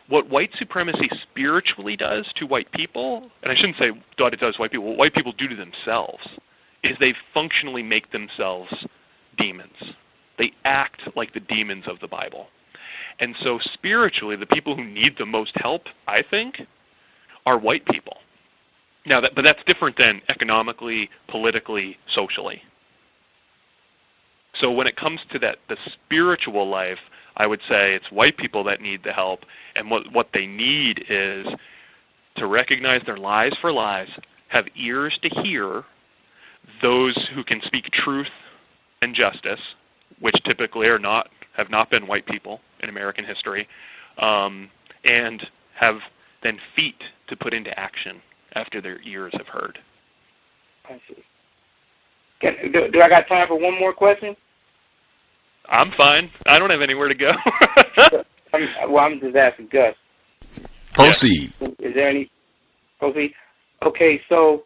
What white supremacy spiritually does to white people, and I shouldn't say what it does to white people, what white people do to themselves, is they functionally make themselves demons. They act like the demons of the Bible. And so spiritually, the people who need the most help, I think, are white people. Now, but that's different than economically, politically, socially. So when it comes to the spiritual life, I would say it's white people that need the help, and what they need is to recognize their lies for lies, have ears to hear those who can speak truth and justice, which typically have not been white people in American history, and have then feet to put into action after their ears have heard. I see. Do I got time for one more question? I'm fine. I don't have anywhere to go. I'm just asking Gus. Proceed. Is there any? Proceed. Okay, so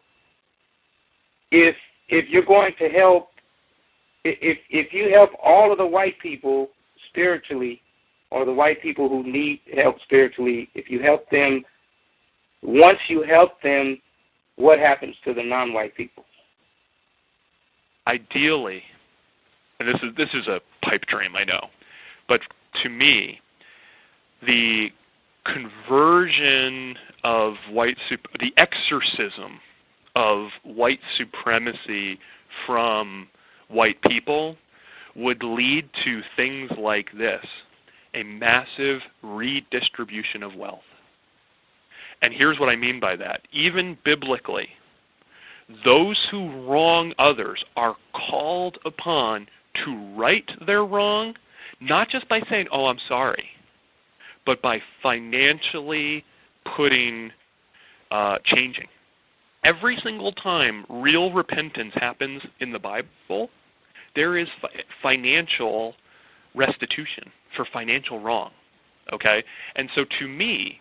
if you're going to help, if you help all of the white people spiritually, or the white people who need help spiritually, if you help them, once you help them, what happens to the non-white people? Ideally, and this is a pipe dream, I know, but to me, the conversion of the exorcism of white supremacy from white people would lead to things like this: a massive redistribution of wealth. And here's what I mean by that. Even biblically, those who wrong others are called upon to right their wrong, not just by saying, "Oh, I'm sorry," but by financially changing. Every single time real repentance happens in the Bible, there is financial restitution for financial wrong, okay? And so to me,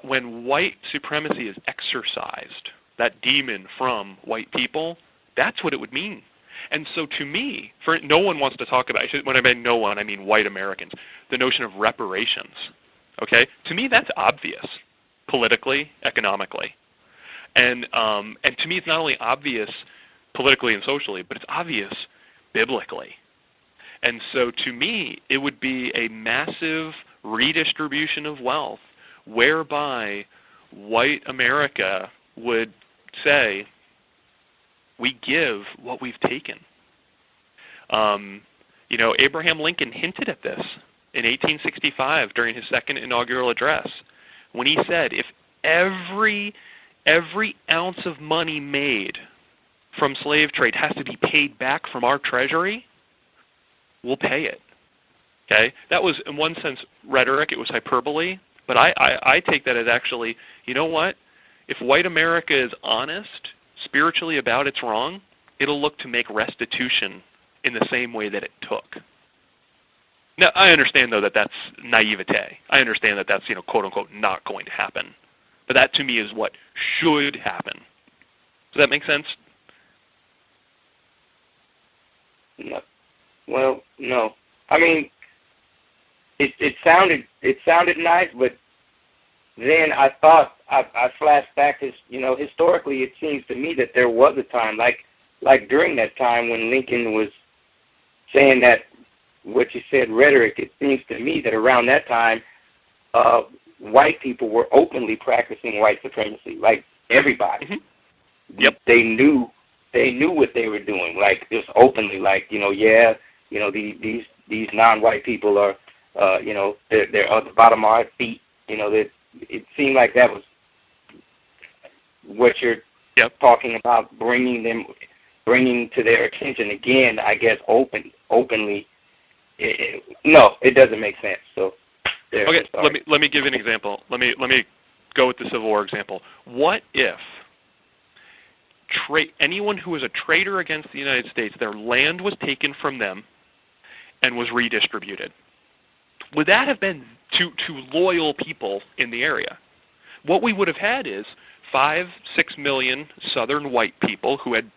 when white supremacy is exorcised, that demon from white people, that's what it would mean. And so to me, no one wants to talk about, when I mean no one, I mean white Americans, the notion of reparations, okay? To me, that's obvious, politically, economically. And to me, it's not only obvious politically and socially, but it's obvious biblically. And so to me, it would be a massive redistribution of wealth whereby white America would say, we give what we've taken. Abraham Lincoln hinted at this in 1865 during his second inaugural address when he said, if every ounce of money made from slave trade has to be paid back from our treasury, we'll pay it. Okay? That was, in one sense, rhetoric. It was hyperbole. But I take that as actually, you know what? If white America is honest spiritually about its wrong, it'll look to make restitution in the same way that it took. Now, I understand, though, that that's naivete. I understand that that's, quote-unquote, not going to happen. But that, to me, is what should happen. Does that make sense? No. Well, no. I mean, it sounded nice, but then I thought I flashed back to, historically it seems to me that there was a time, like during that time when Lincoln was saying that what you said, rhetoric, it seems to me that around that time, white people were openly practicing white supremacy, like everybody. Mm-hmm. Yep. They knew what they were doing, like just openly, like, these non-white people are, they're at the bottom of our feet. It seemed like that was what you're talking about, bringing to their attention again, I guess, openly. No, it doesn't make sense. So, okay, let me give you an example. Let me go with the Civil War example. What if anyone who was a traitor against the United States, their land was taken from them and was redistributed? Would that have been to loyal people in the area? What we would have had is 5-6 million Southern white people who had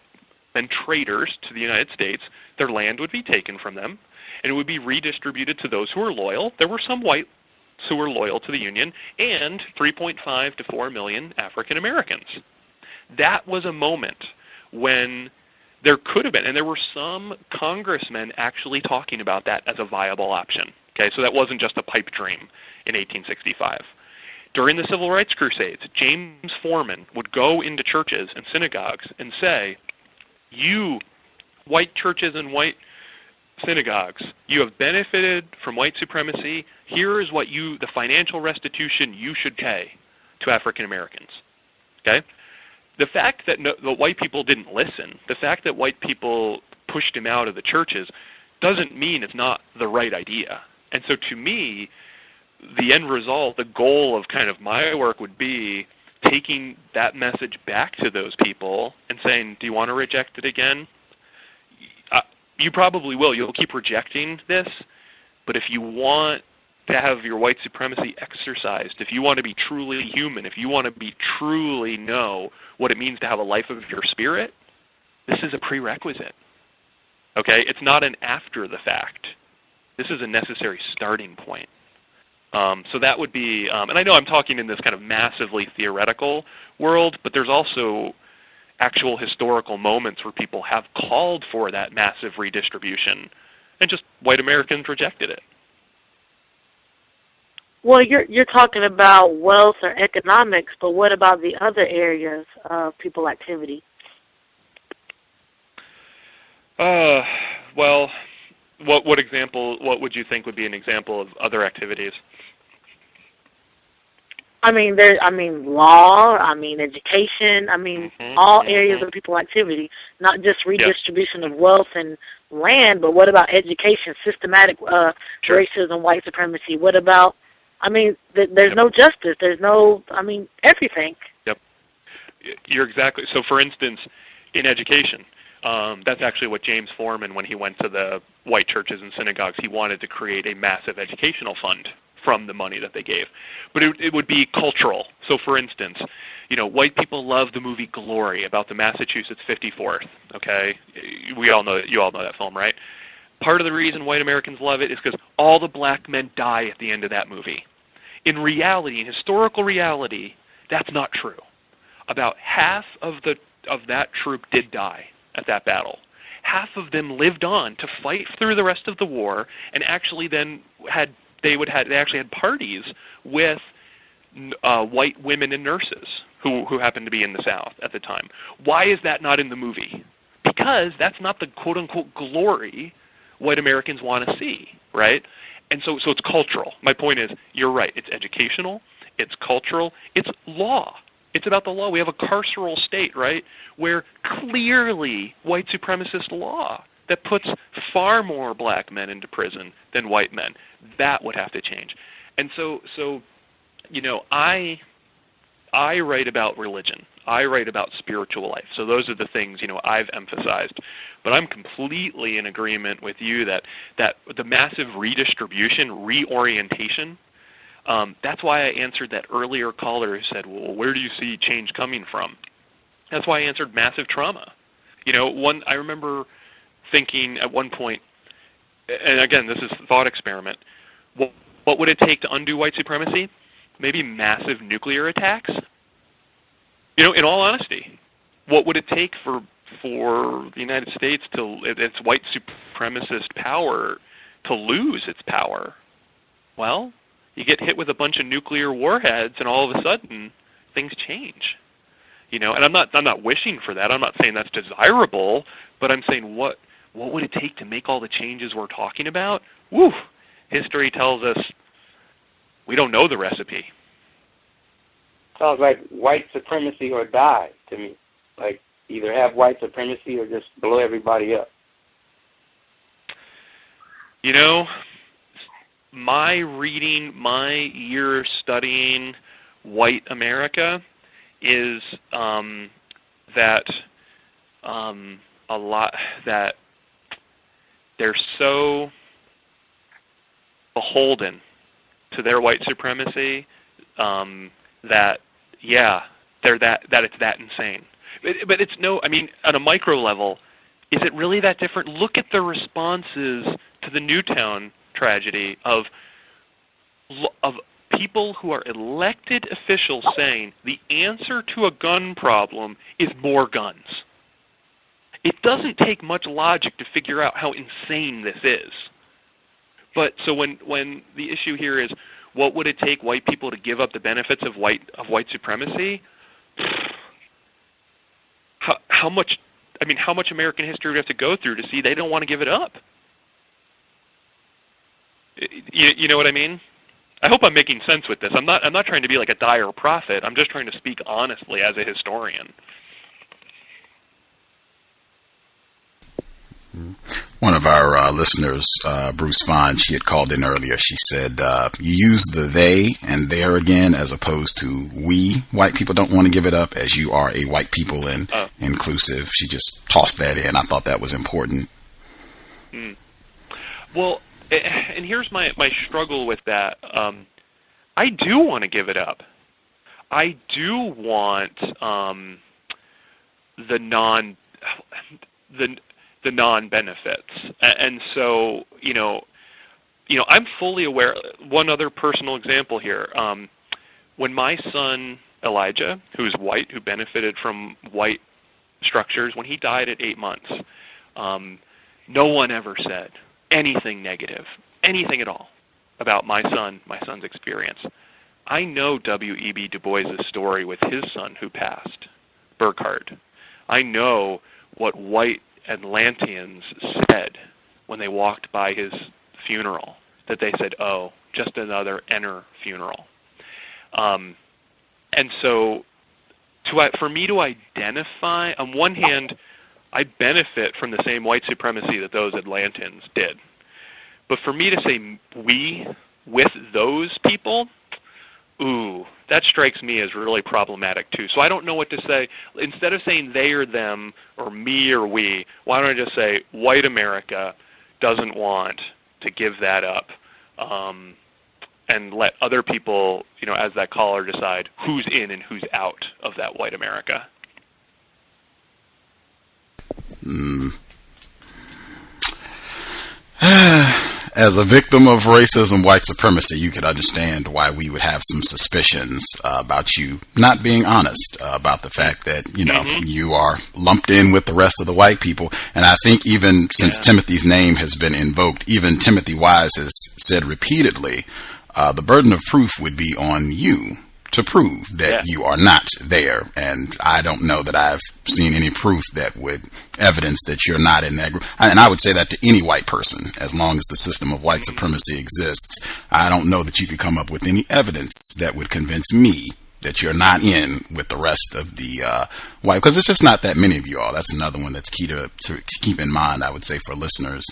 been traitors to the United States. Their land would be taken from them, and it would be redistributed to those who were loyal. There were some whites who were loyal to the Union, and 3.5 to 4 million African Americans. That was a moment when there could have been, and there were some congressmen actually talking about that as a viable option. Okay, so that wasn't just a pipe dream in 1865. During the Civil Rights Crusades, James Forman would go into churches and synagogues and say, you, white churches and white synagogues, you have benefited from white supremacy. Here is the financial restitution you should pay to African Americans. Okay? The fact that the white people didn't listen, the fact that white people pushed him out of the churches, doesn't mean it's not the right idea. And so to me, the end result, the goal of kind of my work would be taking that message back to those people and saying, do you want to reject it again? You probably will. You'll keep rejecting this. But if you want to have your white supremacy exercised, if you want to be truly human, if you want to truly know what it means to have a life of your spirit, this is a prerequisite. Okay? It's not an after the fact. This is a necessary starting point. So that would be, and I know I'm talking in this kind of massively theoretical world, but there's also actual historical moments where people have called for that massive redistribution, and just white Americans rejected it. Well, you're talking about wealth or economics, but what about the other areas of people activity? Well, what example? What would you think would be an example of other activities? I mean, law. I mean, education. I mean, all areas of people activity, not just redistribution of wealth and land, but what about education, systematic racism, white supremacy? What about I mean, there's no justice. There's no, I mean, everything. Yep. You're exactly. So, for instance, in education, that's actually what James Foreman, when he went to the white churches and synagogues, he wanted to create a massive educational fund from the money that they gave. But it would be cultural. So, for instance, white people love the movie Glory about the Massachusetts 54th. Okay, you all know that film, right? Part of the reason white Americans love it is because all the black men die at the end of that movie. In reality, in historical reality, that's not true. About half of that troop did die at that battle. Half of them lived on to fight through the rest of the war, and actually then they actually had parties with white women and nurses who happened to be in the South at the time. Why is that not in the movie? Because that's not the quote-unquote glory white Americans want to see, right? And so it's cultural. My point is, you're right. It's educational. It's cultural. It's law. It's about the law. We have a carceral state, right, where clearly white supremacist law that puts far more black men into prison than white men. That would have to change. And so I write about religion. I write about spiritual life. So those are the things, I've emphasized. But I'm completely in agreement with you that the massive redistribution, reorientation, that's why I answered that earlier caller who said, well, where do you see change coming from? That's why I answered massive trauma. I remember thinking at one point, and again, this is a thought experiment, what would it take to undo white supremacy? Maybe massive nuclear attacks? In all honesty, what would it take for the United States its white supremacist power to lose its power? Well, you get hit with a bunch of nuclear warheads, and all of a sudden, things change. And I'm not wishing for that. I'm not saying that's desirable, but I'm saying what would it take to make all the changes we're talking about? Woo! History tells us we don't know the recipe. Sounds like white supremacy or die to me. Like either have white supremacy or just blow everybody up. My reading, my year studying white America is that they're so beholden to their white supremacy that it's that insane. But it's on a micro level, is it really that different? Look at the responses to the Newtown tragedy of people who are elected officials saying the answer to a gun problem is more guns. It doesn't take much logic to figure out how insane this is. But so when the issue here is, what would it take white people to give up the benefits of white supremacy? How much American history would have to go through to see they don't want to give it up? You know what I mean? I hope I'm making sense with this. I'm not trying to be like a dire prophet. I'm just trying to speak honestly as a historian. One of our listeners, Bruce Vine, she had called in earlier. She said, you use the they and there again as opposed to we. White people don't want to give it up, as you are a white people and inclusive. She just tossed that in. I thought that was important. Well, and here's my struggle with that. I do want to give it up. I do want the non-benefits. And so, I'm fully aware. One other personal example here. When my son, Elijah, who's white, who benefited from white structures, when he died at 8 months, no one ever said anything negative, anything at all, about my son's experience. I know W.E.B. Du Bois' story with his son who passed, Burkhart. I know what white Atlanteans said when they walked by his funeral, that they said, oh, just another Enner funeral. And so for me to identify, on one hand, I benefit from the same white supremacy that those Atlanteans did. But for me to say we with those people, ooh, that strikes me as really problematic too. So I don't know what to say. Instead of saying they or them or me or we, why don't I just say white America doesn't want to give that up, and let other people, as that caller, decide who's in and who's out of that white America. As a victim of racism, white supremacy, you could understand why we would have some suspicions about you not being honest about the fact that, you are lumped in with the rest of the white people. And I think even since Timothy's name has been invoked, even Timothy Wise has said repeatedly, the burden of proof would be on you to prove that you are not there. And I don't know that I've seen any proof that would evidence that you're not in that group. And I would say that to any white person, as long as the system of white supremacy exists. I don't know that you could come up with any evidence that would convince me that you're not in with the rest of the white, because it's just not that many of you all. That's another one that's key to keep in mind, I would say, for listeners.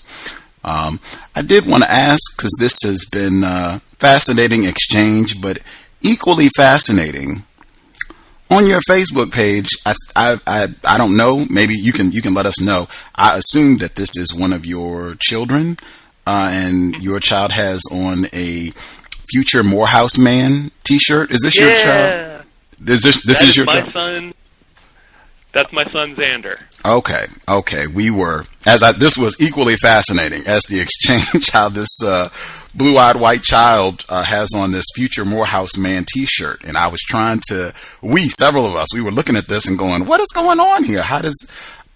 I did want to ask, because this has been a fascinating exchange, but equally fascinating. On your Facebook page, I don't know, maybe you can let us know. I assume that this is one of your children, and your child has on a Future Morehouse Man T-shirt. Is this your child? This is your child? Son. That's my son Xander. Okay. This was equally fascinating as the exchange, how this blue-eyed white child has on this Future Morehouse Man T-shirt, and I was trying to. Several of us, we were looking at this and going, "What is going on here? How does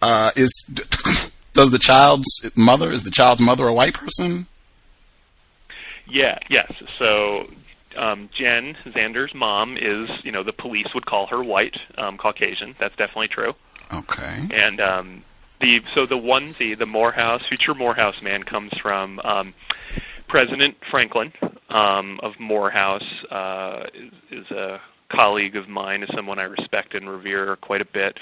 the child's mother a white person?" Yes. So Jen, Xander's mom, is, the police would call her white, Caucasian. That's definitely true. Okay. And the onesie, the Morehouse, Future Morehouse Man, comes from President Franklin of Morehouse. Is a colleague of mine, is someone I respect and revere quite a bit.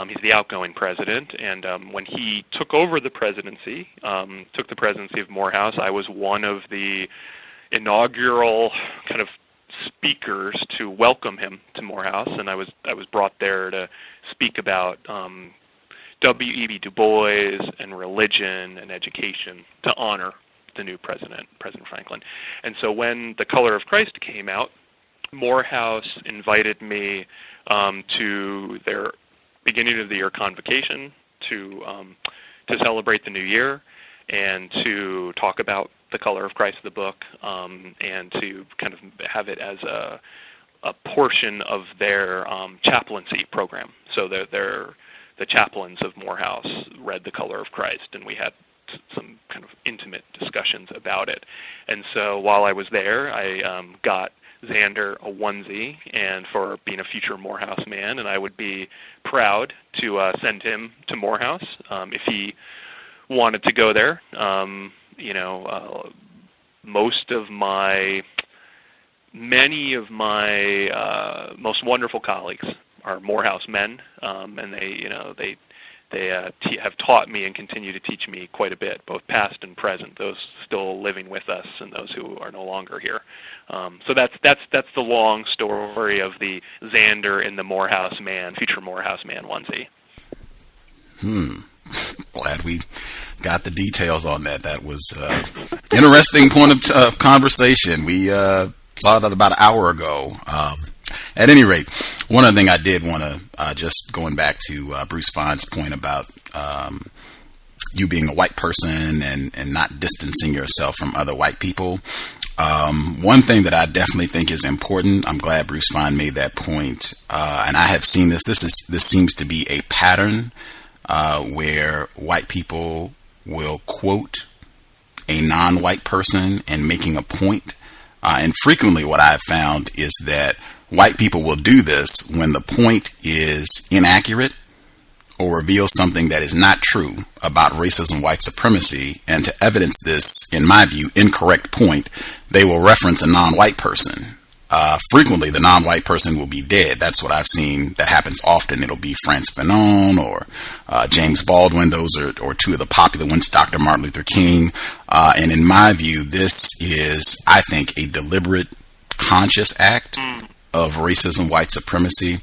He's the outgoing president, and when he took over the presidency, of Morehouse, I was one of the inaugural kind of speakers to welcome him to Morehouse, and I was brought there to speak about W.E.B. Du Bois and religion and education to honor the new President Franklin. And so when The Color of Christ came out, Morehouse invited me to their beginning of the year convocation to celebrate the new year and to talk about The Color of Christ, the book, and to kind of have it as a portion of their chaplaincy program. So the chaplains of Morehouse read The Color of Christ, and we had some kind of intimate discussions about it. And so while I was there, I got Xander a onesie, and for being a future Morehouse man, and I would be proud to send him to Morehouse if he wanted to go there. Many of my most wonderful colleagues are Morehouse men, and they have taught me and continue to teach me quite a bit, both past and present, those still living with us and those who are no longer here. So that's the long story of the Xander and the Morehouse Man, future Morehouse Man onesie. Glad we got the details on that. That was interesting point of conversation. We saw that about an hour ago. At any rate, one other thing I did want to, just going back to Bruce Fine's point about you being a white person and not distancing yourself from other white people. One thing that I definitely think is important, I'm glad Bruce Fine made that point, and I have seen this. This seems to be a pattern where white people will quote a non-white person and making a point. And frequently what I've found is that white people will do this when the point is inaccurate or reveals something that is not true about racism, white supremacy. And to evidence this, in my view, incorrect point, they will reference a non-white person frequently the non-white person will be dead. That's what I've seen that happens often. It'll be Frantz Fanon or James Baldwin. Those are two of the popular ones, Dr. Martin Luther King. And in my view, this is, I think, a deliberate, conscious act of racism, white supremacy.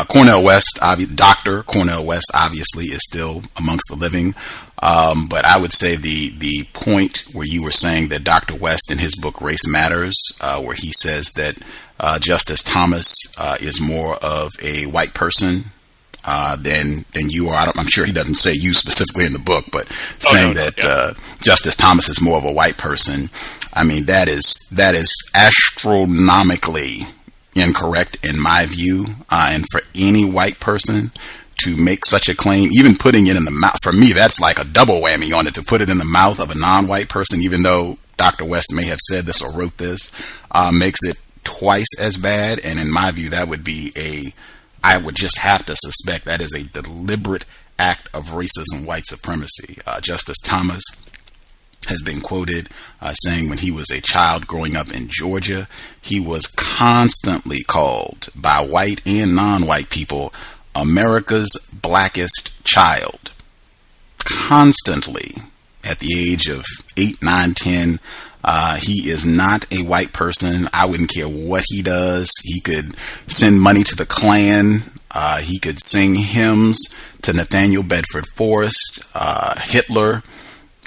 Cornel West, Dr. Cornel West, obviously, is still amongst the living. But I would say the point where you were saying that Dr. West in his book Race Matters, where he says that Justice Thomas is more of a white person than you are. I'm sure he doesn't say you specifically in the book, but saying that Justice Thomas is more of a white person. I mean, that is astronomically incorrect in my view, and for any white person to make such a claim, even putting it in the mouth, for me, that's like a double whammy on it, to put it in the mouth of a non-white person, even though Dr. West may have said this or wrote this, makes it twice as bad. And in my view, that would be I would just have to suspect that is a deliberate act of racism, white supremacy. Justice Thomas has been quoted saying when he was a child growing up in Georgia, he was constantly called by white and non-white people America's blackest child. Constantly. At the age of 8, 9, 10, he is not a white person. I wouldn't care what he does. He could send money to the Klan. He could sing hymns to Nathaniel Bedford Forrest, Hitler,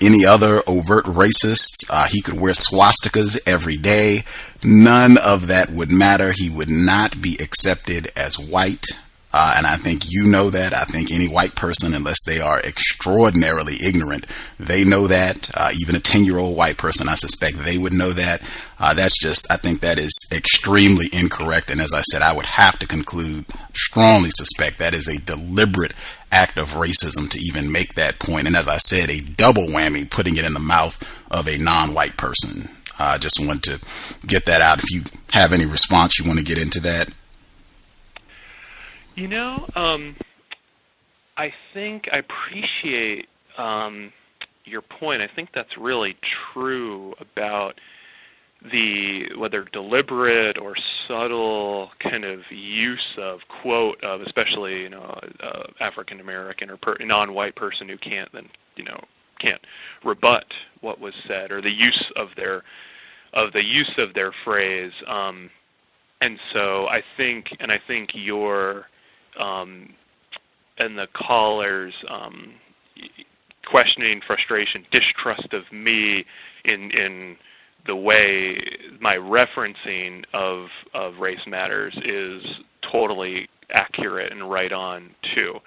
any other overt racists. He could wear swastikas every day. None of that would matter. He would not be accepted as white. And I think you know that. I think any white person, unless they are extraordinarily ignorant, they know that. Even a 10-year-old white person, I suspect they would know that. I think that is extremely incorrect. And as I said, I would have to conclude, strongly suspect that is a deliberate act of racism to even make that point. And as I said, a double whammy, putting it in the mouth of a non-white person. Just want to get that out. If you have any response you want to get into that. You know, I think I appreciate your point. I think that's really true about whether deliberate or subtle kind of use of quote of, especially African American or non-white person who can't rebut what was said, or the use of their phrase. And so I think your and the caller's questioning, frustration, distrust of me in the way my referencing of Race Matters is totally accurate and right on too.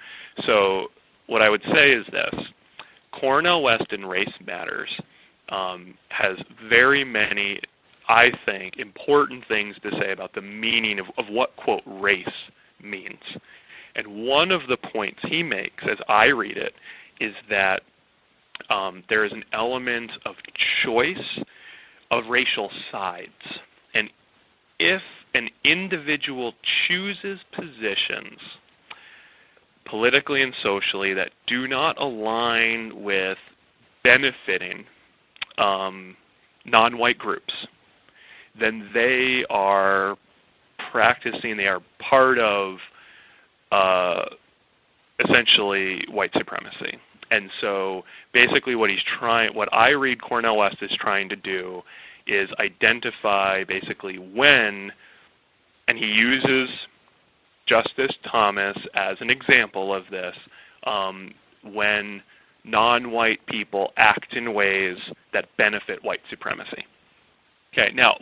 So what I would say is this: Cornel West in Race Matters has very many, I think, important things to say about the meaning of what, quote, race means. And one of the points he makes, as I read it, is that there is an element of choice of racial sides. And if an individual chooses positions politically and socially that do not align with benefiting non-white groups, then they are part of essentially white supremacy. And so basically what I read Cornel West is trying to do is identify basically when, and he uses Justice Thomas as an example of this, when non-white people act in ways that benefit white supremacy. Okay, now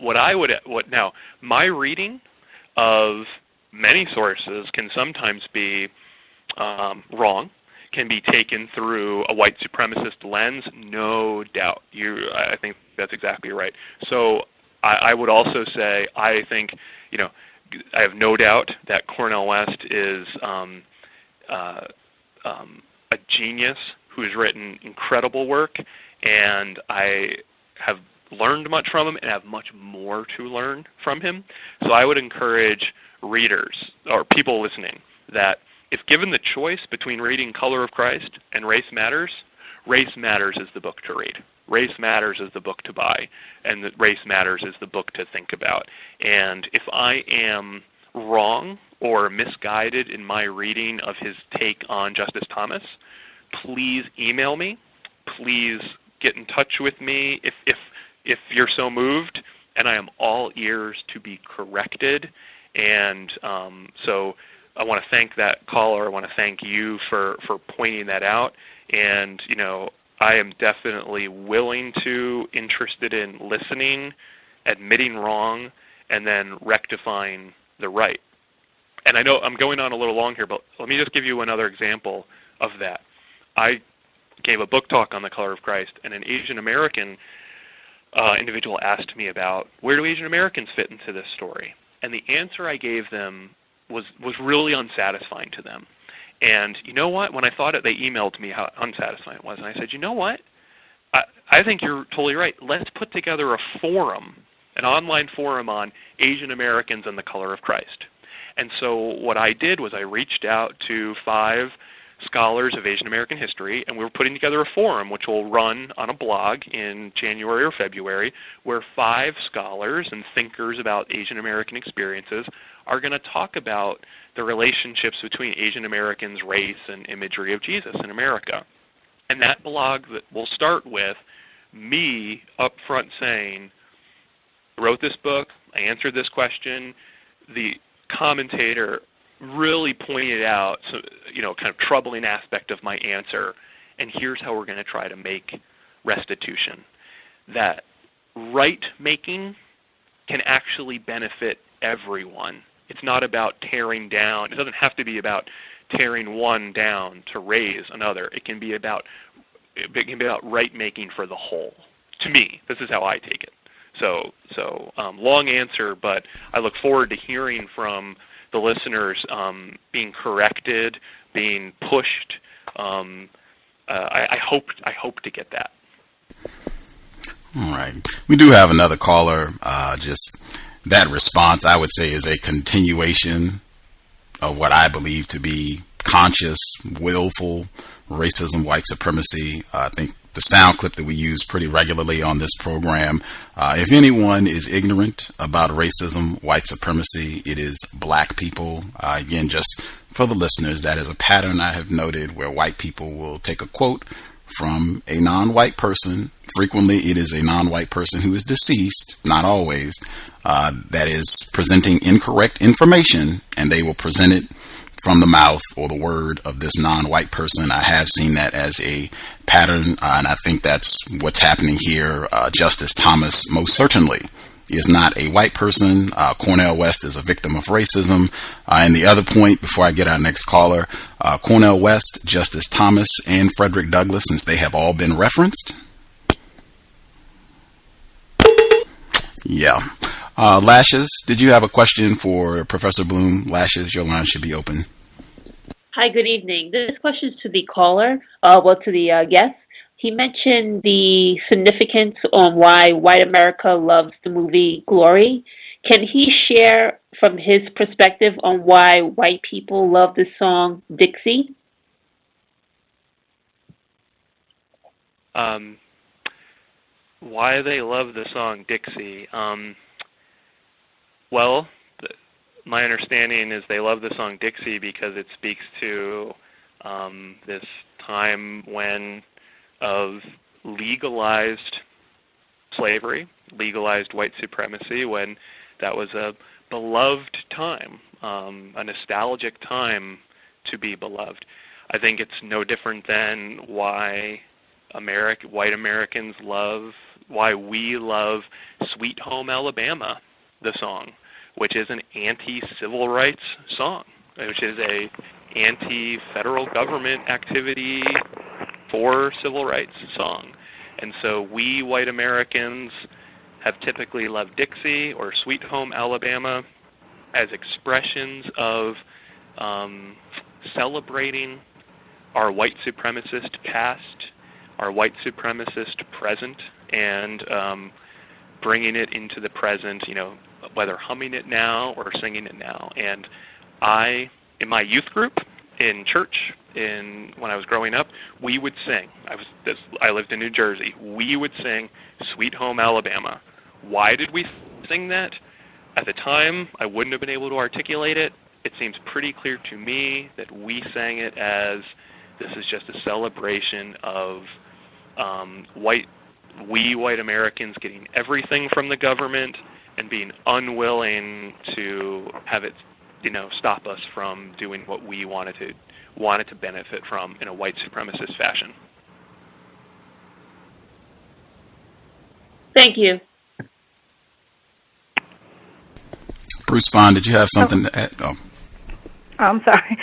my reading of many sources can sometimes be wrong, can be taken through a white supremacist lens, no doubt. I think that's exactly right. So I would also say I think, I have no doubt that Cornel West is a genius who's written incredible work, and I have learned much from him and have much more to learn from him. So I would encourage readers or people listening that if given the choice between reading Color of Christ and Race Matters is the book to read. Race Matters is the book to buy, and that Race Matters is the book to think about. And if I am wrong or misguided in my reading of his take on Justice Thomas, please email me. Please get in touch with me if you're so moved, and I am all ears to be corrected. And so I want to thank that caller. I want to thank you for pointing that out. And, I am definitely willing to, interested in listening, admitting wrong, and then rectifying the right. And I know I'm going on a little long here, but let me just give you another example of that. I gave a book talk on the color of Christ, and an Asian American individual asked me about, where do Asian Americans fit into this story? And the answer I gave them was really unsatisfying to them. And you know what? When I thought it, they emailed me how unsatisfying it was. And I said, you know what? I think you're totally right. Let's put together a forum, an online forum on Asian Americans and the color of Christ. And so what I did was I reached out to 5 scholars of Asian American history, and we were putting together a forum which will run on a blog in January or February, where 5 scholars and thinkers about Asian American experiences are going to talk about the relationships between Asian Americans, race, and imagery of Jesus in America. And that blog that will start with me up front saying, I wrote this book, I answered this question, the commentator really pointed out some, kind of troubling aspect of my answer, and here's how we're going to try to make restitution. That right-making can actually benefit everyone. It's not about tearing down. It doesn't have to be about tearing one down to raise another. It can be about right-making for the whole. To me, this is how I take it. So long answer, but I look forward to hearing from the listeners being corrected, being pushed. I hope to get that. All right. We do have another caller. Just that response, I would say, is a continuation of what I believe to be conscious, willful racism, white supremacy. I think the sound clip that we use pretty regularly on this program. If anyone is ignorant about racism, white supremacy, it is black people. Again, just for the listeners, that is a pattern I have noted where white people will take a quote from a non-white person. Frequently, it is a non-white person who is deceased, not always, that is presenting incorrect information, and they will present it from the mouth or the word of this non-white person. I have seen that as a pattern, and I think that's what's happening here. Justice Thomas most certainly is not a white person. Cornel West is a victim of racism. And the other point, before I get our next caller, Cornel West, Justice Thomas, and Frederick Douglass, since they have all been referenced. Yeah. Lashes, did you have a question for Professor Bloom? Lashes, your line should be open. Hi, good evening. This question is to the caller, to the guest. He mentioned the significance on why white America loves the movie Glory. Can he share from his perspective on why white people love the song Dixie? Why they love the song Dixie? Well, my understanding is they love the song Dixie because it speaks to this time of legalized slavery, legalized white supremacy, when that was a beloved time, a nostalgic time to be beloved. I think it's no different than why white Americans why we love Sweet Home Alabama, the song, which is an anti-civil rights song, which is a anti-federal government activity for civil rights song. And so we white Americans have typically loved Dixie or Sweet Home Alabama as expressions of celebrating our white supremacist past, our white supremacist present, and bringing it into the present, whether humming it now or singing it now. And in my youth group in church, when I was growing up, we would sing. I lived in New Jersey. We would sing "Sweet Home Alabama." Why did we sing that? At the time, I wouldn't have been able to articulate it. It seems pretty clear to me that we sang it as this is just a celebration of white Americans getting everything from the government and being unwilling to have it, stop us from doing what we wanted to benefit from in a white supremacist fashion. Thank you. Bruce Bond, did you have something to add? Oh. I'm sorry.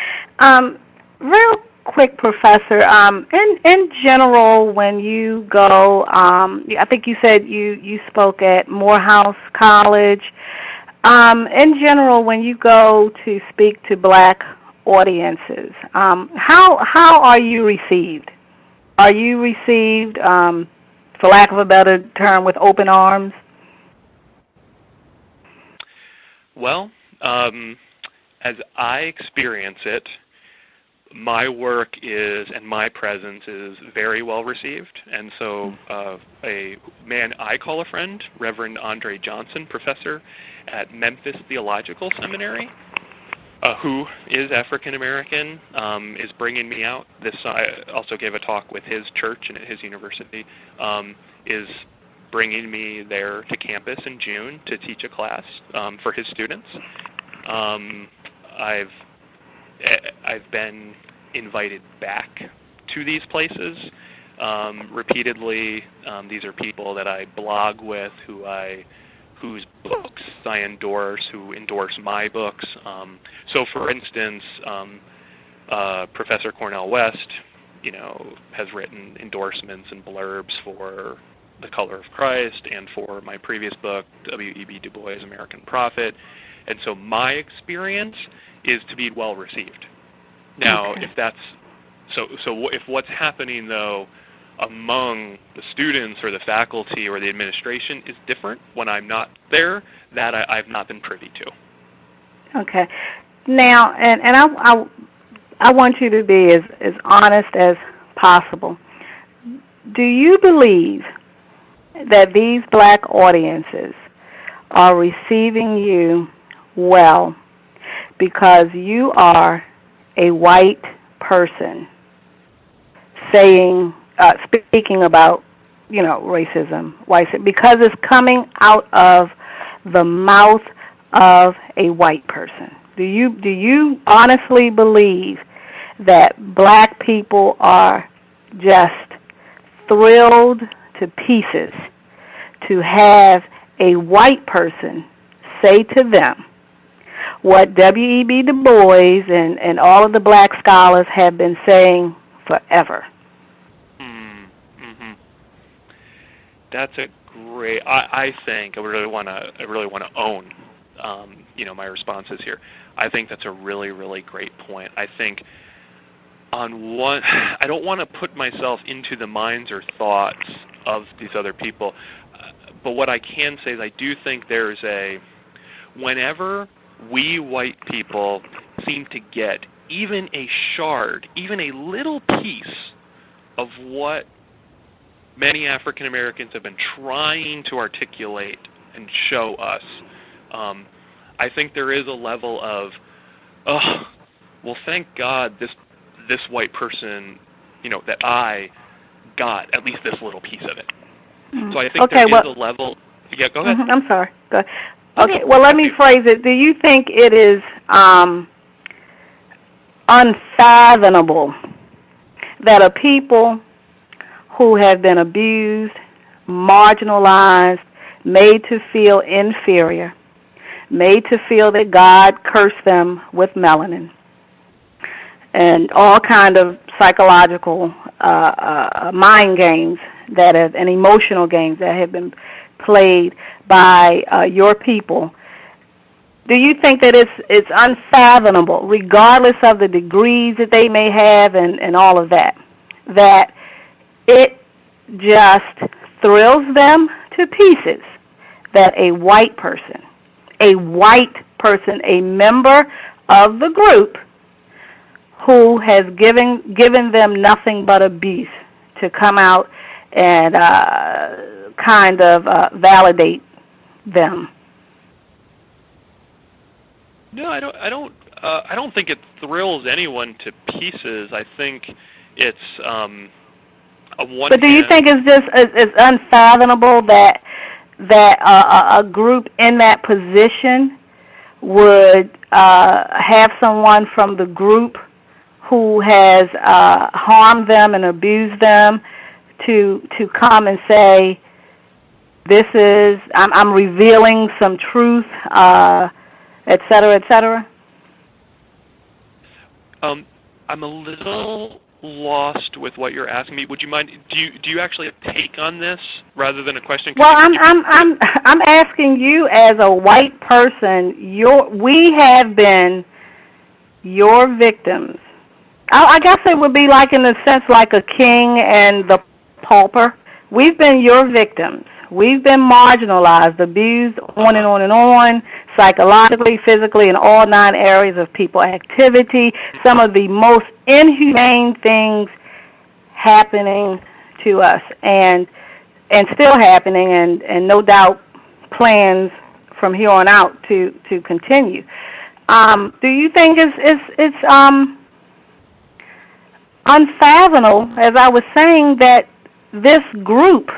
Real quick, Professor. In general, when you go, I think you said you spoke at Morehouse College. In general, when you go to speak to black audiences, how are you received? Are you received, for lack of a better term, with open arms? Well, as I experience it, my work and my presence is very well received. And so a man I call a friend, Reverend Andre Johnson, professor at Memphis Theological Seminary, who is African American, is bringing me out. I also gave a talk with his church and at his university, is bringing me there to campus in June to teach a class for his students. I've been invited back to these places repeatedly. These are people that I blog with, whose books I endorse, who endorse my books. So, for instance, Professor Cornel West, has written endorsements and blurbs for The Color of Christ and for my previous book, W.E.B. Du Bois, American Prophet. And so my experience is to be well received. Now, okay. If what's happening though among the students or the faculty or the administration is different when I'm not there, that I've not been privy to. Okay. Now, and I want you to be as honest as possible. Do you believe that these black audiences are receiving you well because you are a white person speaking about, racism, because it's coming out of the mouth of a white person? Do you honestly believe that black people are just thrilled to pieces to have a white person say to them what W.E.B. Du Bois and all of the black scholars have been saying forever? Mm-hmm. That's a great. I think I really want to own, my responses here. I think that's a really, really great point. I think I don't want to put myself into the minds or thoughts of these other people, but what I can say is I do think there's whenever we white people seem to get even a shard, even a little piece of what many African Americans have been trying to articulate and show us, I think there is a level of, well, thank God this white person, that I got at least this little piece of it. So I think there is a level. Yeah, go ahead. I'm sorry. Go ahead. Okay, well, let me phrase it. Do you think it is unfathomable that a people who have been abused, marginalized, made to feel inferior, made to feel that God cursed them with melanin, and all kind of psychological mind games and emotional games that have been played by your people, do you think that it's unfathomable, regardless of the degrees that they may have and all of that it just thrills them to pieces that a white person, a member of the group who has given them nothing but abuse to come out and kind of validate them? No, I don't think it thrills anyone to pieces. I think it's a one. But do you think it's unfathomable that a group in that position would have someone from the group who has harmed them and abused them to come and say, "This is I'm revealing some truth," et cetera, et cetera? I'm a little lost with what you're asking me. Would you mind? Do you actually have a take on this rather than a question? Well, I'm asking you as a white person. We have been your victims. I guess it would be like, in a sense, like a king and the pauper. We've been your victims. We've been marginalized, abused, on and on and on, psychologically, physically, in all 9 areas of people activity. Some of the most inhumane things happening to us, and still happening, and no doubt plans from here on out to continue. Do you think it's unfathomable, as I was saying, that this group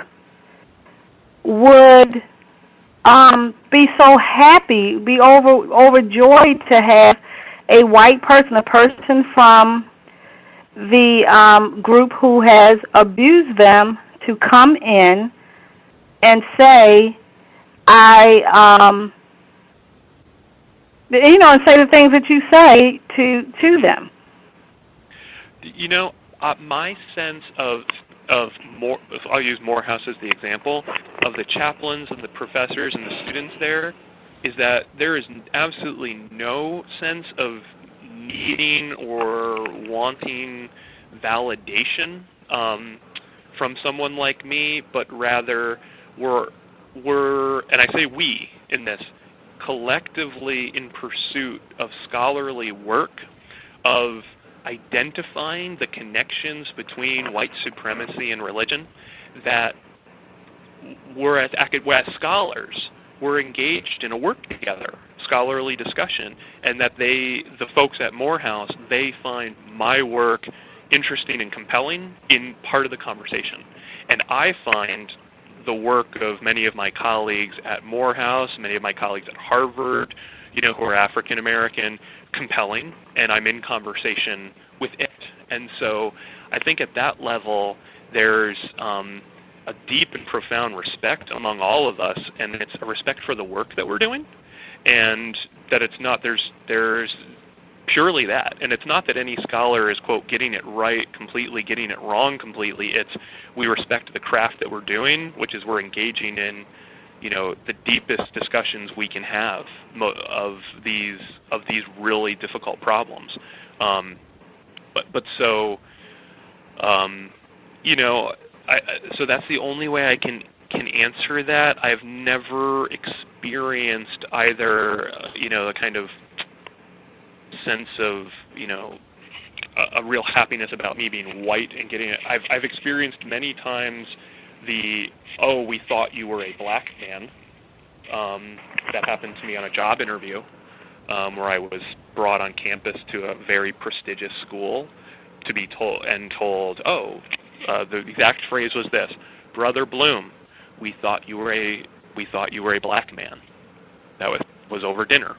would be so happy, be overjoyed to have a white person, a person from the group who has abused them, to come in and say, and say the things that you say to them? My sense of I'll use Morehouse as the example, of the chaplains and the professors and the students there, is that there is absolutely no sense of needing or wanting validation from someone like me, but rather we're and I say we in this, collectively in pursuit of scholarly work, of identifying the connections between white supremacy and religion, that we're as scholars, we're engaged in a work together, scholarly discussion, and that the folks at Morehouse, they find my work interesting and compelling in part of the conversation. And I find the work of many of my colleagues at Morehouse, many of my colleagues at Harvard, who are African American, compelling, and I'm in conversation with it. And so I think at that level, there's a deep and profound respect among all of us, and it's a respect for the work that we're doing, and that it's not, there's purely that. And it's not that any scholar is, quote, getting it right completely, getting it wrong completely. It's we respect the craft that we're doing, which is we're engaging in the deepest discussions we can have of these really difficult problems. So that's the only way I can answer that. I've never experienced either the kind of sense of a real happiness about me being white and getting it. I've experienced many times we thought you were a black man. That happened to me on a job interview where I was brought on campus to a very prestigious school to be told, the exact phrase was this: "Brother Bloom, we thought you were a black man." That was over dinner.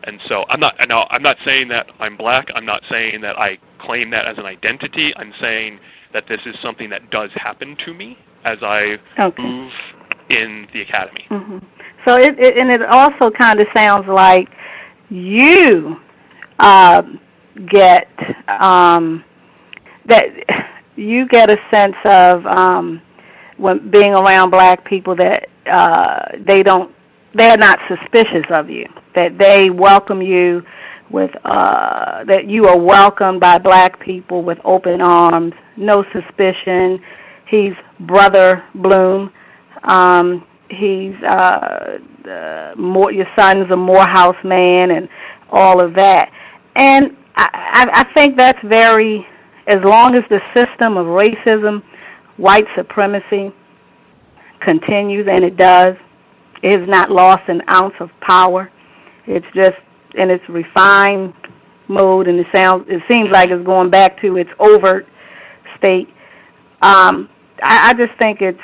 And so I'm not saying that I'm black. I'm not saying that I claim that as an identity. I'm saying that this is something that does happen to me as I move in the academy. Mm-hmm. So it also kind of sounds like you get that you get a sense of when being around black people that they're not suspicious of you, that they welcome you with that you are welcomed by black people with open arms, no suspicion. He's Brother Bloom. He's your son's a Morehouse man, and all of that. And I think that's very, as long as the system of racism, white supremacy continues, and it does, it has not lost an ounce of power. It's just in its refined mode, and it seems like it's going back to its overt state. I just think it's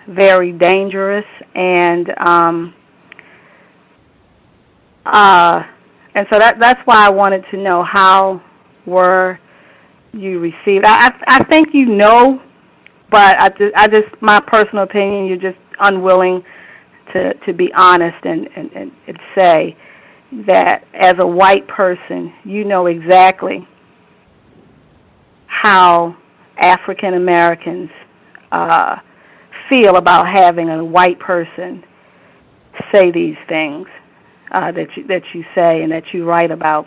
very dangerous, and so that's why I wanted to know, how were you received? I think you know, but I just my personal opinion, you're just unwilling to be honest and say that as a white person, you know exactly how African Americans feel about having a white person say these things that you say and that you write about,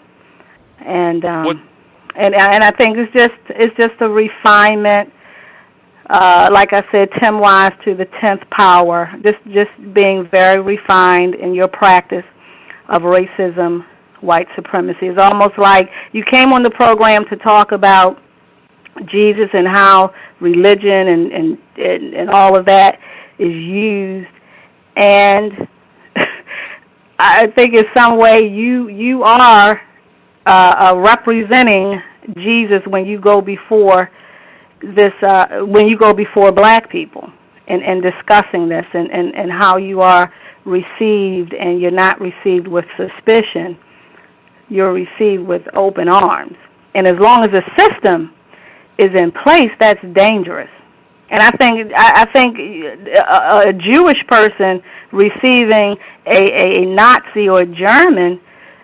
and I think it's just a refinement. Like I said, 10 wives to the 10th power. Just being very refined in your practice of racism, white supremacy. It's almost like you came on the program to talk about Jesus and how religion and all of that is used, and I think in some way you are representing Jesus when you go before black people and discussing this and how you are received, and you're not received with suspicion, you're received with open arms. And as long as the system is in place, that's dangerous. And I think a Jewish person receiving a Nazi or a German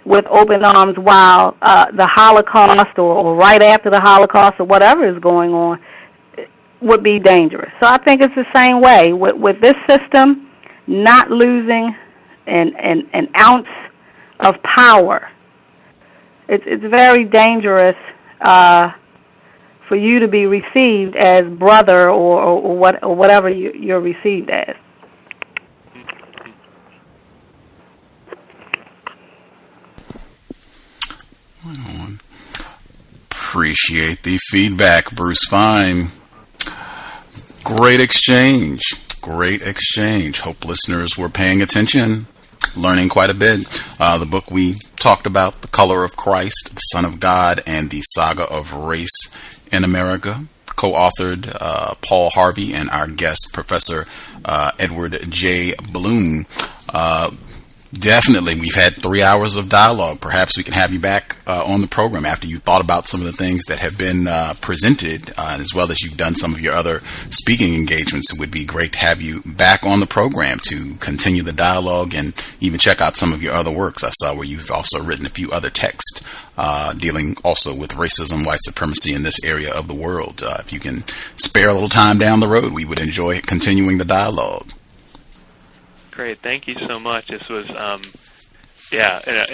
with open arms while the Holocaust or right after the Holocaust or whatever is going on would be dangerous. So I think it's the same way with this system not losing an ounce of power. It's very dangerous for you to be received as brother or whatever you're received as. Appreciate the feedback, Bruce Fine. Great exchange. Hope listeners were paying attention, learning quite a bit. The book we talked about, The Color of Christ, the Son of God, and the Saga of Race in America, co-authored Paul Harvey and our guest, Professor Edward J. Bloom. Definitely, we've had 3 hours of dialogue. Perhaps we can have you back on the program after you thought about some of the things that have been presented, as well as you've done some of your other speaking engagements. It would be great to have you back on the program to continue the dialogue and even check out some of your other works. I saw where you've also written a few other texts dealing also with racism, white supremacy in this area of the world. If you can spare a little time down the road, we would enjoy continuing the dialogue. Great, thank you so much. This was, an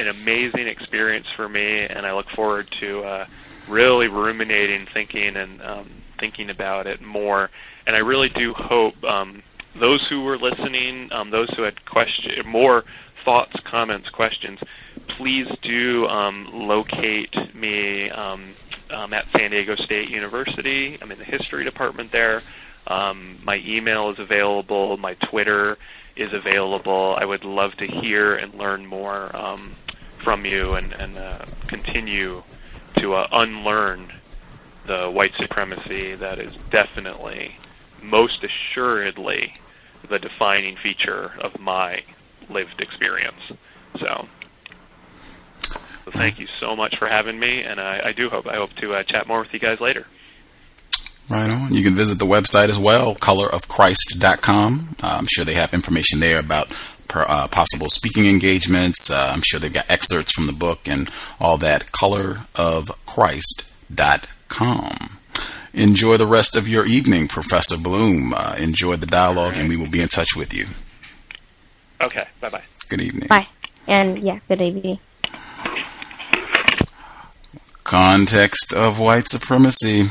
amazing experience for me, and I look forward to really ruminating, thinking about it more. And I really do hope those who were listening, those who had more thoughts, comments, questions, please do locate me at San Diego State University. I'm in the history department there. My email is available. My Twitter is available. I would love to hear and learn more from you and continue to unlearn the white supremacy that is definitely, most assuredly, the defining feature of my lived experience. So thank you so much for having me, and I hope to chat more with you guys later. Right on. You can visit the website as well, colorofchrist.com. I'm sure they have information there about possible speaking engagements. I'm sure they've got excerpts from the book and all that. colorofchrist.com. Enjoy the rest of your evening, Professor Bloom. Enjoy the dialogue, and we will be in touch with you. Okay. Bye-bye. Good evening. Bye. And, good evening. Context of white supremacy.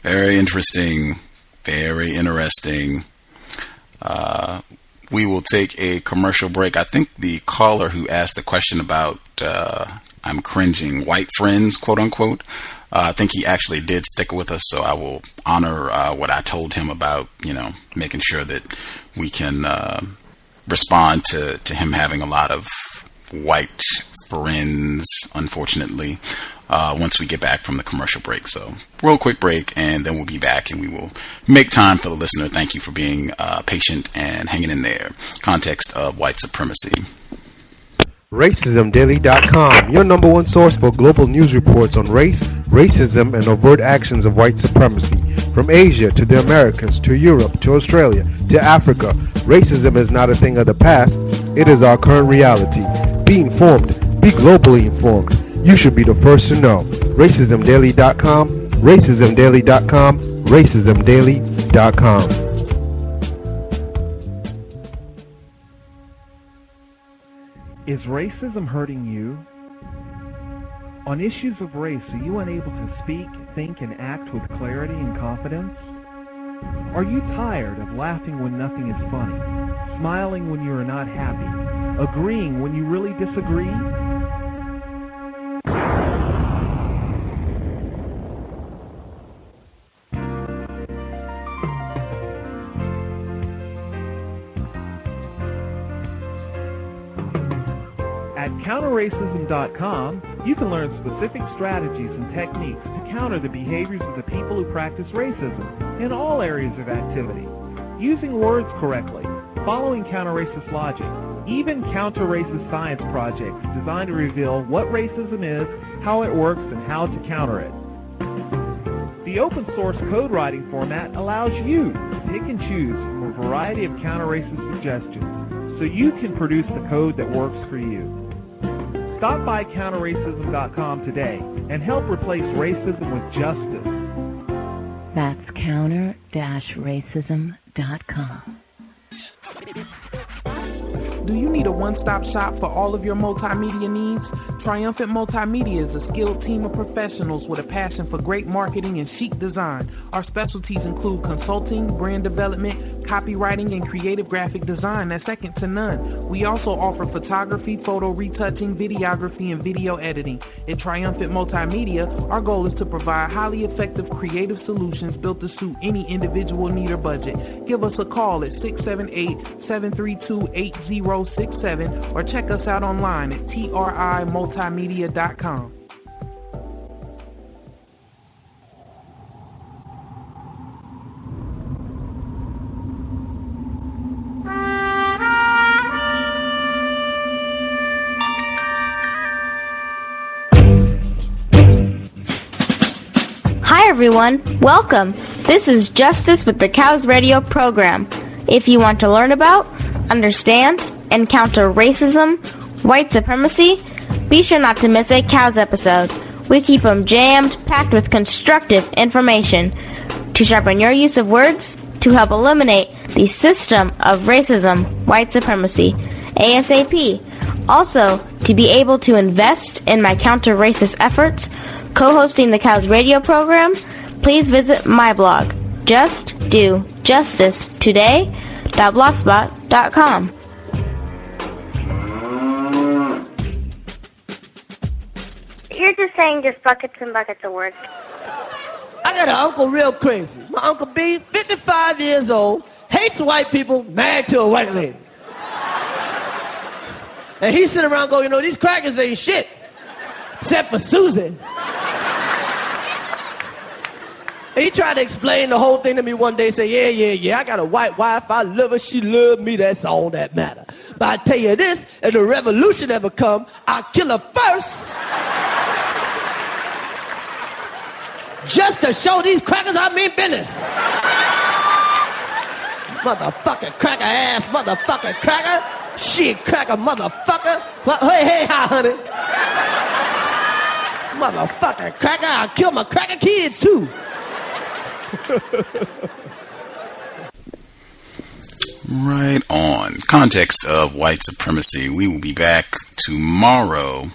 Very interesting. Very interesting. We will take a commercial break. I think the caller who asked the question about I'm cringing, white friends, quote unquote. I think he actually did stick with us, so I will honor what I told him about, making sure that we can respond to him having a lot of white friends, unfortunately, once we get back from the commercial break. So real quick break, and then we'll be back, and we will make time for the listener. Thank you for being patient and hanging in there. Context of white supremacy. RacismDaily.com, your number one source for global news reports on race, racism, and overt actions of white supremacy. From Asia to the Americas, to Europe, to Australia, to Africa, racism is not a thing of the past, it is our current reality. Be informed, be globally informed. You should be the first to know. RacismDaily.com, RacismDaily.com, RacismDaily.com. Is racism hurting you? On issues of race, are you unable to speak, think, and act with clarity and confidence? Are you tired of laughing when nothing is funny, smiling when you are not happy, agreeing when you really disagree? At counterracism.com, you can learn specific strategies and techniques to counter the behaviors of the people who practice racism in all areas of activity. Using words correctly, following counter-racist logic, even counter-racist science projects designed to reveal what racism is, how it works, and how to counter it. The open source code writing format allows you to pick and choose from a variety of counter-racist suggestions so you can produce the code that works for you. Stop by counterracism.com today and help replace racism with justice. That's counter-racism.com. Do you need a one-stop shop for all of your multimedia needs? Triumphant Multimedia is a skilled team of professionals with a passion for great marketing and chic design. Our specialties include consulting, brand development, copywriting, and creative graphic design that's second to none. We also offer photography, photo retouching, videography, and video editing. At Triumphant Multimedia, our goal is to provide highly effective creative solutions built to suit any individual need or budget. Give us a call at 678-732-8067 or check us out online at TRIMultimedia.com. Hi everyone, welcome. This is Justice with the C.O.W.S radio program. If you want to learn about, understand, and counter racism, white supremacy, be sure not to miss a C.O.W.S episode. We keep them jammed, packed with constructive information to sharpen your use of words to help eliminate the system of racism, white supremacy, ASAP. Also, to be able to invest in my counter-racist efforts, co-hosting the C.O.W.S radio program, please visit my blog, justdojustice.blogspot.com. You're just saying just buckets and buckets of words. I got an uncle real crazy. My Uncle B, 55 years old, hates white people, married to a white lady. And he sit around going, these crackers ain't shit, except for Susan. And he tried to explain the whole thing to me one day, say, yeah, I got a white wife, I love her, she loved me, that's all that matters. But I tell you this, if the revolution ever come, I'll kill her first. Just to show these crackers I mean business. Motherfucking cracker ass, motherfucking cracker. Shit cracker, motherfucker. Hey, hi, honey. Motherfucking cracker, I'll kill my cracker kid too. Right on. Context of white supremacy. We will be back tomorrow.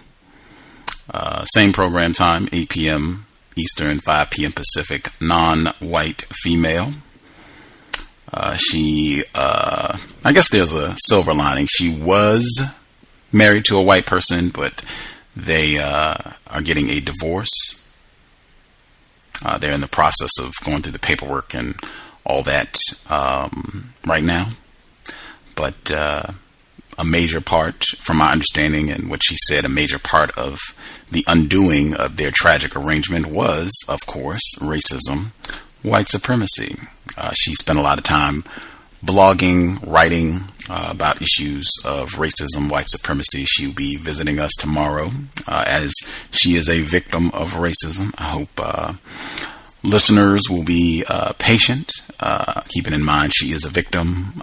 Same program time, 8 p.m. Eastern, 5 p.m. Pacific, non-white female. I guess there's a silver lining. She was married to a white person, but They are getting a divorce. They're in the process of going through the paperwork and all that right now. But a major part, from my understanding and what she said, a major part of the undoing of their tragic arrangement was, of course, racism, white supremacy. She spent a lot of time blogging, writing about issues of racism, white supremacy. She'll be visiting us tomorrow as she is a victim of racism. I hope listeners will be patient, keeping in mind she is a victim.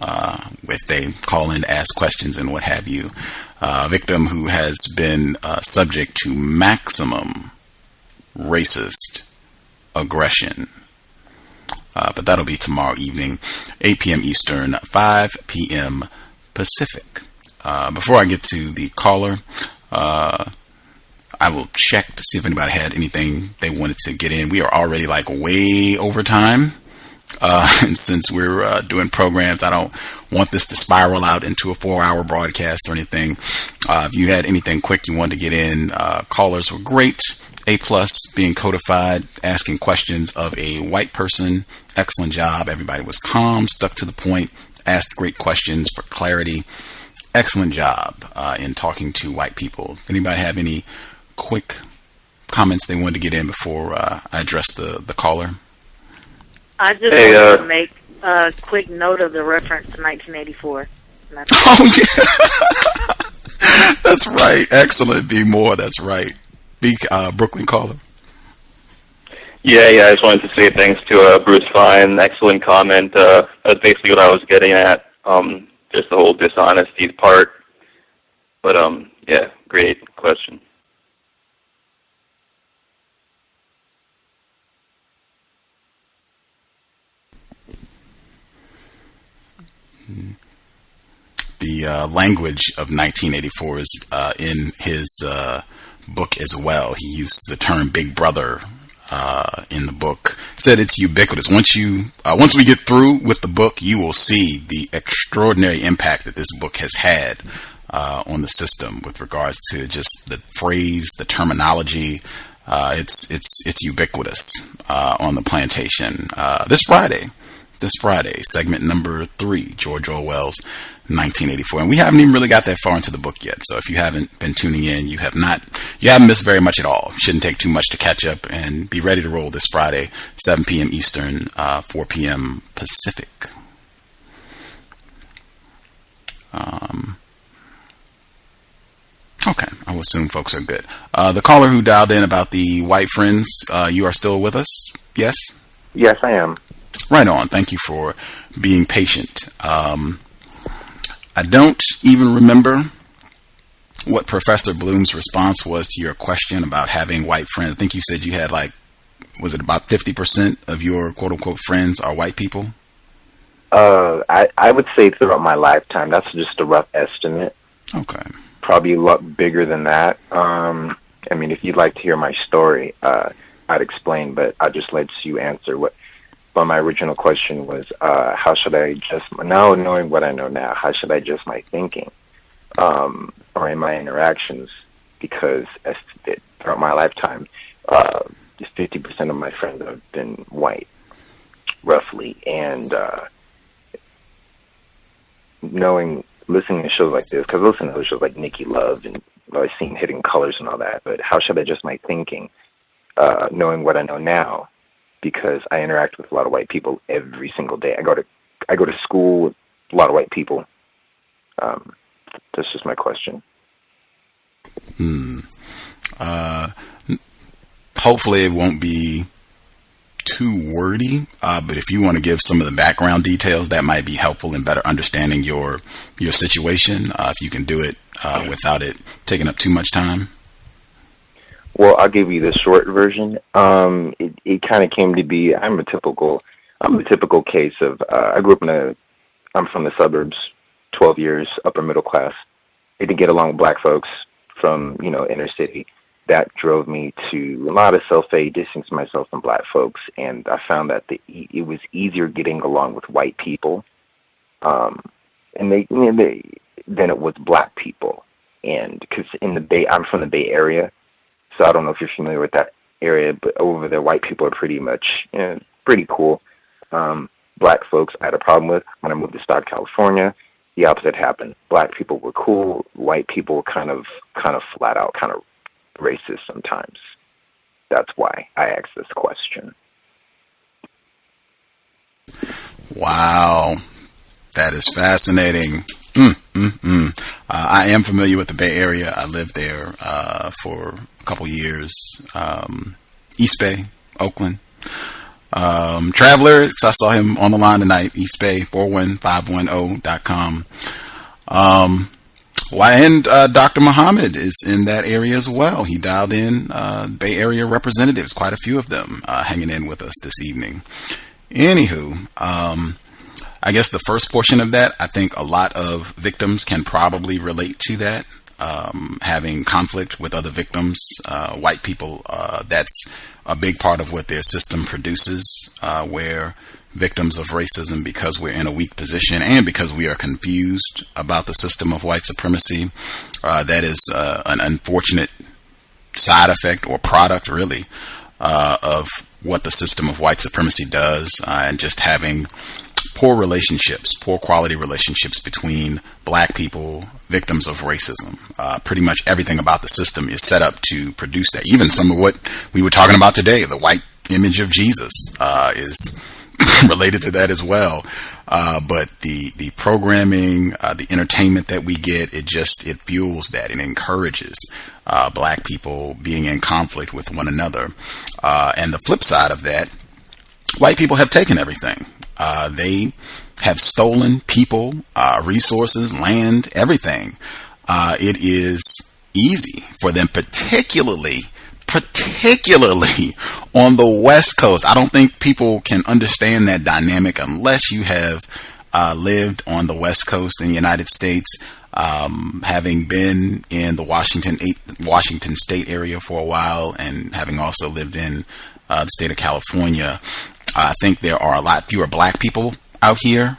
If they call in to ask questions and what have you, a victim who has been subject to maximum racist aggression. But that'll be tomorrow evening, 8 p.m. Eastern, 5 p.m. Pacific. Before I get to the caller, I will check to see if anybody had anything they wanted to get in. We are already like way over time. And since we're doing programs, I don't want this to spiral out into a 4-hour broadcast or anything. If you had anything quick you wanted to get in, callers were great. A+ being codified, asking questions of a white person. Excellent job. Everybody was calm, stuck to the point, asked great questions for clarity. Excellent job in talking to white people. Anybody have any quick comments they wanted to get in before I address the caller? I just wanted to make a quick note of the reference to 1984. Oh, yeah. That's right. Excellent. Be more. That's right. Brooklyn caller. Yeah, I just wanted to say thanks to Bruce Fine. Excellent comment. That's basically what I was getting at, just the whole dishonesty part. But, yeah, great question. The language of 1984 is in his book as well. He used the term "Big Brother" in the book. Said it's ubiquitous. Once we get through with the book, you will see the extraordinary impact that this book has had on the system with regards to just the phrase, the terminology. It's ubiquitous on the plantation. This Friday, segment number 3, George Orwell's 1984, and we haven't even really got that far into the book yet. So if you haven't been tuning in, you haven't missed very much at all. Shouldn't take too much to catch up, and be ready to roll this Friday, 7 p.m. Eastern, 4 p.m. Pacific. Okay, I will assume folks are good. The caller who dialed in about the white friends, you are still with us? Yes? Yes, I am. Right on. Thank you for being patient. I don't even remember what Professor Bloom's response was to your question about having white friends. I think you said you had was it about 50% of your quote-unquote friends are white people? I would say throughout my lifetime. That's just a rough estimate. Okay. Probably a lot bigger than that. I mean, if you'd like to hear my story, I'd explain, but I'll just let you answer what. But my original question was, how should I adjust, now knowing what I know now, how should I adjust my thinking or in my interactions? Because throughout my lifetime, 50% of my friends have been white, roughly. And listening to shows like this, because I listen to other shows like Nikki Love, and I've seen Hidden Colors and all that, but how should I adjust my thinking, knowing what I know now? Because I interact with a lot of white people every single day. I go to school with a lot of white people. That's just my question. Hopefully it won't be too wordy, but if you want to give some of the background details, that might be helpful in better understanding your situation, if you can do it without it taking up too much time. Well, I'll give you the short version. It kind of came to be. I'm a typical case of. I'm from the suburbs, 12 years, upper middle class. I didn't get along with black folks from inner city. That drove me to a lot of self-hate, distancing myself from black folks, and I found that it was easier getting along with white people, and than it was black people. end? Because in the Bay, I'm from the Bay Area, so I don't know if you're familiar with that area, but over there, white people are pretty much pretty cool. Black folks I had a problem with. When I moved to Stockton, California, the opposite happened. Black people were cool. White people were kind of flat out, kind of racist sometimes. That's why I asked this question. Wow, that is fascinating. I am familiar with the Bay Area. I lived there for a couple years. East Bay, Oakland. Traveler, I saw him on the line tonight. East Bay, 41510.com. And Dr. Muhammad is in that area as well. He dialed in Bay Area representatives, quite a few of them hanging in with us this evening. Anywho, I guess the first portion of that, I think a lot of victims can probably relate to that, having conflict with other victims, white people. That's a big part of what their system produces, where victims of racism, because we're in a weak position and because we are confused about the system of white supremacy, that is an unfortunate side effect or product, really, of what the system of white supremacy does, and just having poor relationships, poor quality relationships between black people, victims of racism. Pretty much everything about the system is set up to produce that. Even some of what we were talking about today, the white image of Jesus, is related to that as well. But the programming, the entertainment that we get, it fuels that and encourages black people being in conflict with one another. And the flip side of that, white people have taken everything. They have stolen people, resources, land, everything. It is easy for them, particularly on the West Coast. I don't think people can understand that dynamic unless you have lived on the West Coast in the United States, having been in the Washington State area for a while, and having also lived in the state of California. I think there are a lot fewer black people out here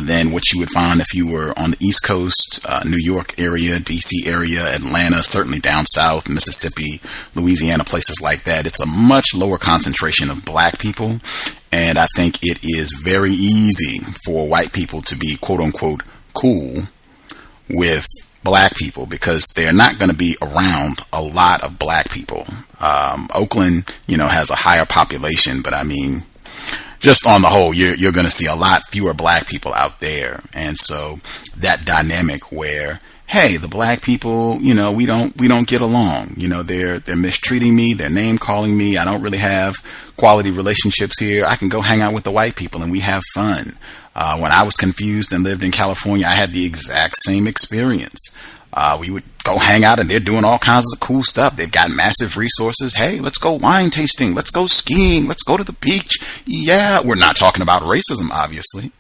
than what you would find if you were on the East Coast, New York area, DC area, Atlanta, certainly down south, Mississippi, Louisiana, places like that. It's a much lower concentration of black people, and I think it is very easy for white people to be quote unquote cool with black people because they're not going to be around a lot of black people. Oakland, has a higher population, but I mean, just on the whole, you're going to see a lot fewer black people out there. And so that dynamic where, hey, the black people, we don't get along. They're mistreating me. They're name calling me. I don't really have quality relationships here. I can go hang out with the white people and we have fun. When I was confused and lived in California, I had the exact same experience. We would go hang out and they're doing all kinds of cool stuff. They've got massive resources. Hey, let's go wine tasting. Let's go skiing. Let's go to the beach. Yeah, we're not talking about racism, obviously.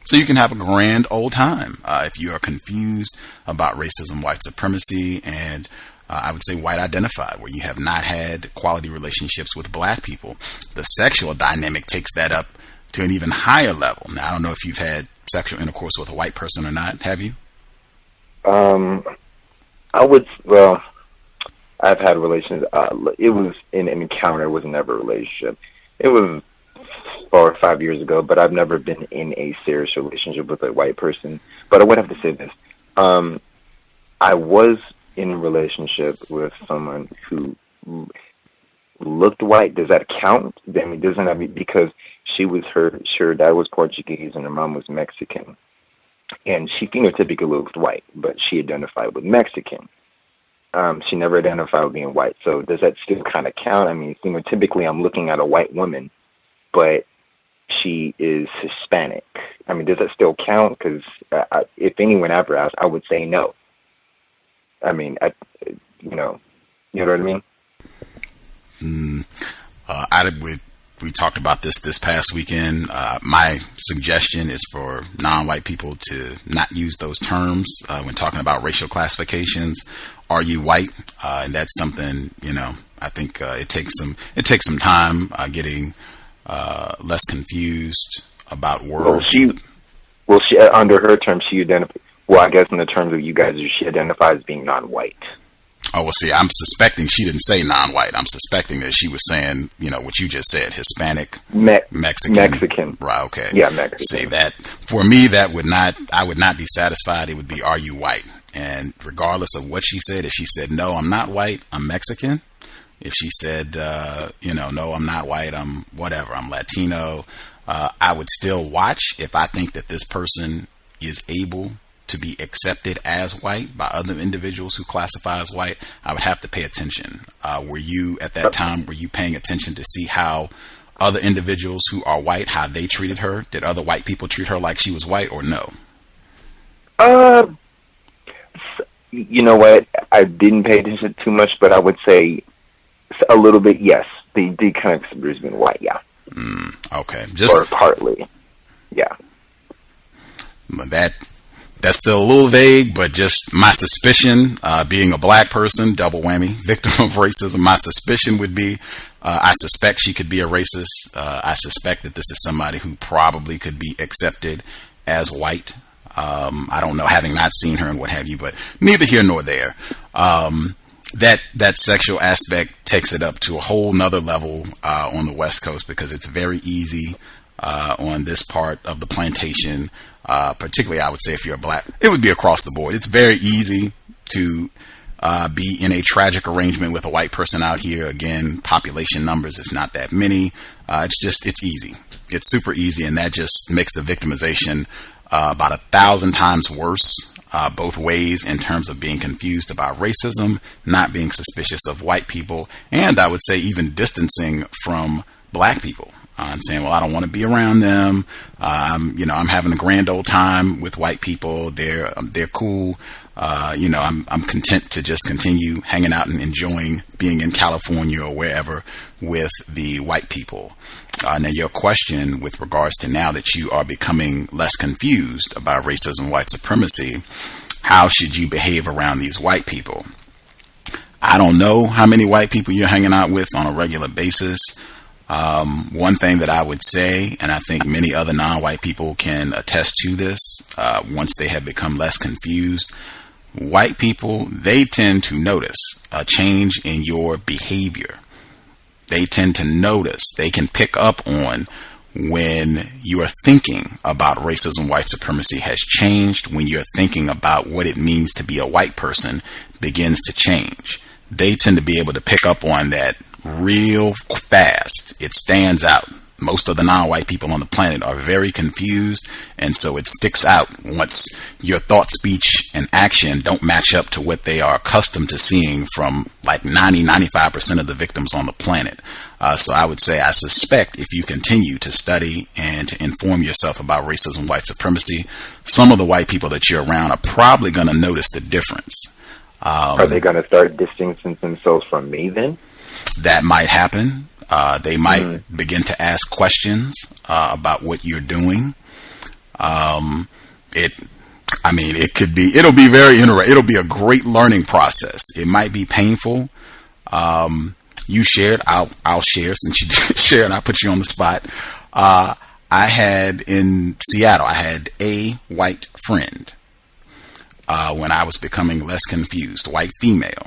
So you can have a grand old time if you are confused about racism, white supremacy, and I would say white identified, where you have not had quality relationships with black people. The sexual dynamic takes that up to an even higher level. Now, I don't know if you've had sexual intercourse with a white person or not. Have you? I've had relations. It was an encounter. It was never a relationship. It was 4 or 5 years ago, but I've never been in a serious relationship with a white person. But I would have to say this. I was in a relationship with someone who looked white. Does that count? I mean, doesn't that mean, because her dad was Portuguese and her mom was Mexican. And she phenotypically looked white, but she identified with Mexican. She never identified with being white. So does that still kind of count? I mean, phenotypically, I'm looking at a white woman, but she is Hispanic. I mean, does that still count? Because if anyone ever asked, I would say no. I mean, you know what I mean? We talked about this past weekend. My suggestion is for non-white people to not use those terms when talking about racial classifications. Are you white? And that's something, I think it takes some time getting less confused about words. Well, she under her term, she identified. Well, I guess in the terms of you guys, she identifies as being non-white. Oh, well, see, I'm suspecting she didn't say non-white. I'm suspecting that she was saying, what you just said, Hispanic, Mexican. Mexican. Right, okay. Yeah, Mexican. See, that, for me, I would not be satisfied. It would be, are you white? And regardless of what she said, if she said, no, I'm not white, I'm Mexican. If she said, no, I'm not white, I'm whatever, I'm Latino, I would still watch if I think that this person is able to be accepted as white by other individuals who classify as white. I would have to pay attention. Were you at that time, were you paying attention to see how other individuals who are white, how they treated her? Did other white people treat her like she was white or no? You know what? I didn't pay attention too much, but I would say a little bit, yes. They did kind of consider her as being white, yeah. Okay. Or partly, yeah. That's still a little vague, but just my suspicion, being a black person, double whammy, victim of racism, my suspicion would be, I suspect she could be a racist. I suspect that this is somebody who probably could be accepted as white. I don't know, having not seen her and what have you, but neither here nor there. That sexual aspect takes it up to a whole nother level on the West Coast, because it's very easy on this part of the plantation. Particularly, I would say if you're black, it would be across the board. It's very easy to be in a tragic arrangement with a white person out here. Again, population numbers is not that many. It's easy. It's super easy, and that just makes the victimization about 1,000 times worse, both ways, in terms of being confused about racism, not being suspicious of white people, and I would say even distancing from black people. And saying, well, I don't want to be around them. I'm having a grand old time with white people. They're cool. I'm content to just continue hanging out and enjoying being in California or wherever with the white people. Now, your question with regards to now that you are becoming less confused about racism, white supremacy, how should you behave around these white people? I don't know how many white people you're hanging out with on a regular basis. One thing that I would say, and I think many other non-white people can attest to this, once they have become less confused, white people, they tend to notice a change in your behavior. They tend to notice, they can pick up on when you are thinking about racism, white supremacy has changed, when you're thinking about what it means to be a white person begins to change. They tend to be able to pick up on that real fast. It stands out. Most of the non-white people on the planet are very confused, and so it sticks out once your thought, speech, and action don't match up to what they are accustomed to seeing from like 95% of the victims on the planet. So I would say, I suspect if you continue to study and to inform yourself about racism, white supremacy, some of the white people that you're around are probably going to notice the difference. Are they going to start distancing themselves from me then? That might happen. They might begin to ask questions about what you're doing. It'll be very interesting. It'll be a great learning process. It might be painful. You shared, I'll share since you did share and I put you on the spot. I had in Seattle, I had a white friend when I was becoming less confused, white female.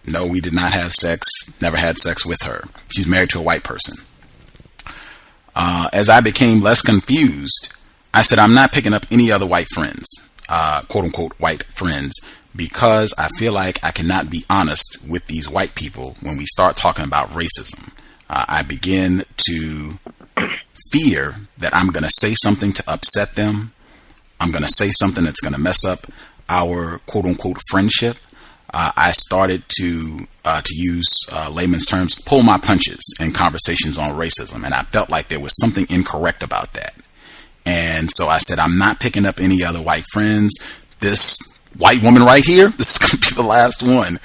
No, we did not have sex, never had sex with her. She's married to a white person. As I became less confused, I said, I'm not picking up any other white friends, quote unquote, white friends, because I feel like I cannot be honest with these white people when we start talking about racism. I begin to fear that I'm going to say something to upset them. I'm going to say something that's going to mess up our quote unquote friendship. I started to use layman's terms, pull my punches in conversations on racism, and I felt like there was something incorrect about that. And so I said, I'm not picking up any other white friends. This white woman right here, this is going to be the last one.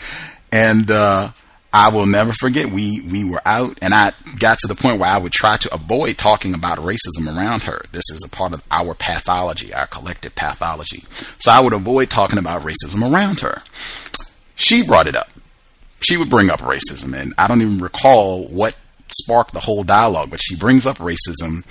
And I will never forget, we were out, and I got to the point where I would try to avoid talking about racism around her. This is a part of our pathology, our collective pathology. So I would avoid talking about racism around her. She brought it up. She would bring up racism, and I don't even recall what sparked the whole dialogue, but she brings up racism,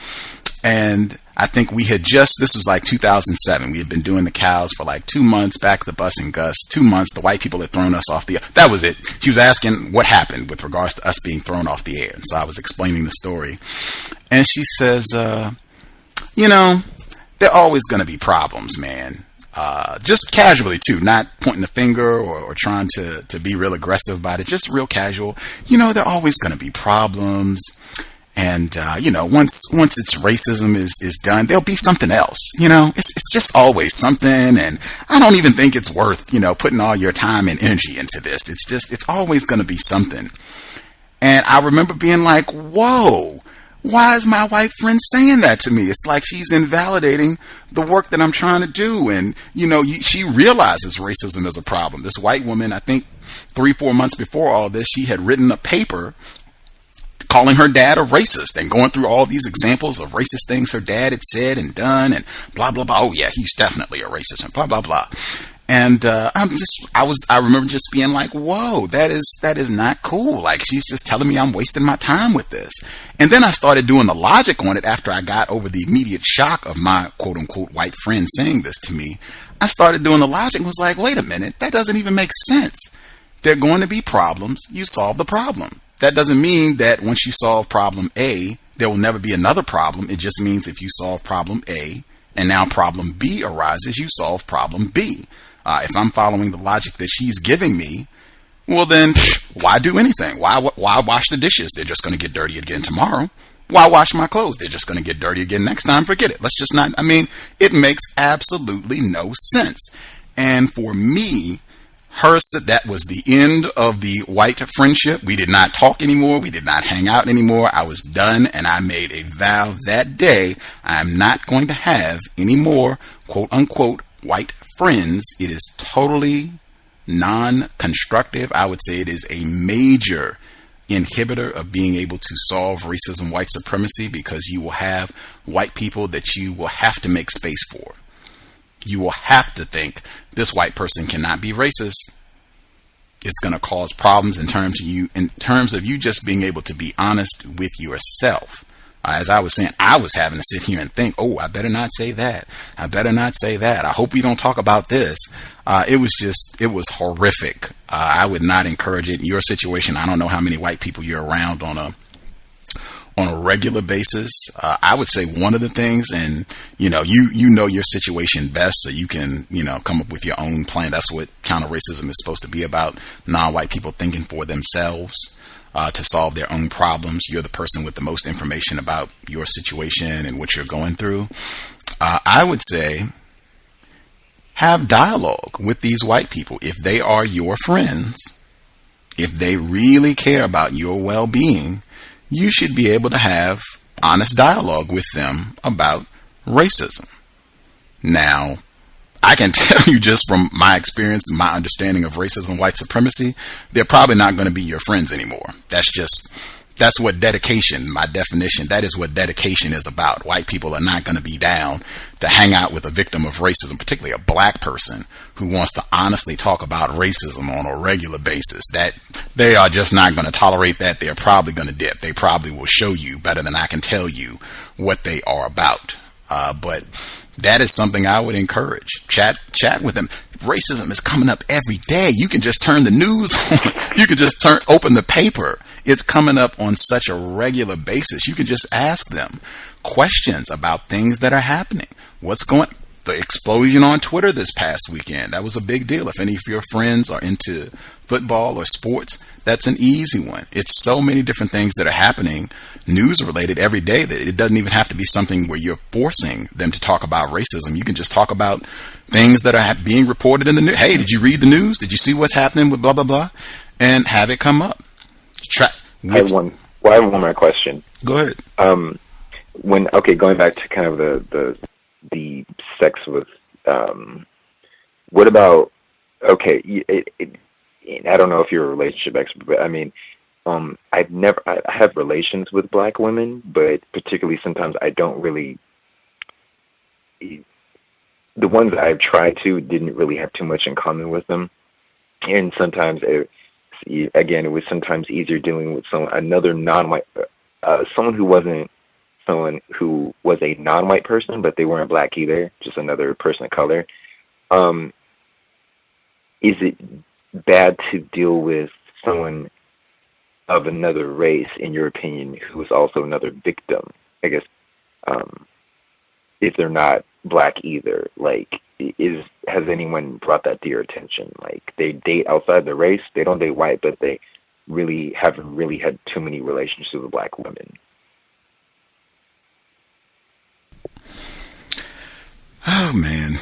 And I think this was like 2007. We had been doing the cows for like 2 months, back at the bus and Gus. 2 months, the white people had thrown us off the air. That was it. She was asking what happened with regards to us being thrown off the air. And so I was explaining the story. And she says, there are always going to be problems, man. Just casually too, not pointing the finger or trying to be real aggressive about it, just real casual. There are always going to be problems. And, once it's racism is done, there'll be something else. It's just always something. And I don't even think it's worth, putting all your time and energy into this. It's always going to be something. And I remember being like, whoa, why is my white friend saying that to me? It's like she's invalidating the work that I'm trying to do. And, she realizes racism is a problem. This white woman, I think 3-4 months before all this, she had written a paper calling her dad a racist and going through all these examples of racist things her dad had said and done and blah, blah, blah. Oh yeah, he's definitely a racist and blah, blah, blah. And, I remember just being like, whoa, that is not cool. Like, she's just telling me I'm wasting my time with this. And then I started doing the logic on it after I got over the immediate shock of my quote unquote white friend saying this to me. I started doing the logic and was like, wait a minute, that doesn't even make sense. There are going to be problems. You solve the problem. That doesn't mean that once you solve problem A, there will never be another problem. It just means if you solve problem A and now problem B arises, you solve problem B. If I'm following the logic that she's giving me, well then, why do anything? Why wash the dishes? They're just going to get dirty again tomorrow. Why wash my clothes? They're just going to get dirty again next time. Forget it. Let's just not, it makes absolutely no sense. And for me, that was the end of the white friendship. We did not talk anymore. We did not hang out anymore. I was done, and I made a vow that day. I'm not going to have any more quote unquote white friends. It is totally non-constructive. I would say it is a major inhibitor of being able to solve racism, white supremacy, because you will have white people that you will have to make space for. You will have to think this white person cannot be racist. It's going to cause problems in terms of you just being able to be honest with yourself. As I was saying, I was having to sit here and think, oh, I better not say that. I better not say that. I hope we don't talk about this. It was horrific. I would not encourage it. In your situation, I don't know how many white people you're around on a regular basis. I would say one of the things, and you know your situation best, so you can come up with your own plan. That's what counter racism is supposed to be about. Non-white people thinking for themselves to solve their own problems. You're the person with the most information about your situation and what you're going through. I would say have dialogue with these white people. If they are your friends, if they really care about your well-being, you should be able to have honest dialogue with them about racism. Now, I can tell you just from my experience and my understanding of racism, white supremacy, they're probably not going to be your friends anymore. That's what dedication, my definition, that is what dedication is about. White people are not going to be down to hang out with a victim of racism, particularly a black person who wants to honestly talk about racism on a regular basis. That they are just not going to tolerate that. They're probably going to dip. They probably will show you better than I can tell you what they are about. But that is something I would encourage. Chat with them. Racism is coming up every day. You can just turn the news on. You can just open the paper. It's coming up on such a regular basis. You can just ask them questions about things that are happening. The explosion on Twitter this past weekend, that was a big deal. If any of your friends are into football or sports, that's an easy one. It's so many different things that are happening, news related every day, that it doesn't even have to be something where you're forcing them to talk about racism. You can just talk about things that are being reported in the news. Hey, did you read the news? Did you see what's happening with blah, blah, blah? And have it come up. I have one more question. Go ahead. Going back to kind of the sex with, what about, I don't know if you're a relationship expert, but I mean, I have relations with black women, but particularly sometimes I don't really, the ones that I've tried to didn't really have too much in common with them. And sometimes it was sometimes easier dealing with another non-white, someone who wasn't someone who was a non-white person, but they weren't black either, just another person of color. Is it bad to deal with someone of another race, in your opinion, who is also another victim? I guess if they're not black either, like, has anyone brought that to your attention? Like, they date outside the race, they don't date white, but they really haven't really had too many relationships with black women. Oh man.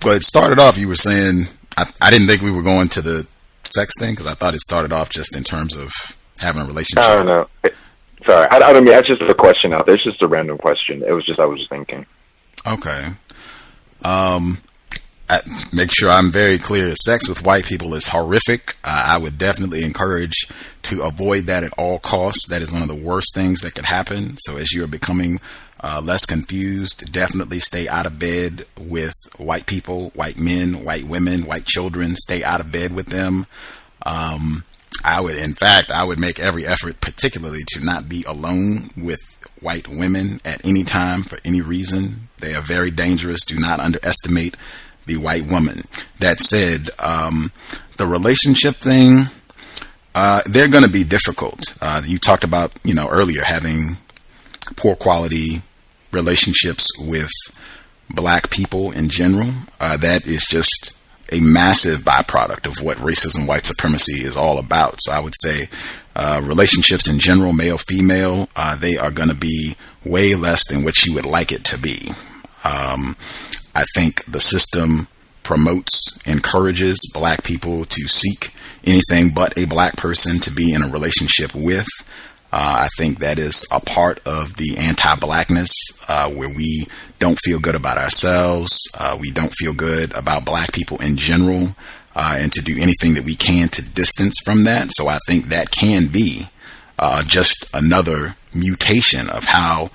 Well, it started off, you were saying, I didn't think we were going to the sex thing, because I thought it started off just in terms of having a relationship. I don't know. Sorry, I don't mean, that's just a question out there. It's just a random question. I was just thinking. Okay. Make sure I'm very clear. Sex with white people is horrific. I would definitely encourage to avoid that at all costs. That is one of the worst things that could happen. So as you're becoming less confused, definitely stay out of bed with white people, white men, white women, white children. Stay out of bed with them. I would make every effort, particularly to not be alone with white women at any time for any reason. They are very dangerous. Do not underestimate the white woman. That said, the relationship thing, they're going to be difficult. You talked about, earlier, having poor quality relationships with black people in general. That is just a massive byproduct of what racism, white supremacy is all about. So I would say relationships in general, male, female, they are going to be way less than what you would like it to be. I think the system encourages black people to seek anything but a black person to be in a relationship with. I think that is a part of the anti-blackness, where we don't feel good about ourselves. We don't feel good about black people in general, and to do anything that we can to distance from that. So I think that can be just another mutation of how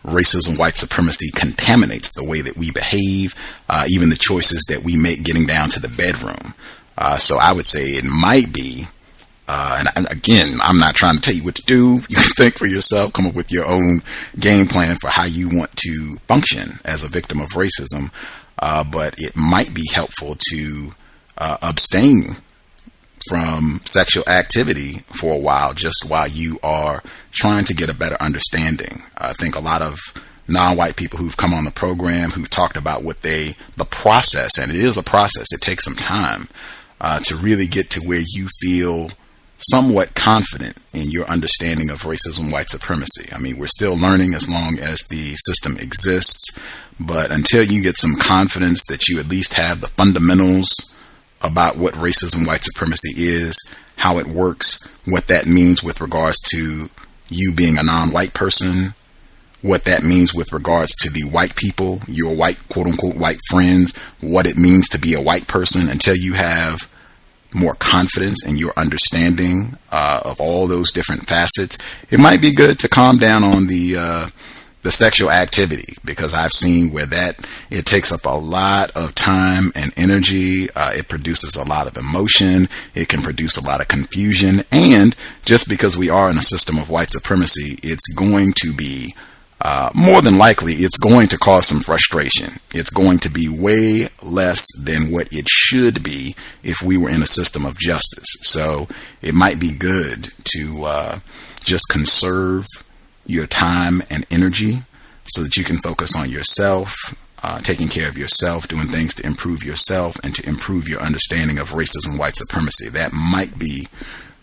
racism, white supremacy contaminates the way that we behave, even the choices that we make getting down to the bedroom. So I would say it might be, and again, I'm not trying to tell you what to do. You can think for yourself, come up with your own game plan for how you want to function as a victim of racism. But it might be helpful to abstain from sexual activity for a while, just while you are trying to get a better understanding. I think a lot of non-white people who've come on the program, who've talked about the process, and it is a process, it takes some time to really get to where you feel somewhat confident in your understanding of racism, white supremacy. I mean, we're still learning as long as the system exists, but until you get some confidence that you at least have the fundamentals about what racism, white supremacy is, how it works, what that means with regards to you being a non-white person, what that means with regards to the white people, your white, quote-unquote, white friends, what it means to be a white person, until you have more confidence in your understanding of all those different facets, it might be good to calm down on the sexual activity, because I've seen where it takes up a lot of time and energy. It produces a lot of emotion. It can produce a lot of confusion. And just because we are in a system of white supremacy, it's going to be more than likely, it's going to cause some frustration. It's going to be way less than what it should be if we were in a system of justice. So it might be good to just conserve your time and energy so that you can focus on yourself, taking care of yourself, doing things to improve yourself and to improve your understanding of racism, white supremacy. That might be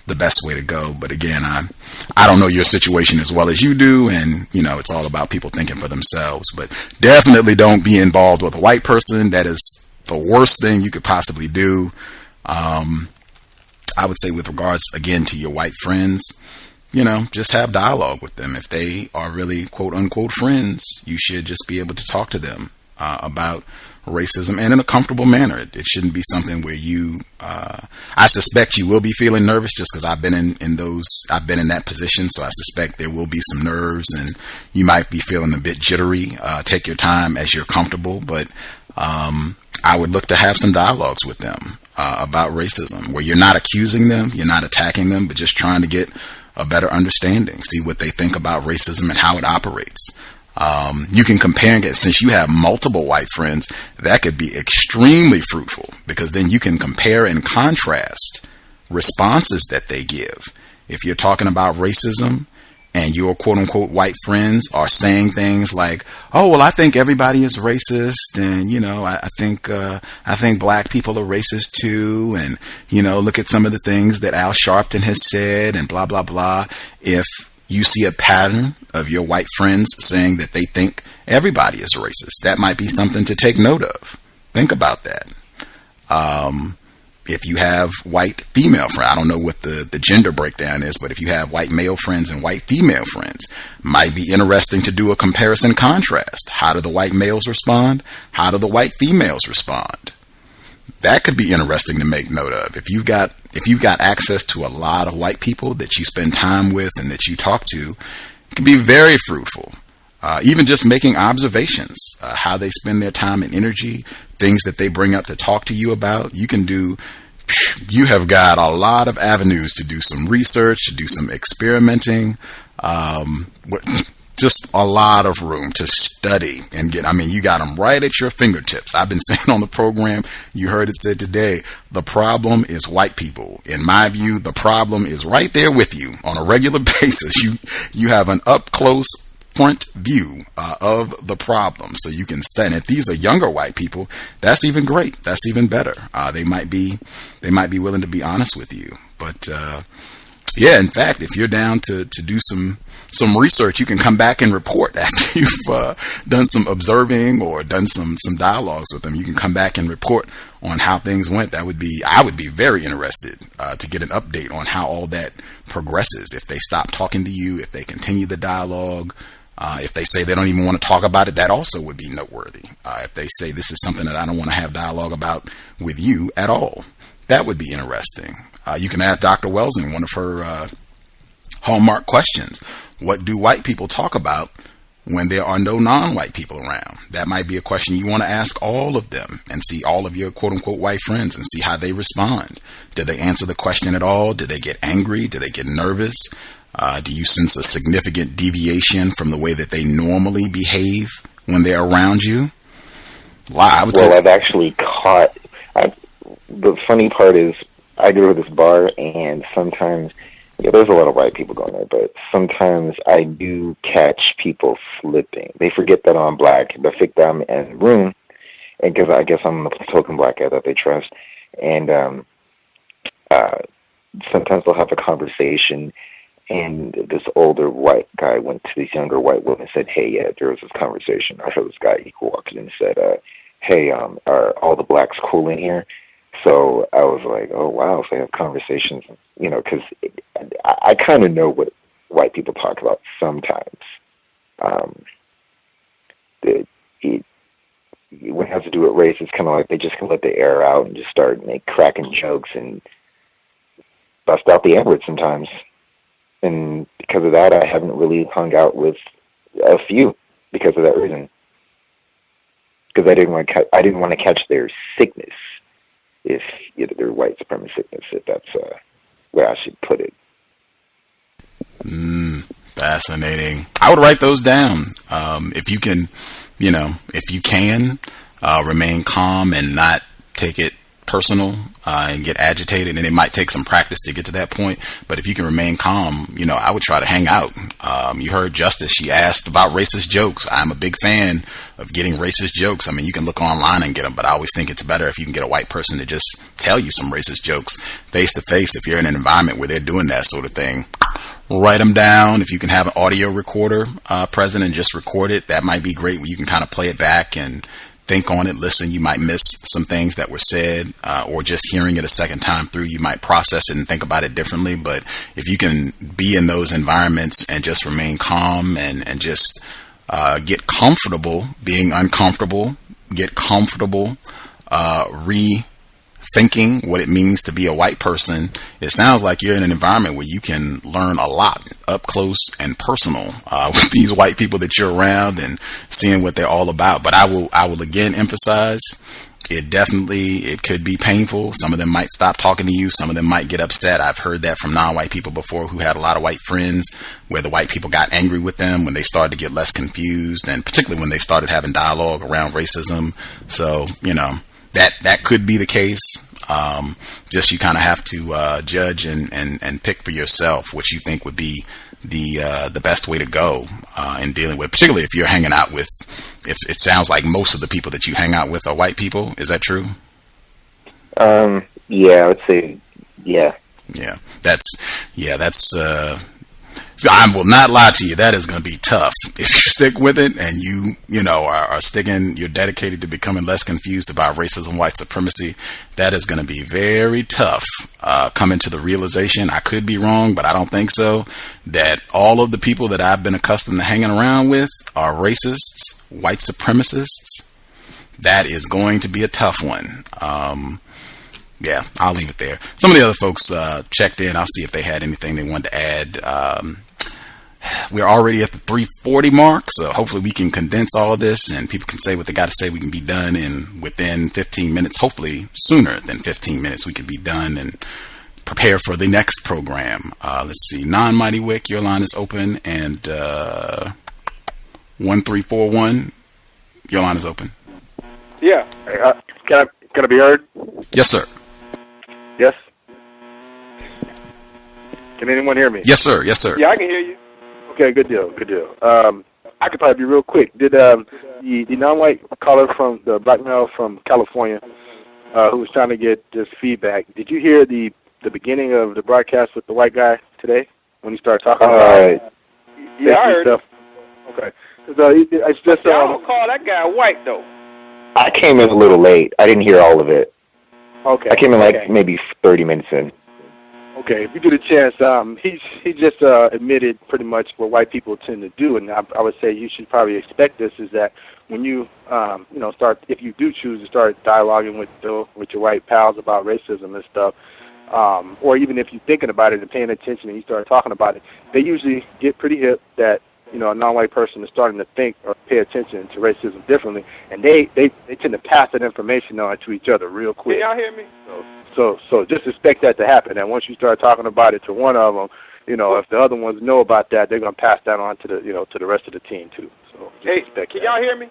the best way to go. But again, I don't know your situation as well as you do, and it's all about people thinking for themselves. But definitely don't be involved with a white person. That is the worst thing you could possibly do. I would say, with regards again to your white friends, just have dialogue with them. If they are really quote unquote friends, you should just be able to talk to them about racism, and in a comfortable manner. It shouldn't be something where I suspect you will be feeling nervous, just because I've been in that position. So I suspect there will be some nerves and you might be feeling a bit jittery. Take your time as you're comfortable, but I would look to have some dialogues with them about racism, where you're not accusing them, you're not attacking them, but just trying to get a better understanding, see what they think about racism and how it operates. You can compare and get, since you have multiple white friends, that could be extremely fruitful, because then you can compare and contrast responses that they give. If you're talking about racism and your quote unquote white friends are saying things like, oh, well, I think everybody is racist, and, you know, I think black people are racist too, and, you know, look at some of the things that Al Sharpton has said, and blah, blah, blah. If you see a pattern of your white friends saying that they think everybody is racist, that might be something to take note of. Think about that. If you have white female friends, I don't know what the gender breakdown is, but if you have white male friends and white female friends, might be interesting to do a comparison contrast. How do the white males respond? How do the white females respond? That could be interesting to make note of. If you've got access to a lot of white people that you spend time with and that you talk to, it can be very fruitful. Even just making observations, how they spend their time and energy, things that they bring up to talk to you about. You have got a lot of avenues to do some research, to do some experimenting, just a lot of room to study and get, you got them right at your fingertips. I've been saying on the program, you heard it said today, the problem is white people. In my view, the problem is right there with you on a regular basis. You have an up close front view of the problem, so you can study. If these are younger white people, that's even great. That's even better. They might be willing to be honest with you. But yeah, in fact, if you're down to do some research, you can come back and report after you've done some observing or done some dialogues with them. You can come back and report on how things went. I would be very interested to get an update on how all that progresses. If they stop talking to you, if they continue the dialogue, if they say they don't even want to talk about it, that also would be noteworthy. If they say this is something that I don't want to have dialogue about with you at all, that would be interesting. You can ask Dr. Wells in one of her hallmark questions. What do white people talk about when there are no non-white people around? That might be a question you want to ask all of them and see all of your quote-unquote white friends and see how they respond. Did they answer the question at all? Did they get angry? Did they get nervous? Do you sense a significant deviation from the way that they normally behave when they're around you? I've actually caught... the funny part is I go to this bar, and sometimes... there's a lot of white people going there, but sometimes I do catch people slipping. They forget that I'm black. They think that I'm in the room, and because I guess I'm the token black guy that they trust. And sometimes they'll have a conversation, and this older white guy went to this younger white woman and said, hey, yeah, there was this conversation. I heard this guy, he walked in and said, hey, are all the blacks cool in here? So I was like, oh, wow, so they have conversations, because I kind of know what white people talk about sometimes. When it has to do with race, it's kind of like they just can let the air out and just start cracking jokes and bust out the N-word sometimes. And because of that, I haven't really hung out with a few because of that reason. Because I didn't want to catch their sickness. If their white supremacy sickness, if that's where I should put it. Fascinating. I would write those down. If you can, remain calm and not take it personal and get agitated, and it might take some practice to get to that point, but if you can remain calm, I would try to hang out. You heard Justice, she asked about racist jokes. I'm a big fan of getting racist jokes. You can look online and get them, but I always think it's better if you can get a white person to just tell you some racist jokes face to face. If you're in an environment where they're doing that sort of thing, write them down. If you can have an audio recorder present and just record it, that might be great, where you can kind of play it back and think on it, listen. You might miss some things that were said, or just hearing it a second time through, you might process it and think about it differently. But if you can be in those environments and just remain calm and just get comfortable being uncomfortable, get comfortable rethinking what it means to be a white person, it sounds like you're in an environment where you can learn a lot up close and personal with these white people that you're around and seeing what they're all about. But I will again emphasize, it could be painful. Some of them might stop talking to you. Some of them might get upset. I've heard that from non-white people before who had a lot of white friends, where the white people got angry with them when they started to get less confused, and particularly when they started having dialogue around racism. So, that could be the case. Just you kind of have to judge and pick for yourself what you think would be the best way to go in dealing with, particularly if you're hanging out with, if it sounds like most of the people that you hang out with are white people. Is that true? Yeah, I would say, yeah. Yeah, that's so I will not lie to you. That is going to be tough if you stick with it and you are sticking. You're dedicated to becoming less confused about racism, white supremacy. That is going to be very tough. Coming to the realization, I could be wrong, but I don't think so, that all of the people that I've been accustomed to hanging around with are racists, white supremacists. That is going to be a tough one. Yeah, I'll leave it there. Some of the other folks checked in. I'll see if they had anything they wanted to add. We're already at the 3:40 mark, so hopefully we can condense all of this and people can say what they got to say. We can be done within 15 minutes, hopefully sooner than 15 minutes. We can be done and prepare for the next program. Let's see. Non-Mighty Wick, your line is open, and 1341, your line is open. Yeah. Can I be heard? Yes, sir. Yes. Can anyone hear me? Yes, sir. Yes, sir. Yeah, I can hear you. Okay, good deal. Good deal. I could probably be real quick. Did the non-white caller from the black male from California who was trying to get this feedback? Did you hear the beginning of the broadcast with the white guy today when he started talking about? Yeah, I heard. Stuff? Okay. It's just. I don't call that guy white though. I came in a little late. I didn't hear all of it. Okay. I came in maybe 30 minutes in. Okay, if you get a chance, he just admitted pretty much what white people tend to do, and I would say you should probably expect this, is that when you start, if you do choose to start dialoguing with your white pals about racism and stuff, or even if you're thinking about it and paying attention and you start talking about it, they usually get pretty hip that a non-white person is starting to think or pay attention to racism differently, and they tend to pass that information on to each other real quick. Can y'all hear me? So just expect that to happen. And once you start talking about it to one of them, if the other ones know about that, they're gonna pass that on to the rest of the team too. So can y'all hear me?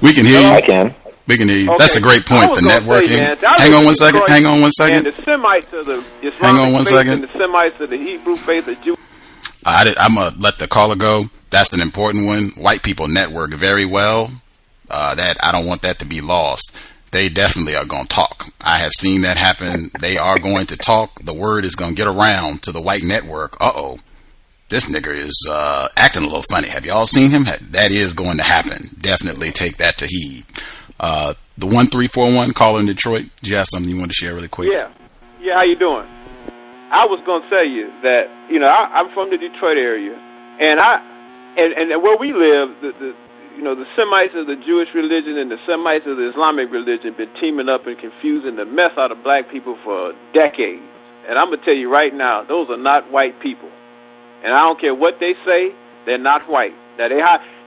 We can hear you. I can. We can hear you. Okay. That's a great point. The networking. Hang on one second. Hang on one second. And the Semites of the Islamic faith and the Semites of the Hebrew faith, the Jew. I'm gonna let the caller go. That's an important one. White people network very well. That I don't want that to be lost. They definitely are going to talk. I have seen that happen. They are going to talk. The word is going to get around to the white network. This nigger is acting a little funny. Have y'all seen him? That is going to happen. Definitely take that to heed. The 1341 caller in Detroit. Do you have something you want to share really quick? Yeah. How you doing? I was going to tell you that I'm from the Detroit area, and where we live, the Semites of the Jewish religion and the Semites of the Islamic religion been teaming up and confusing the mess out of black people for decades. And I'm going to tell you right now, those are not white people. And I don't care what they say, they're not white. Now,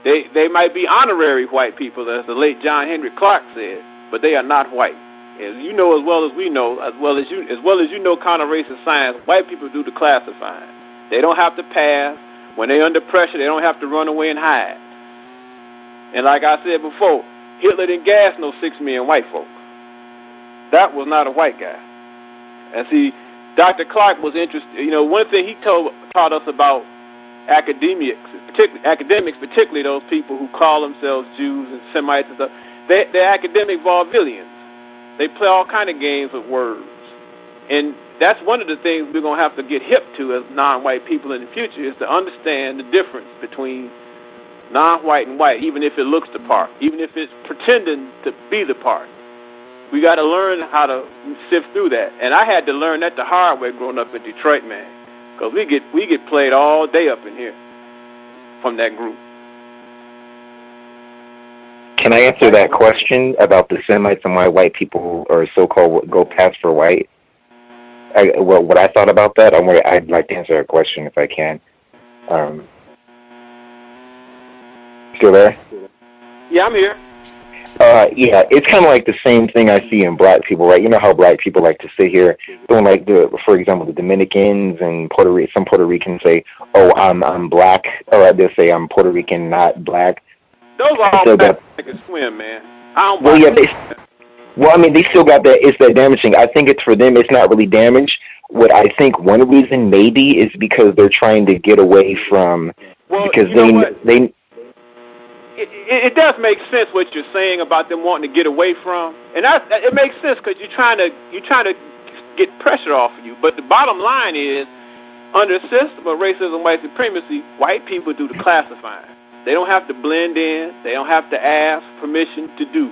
they might be honorary white people, as the late John Henry Clark said, but they are not white. As you know as well as we know, as well as you know counter-racist science, white people do the classifying. They don't have to pass. When they're under pressure, they don't have to run away and hide. And like I said before, Hitler didn't gas no 6 million white folks. That was not a white guy. And see, Dr. Clark was interested. One thing he taught us about academics, particularly those people who call themselves Jews and Semites and stuff, they're academic vaudevillians. They play all kind of games with words. And that's one of the things we're going to have to get hip to as non-white people in the future, is to understand the difference between non-white and white, even if it looks the part, even if it's pretending to be the part. We got to learn how to sift through that. And I had to learn that the hard way growing up in Detroit, man, because we get played all day up in here from that group. Can I answer that question about the Semites and why white people are so-called go past for white? What I thought about that, I'd like to answer that question if I can. Still there? Yeah, I'm here. Yeah, it's kind of like the same thing I see in black people, right? You know how black people like to sit here doing, like, for example, the Dominicans and some Puerto Ricans say, "Oh, I'm black," or they say I'm Puerto Rican, not black. Those are all black that can swim, man. I don't. Well, yeah, I mean, they still got that. It's that damaging. I think it's for them. It's not really damage. What I think one reason maybe is because they're trying to get away from because they. It does make sense what you're saying about them wanting to get away from, and it makes sense because you're trying to get pressure off of you. But the bottom line is, under a system of racism, white supremacy, white people do the classifying. They don't have to blend in. They don't have to ask permission to do.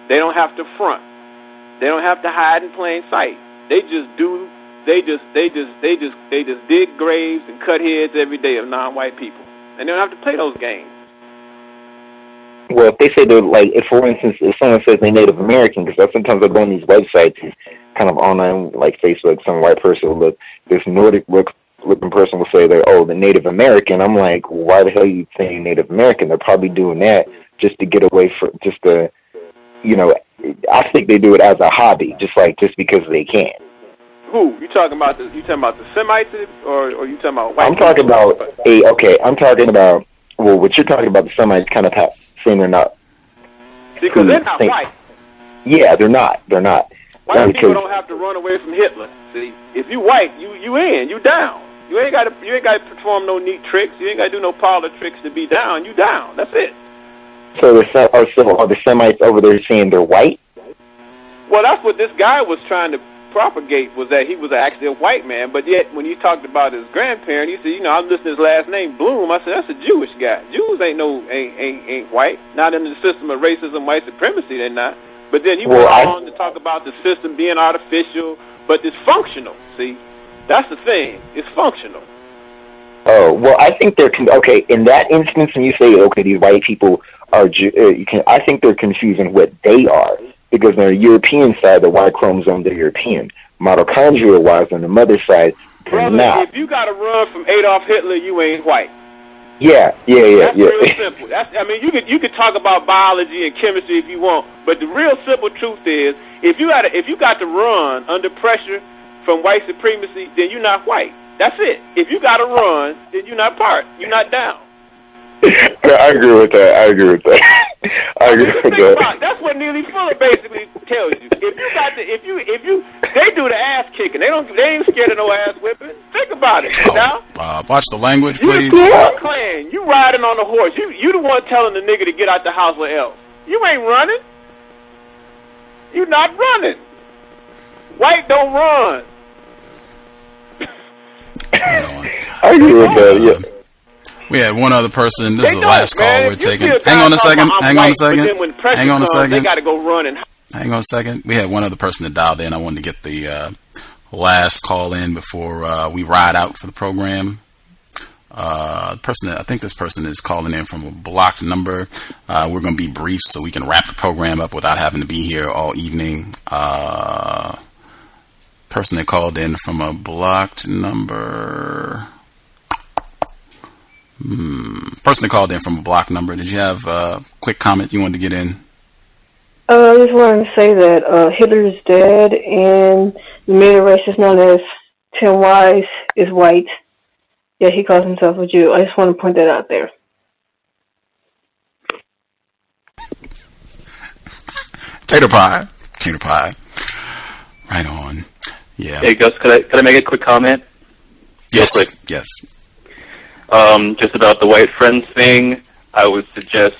They don't have to front. They don't have to hide in plain sight. They just do. They just dig graves and cut heads every day of non-white people, and they don't have to play those games. Well, if they say they're like, if for instance, if someone says they're Native American, because sometimes I go on these websites, kind of online, like Facebook, some white person will look, this Nordic looking person will say they're, the Native American. I'm like, why the hell are you saying Native American? They're probably doing that just to get away from, I think they do it as a hobby, just because they can. Who? You talking about the Semites, or you talking about white? I'm talking about, well, what you're talking about, the Semites kind of saying they're not. Because they're not white. Yeah, they're not. White people don't have to run away from Hitler. See, if you white, you down. You ain't got to perform no neat tricks. You ain't got to do no parlor tricks to be down. You down. That's it. So are the Semites over there saying they're white? Well, that's what this guy was trying to propagate, was that he was actually a white man, but yet when he talked about his grandparent, he said, I'm listening to his last name, Bloom. I said, that's a Jewish guy. Jews ain't white. Not in the system of racism, white supremacy, they're not. But then he went on to talk about the system being artificial, but it's functional. See, that's the thing. It's functional. Oh, well, I think they're in that instance, when you say, these white people are, I think they're confusing what they are. Because on the European side, the Y chromosome, they're European. Mitochondrial-wise, on the mother side, they're not. If you got to run from Adolf Hitler, you ain't white. Yeah. That's real simple. You could talk about biology and chemistry if you want, but the real simple truth is, if you got to run under pressure from white supremacy, then you're not white. That's it. If you got to run, then you're not part. You're not down. I agree with that. That's what Neely Fuller basically tells you. If you they do the ass kicking. They ain't scared of no ass whipping. Think about it. Now, watch the language, please. You the clan. You riding on a horse. You the one telling the nigga to get out the house with else. You ain't running. You not running. White don't run. I agree with that. Yeah. We had one other person. This is the last call we're taking. Hang on a second. They got to go running. Hang on a second. We had one other person that dialed in. I wanted to get the last call in before we ride out for the program. I think this person is calling in from a blocked number. We're going to be brief so we can wrap the program up without having to be here all evening. Person that called in from a blocked number. Person that called in from a block number. Did you have a quick comment you wanted to get in? I just wanted to say that Hitler is dead, and the main racist known as C.O.W.S is white. Yeah, he calls himself a Jew. I just want to point that out there. Tater pie. Right on. Yeah. Hey Gus, could I make a quick comment? Yes. Real quick. Yes. Just about the white friends thing, I would suggest,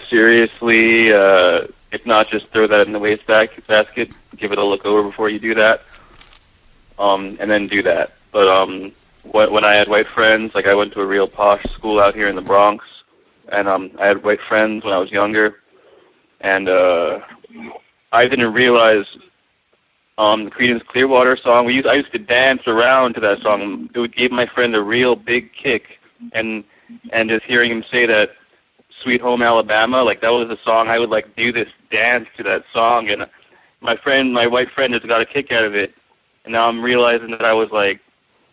seriously, if not, just throw that in the wastebasket, give it a look over before you do that, and then do that. But when I had white friends, like I went to a real posh school out here in the Bronx, and I had white friends when I was younger, and I didn't realize the Creedence Clearwater song. I used to dance around to that song. It gave my friend a real big kick, and just hearing him say that "Sweet Home Alabama," like that was the song I would like do this dance to that song, and my white friend just got a kick out of it, and now I'm realizing that I was like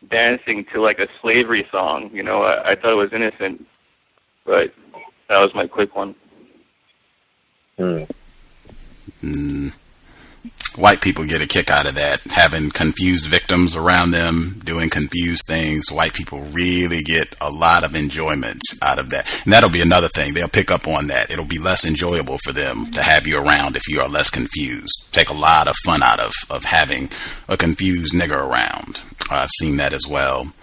dancing to like a slavery song. I thought it was innocent, but that was my quick one. White people get a kick out of that, having confused victims around them, doing confused things. White people really get a lot of enjoyment out of that. And that'll be another thing. They'll pick up on that. It'll be less enjoyable for them to have you around if you are less confused. Take a lot of fun out of having a confused nigger around. I've seen that as well.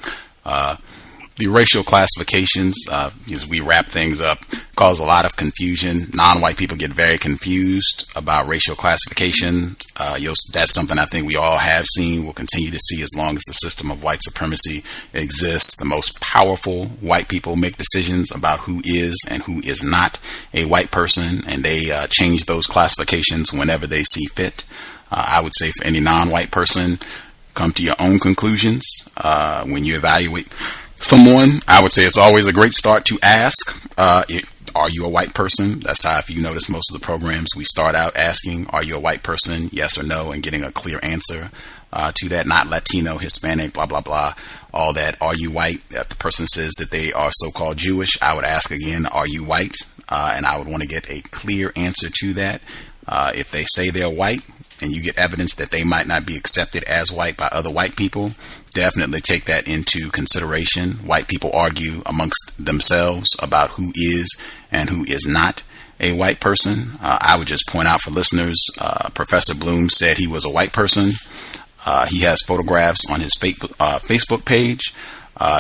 The racial classifications, as we wrap things up, cause a lot of confusion. Non-white people get very confused about racial classification. That's something I think we all have seen, will continue to see as long as the system of white supremacy exists. The most powerful white people make decisions about who is and who is not a white person, and they change those classifications whenever they see fit. I would say for any non-white person, come to your own conclusions when you evaluate someone. I would say it's always a great start to ask, are you a white person? That's how, if you notice, most of the programs, we start out asking, are you a white person? Yes or no, and getting a clear answer to that. Not Latino, Hispanic, blah, blah, blah, all that. Are you white? If the person says that they are so-called Jewish, I would ask again, are you white? And I would want to get a clear answer to that. If they say they're white, and you get evidence that they might not be accepted as white by other white people, definitely take that into consideration. White people argue amongst themselves about who is and who is not a white person. I would just point out for listeners, Professor Bloom said he was a white person. He has photographs on his Facebook page.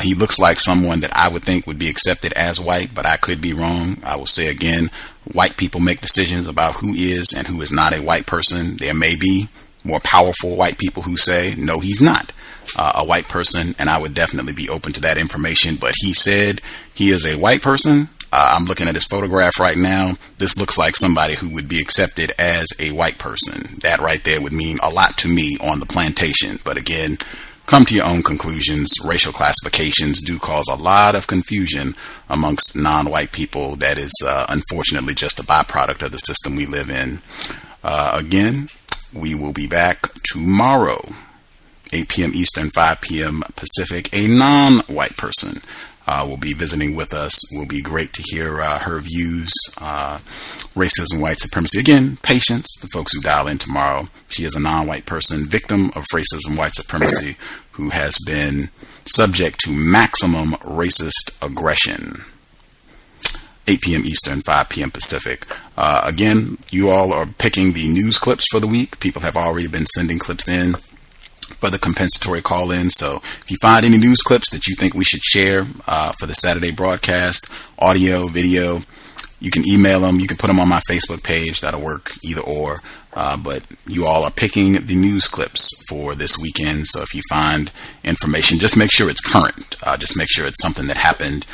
He looks like someone that I would think would be accepted as white, but I could be wrong. I will say again, white people make decisions about who is and who is not a white person. There may be more powerful white people who say, no, he's not a white person, and I would definitely be open to that information. But he said he is a white person. I'm looking at his photograph right now. This looks like somebody who would be accepted as a white person. That right there would mean a lot to me on the plantation. But again, come to your own conclusions. Racial classifications do cause a lot of confusion amongst non-white people. That is unfortunately just a byproduct of the system we live in. Again, we will be back tomorrow, 8 p.m. Eastern, 5 p.m. Pacific. A non-white person will be visiting with us. Will be great to hear her views. Racism, white supremacy. Again, patience. The folks who dial in tomorrow. She is a non-white person, victim of racism, white supremacy, who has been subject to maximum racist aggression. 8 p.m. Eastern, 5 p.m. Pacific. Again, you all are picking the news clips for the week. People have already been sending clips in for the compensatory call-in. So if you find any news clips that you think we should share for the Saturday broadcast, audio, video, you can email them. You can put them on my Facebook page. That'll work either or. But you all are picking the news clips for this weekend. So if you find information, just make sure it's current. Just make sure it's something that happened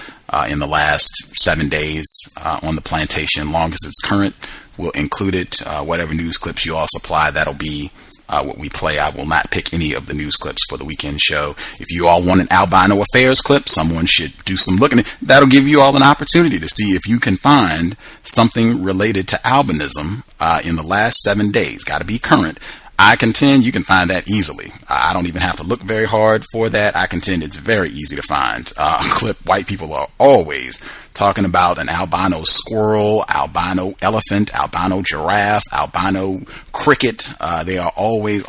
in the last 7 days on the plantation. Long as it's current, we'll include it. Whatever news clips you all supply, that'll be what we play. I will not pick any of the news clips for the weekend show. If you all want an albino affairs clip, someone should do some looking. That'll give you all an opportunity to see if you can find something related to albinism in the last 7 days. Got to be current. I contend you can find that easily. I don't even have to look very hard for that. I contend it's very easy to find a clip. White people are always talking about an albino squirrel, albino elephant, albino giraffe, albino cricket. They are always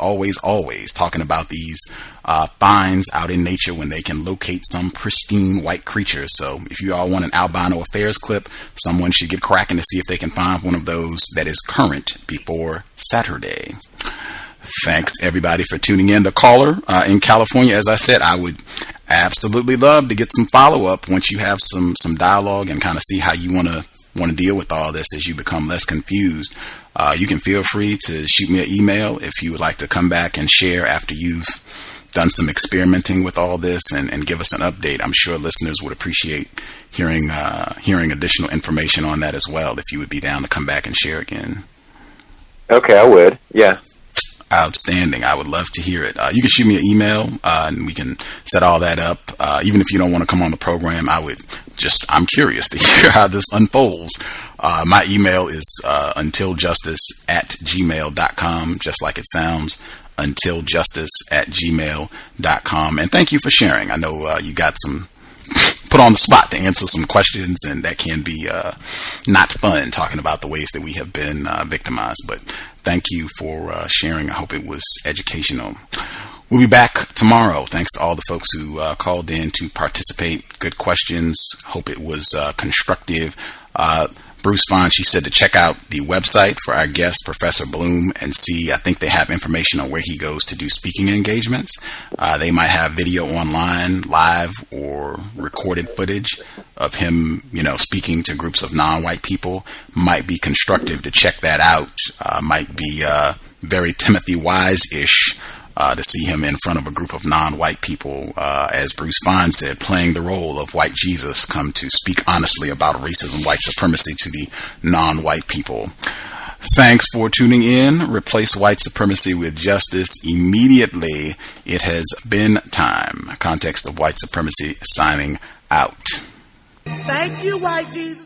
talking about these finds out in nature when they can locate some pristine white creature. So if you all want an albino affairs clip, someone should get cracking to see if they can find one of those that is current before Saturday. Thanks everybody for tuning in. The caller in California, as I said, I would absolutely love to get some follow-up once you have some dialogue and kind of see how you want to deal with all this as you become less confused. You can feel free to shoot me an email if you would like to come back and share after you've done some experimenting with all this and give us an update. I'm sure listeners would appreciate hearing additional information on that as well, if you would be down to come back and share again. Okay, I would. Yeah. Outstanding. I would love to hear it. You can shoot me an email and we can set all that up. Even if you don't want to come on the program, I'm curious to hear how this unfolds. My email is untiljustice@gmail.com, just like it sounds, untiljustice@gmail.com. And thank you for sharing. I know you got some put on the spot to answer some questions, and that can be not fun, talking about the ways that we have been victimized. But thank you for sharing. I hope it was educational. We'll be back tomorrow. Thanks to all the folks who called in to participate. Good questions. Hope it was constructive. Bruce Vaughn, she said to check out the website for our guest, Professor Bloom, and see, I think they have information on where he goes to do speaking engagements. They might have video online, live, or recorded footage of him, speaking to groups of non-white people. Might be constructive to check that out. Might be very Timothy Wise-ish to see him in front of a group of non-white people, as Bruce Vaughn said, playing the role of white Jesus, come to speak honestly about racism, white supremacy to the non-white people. Thanks for tuning in. Replace white supremacy with justice immediately. It has been time. Context of White Supremacy signing out. Thank you, white Jesus.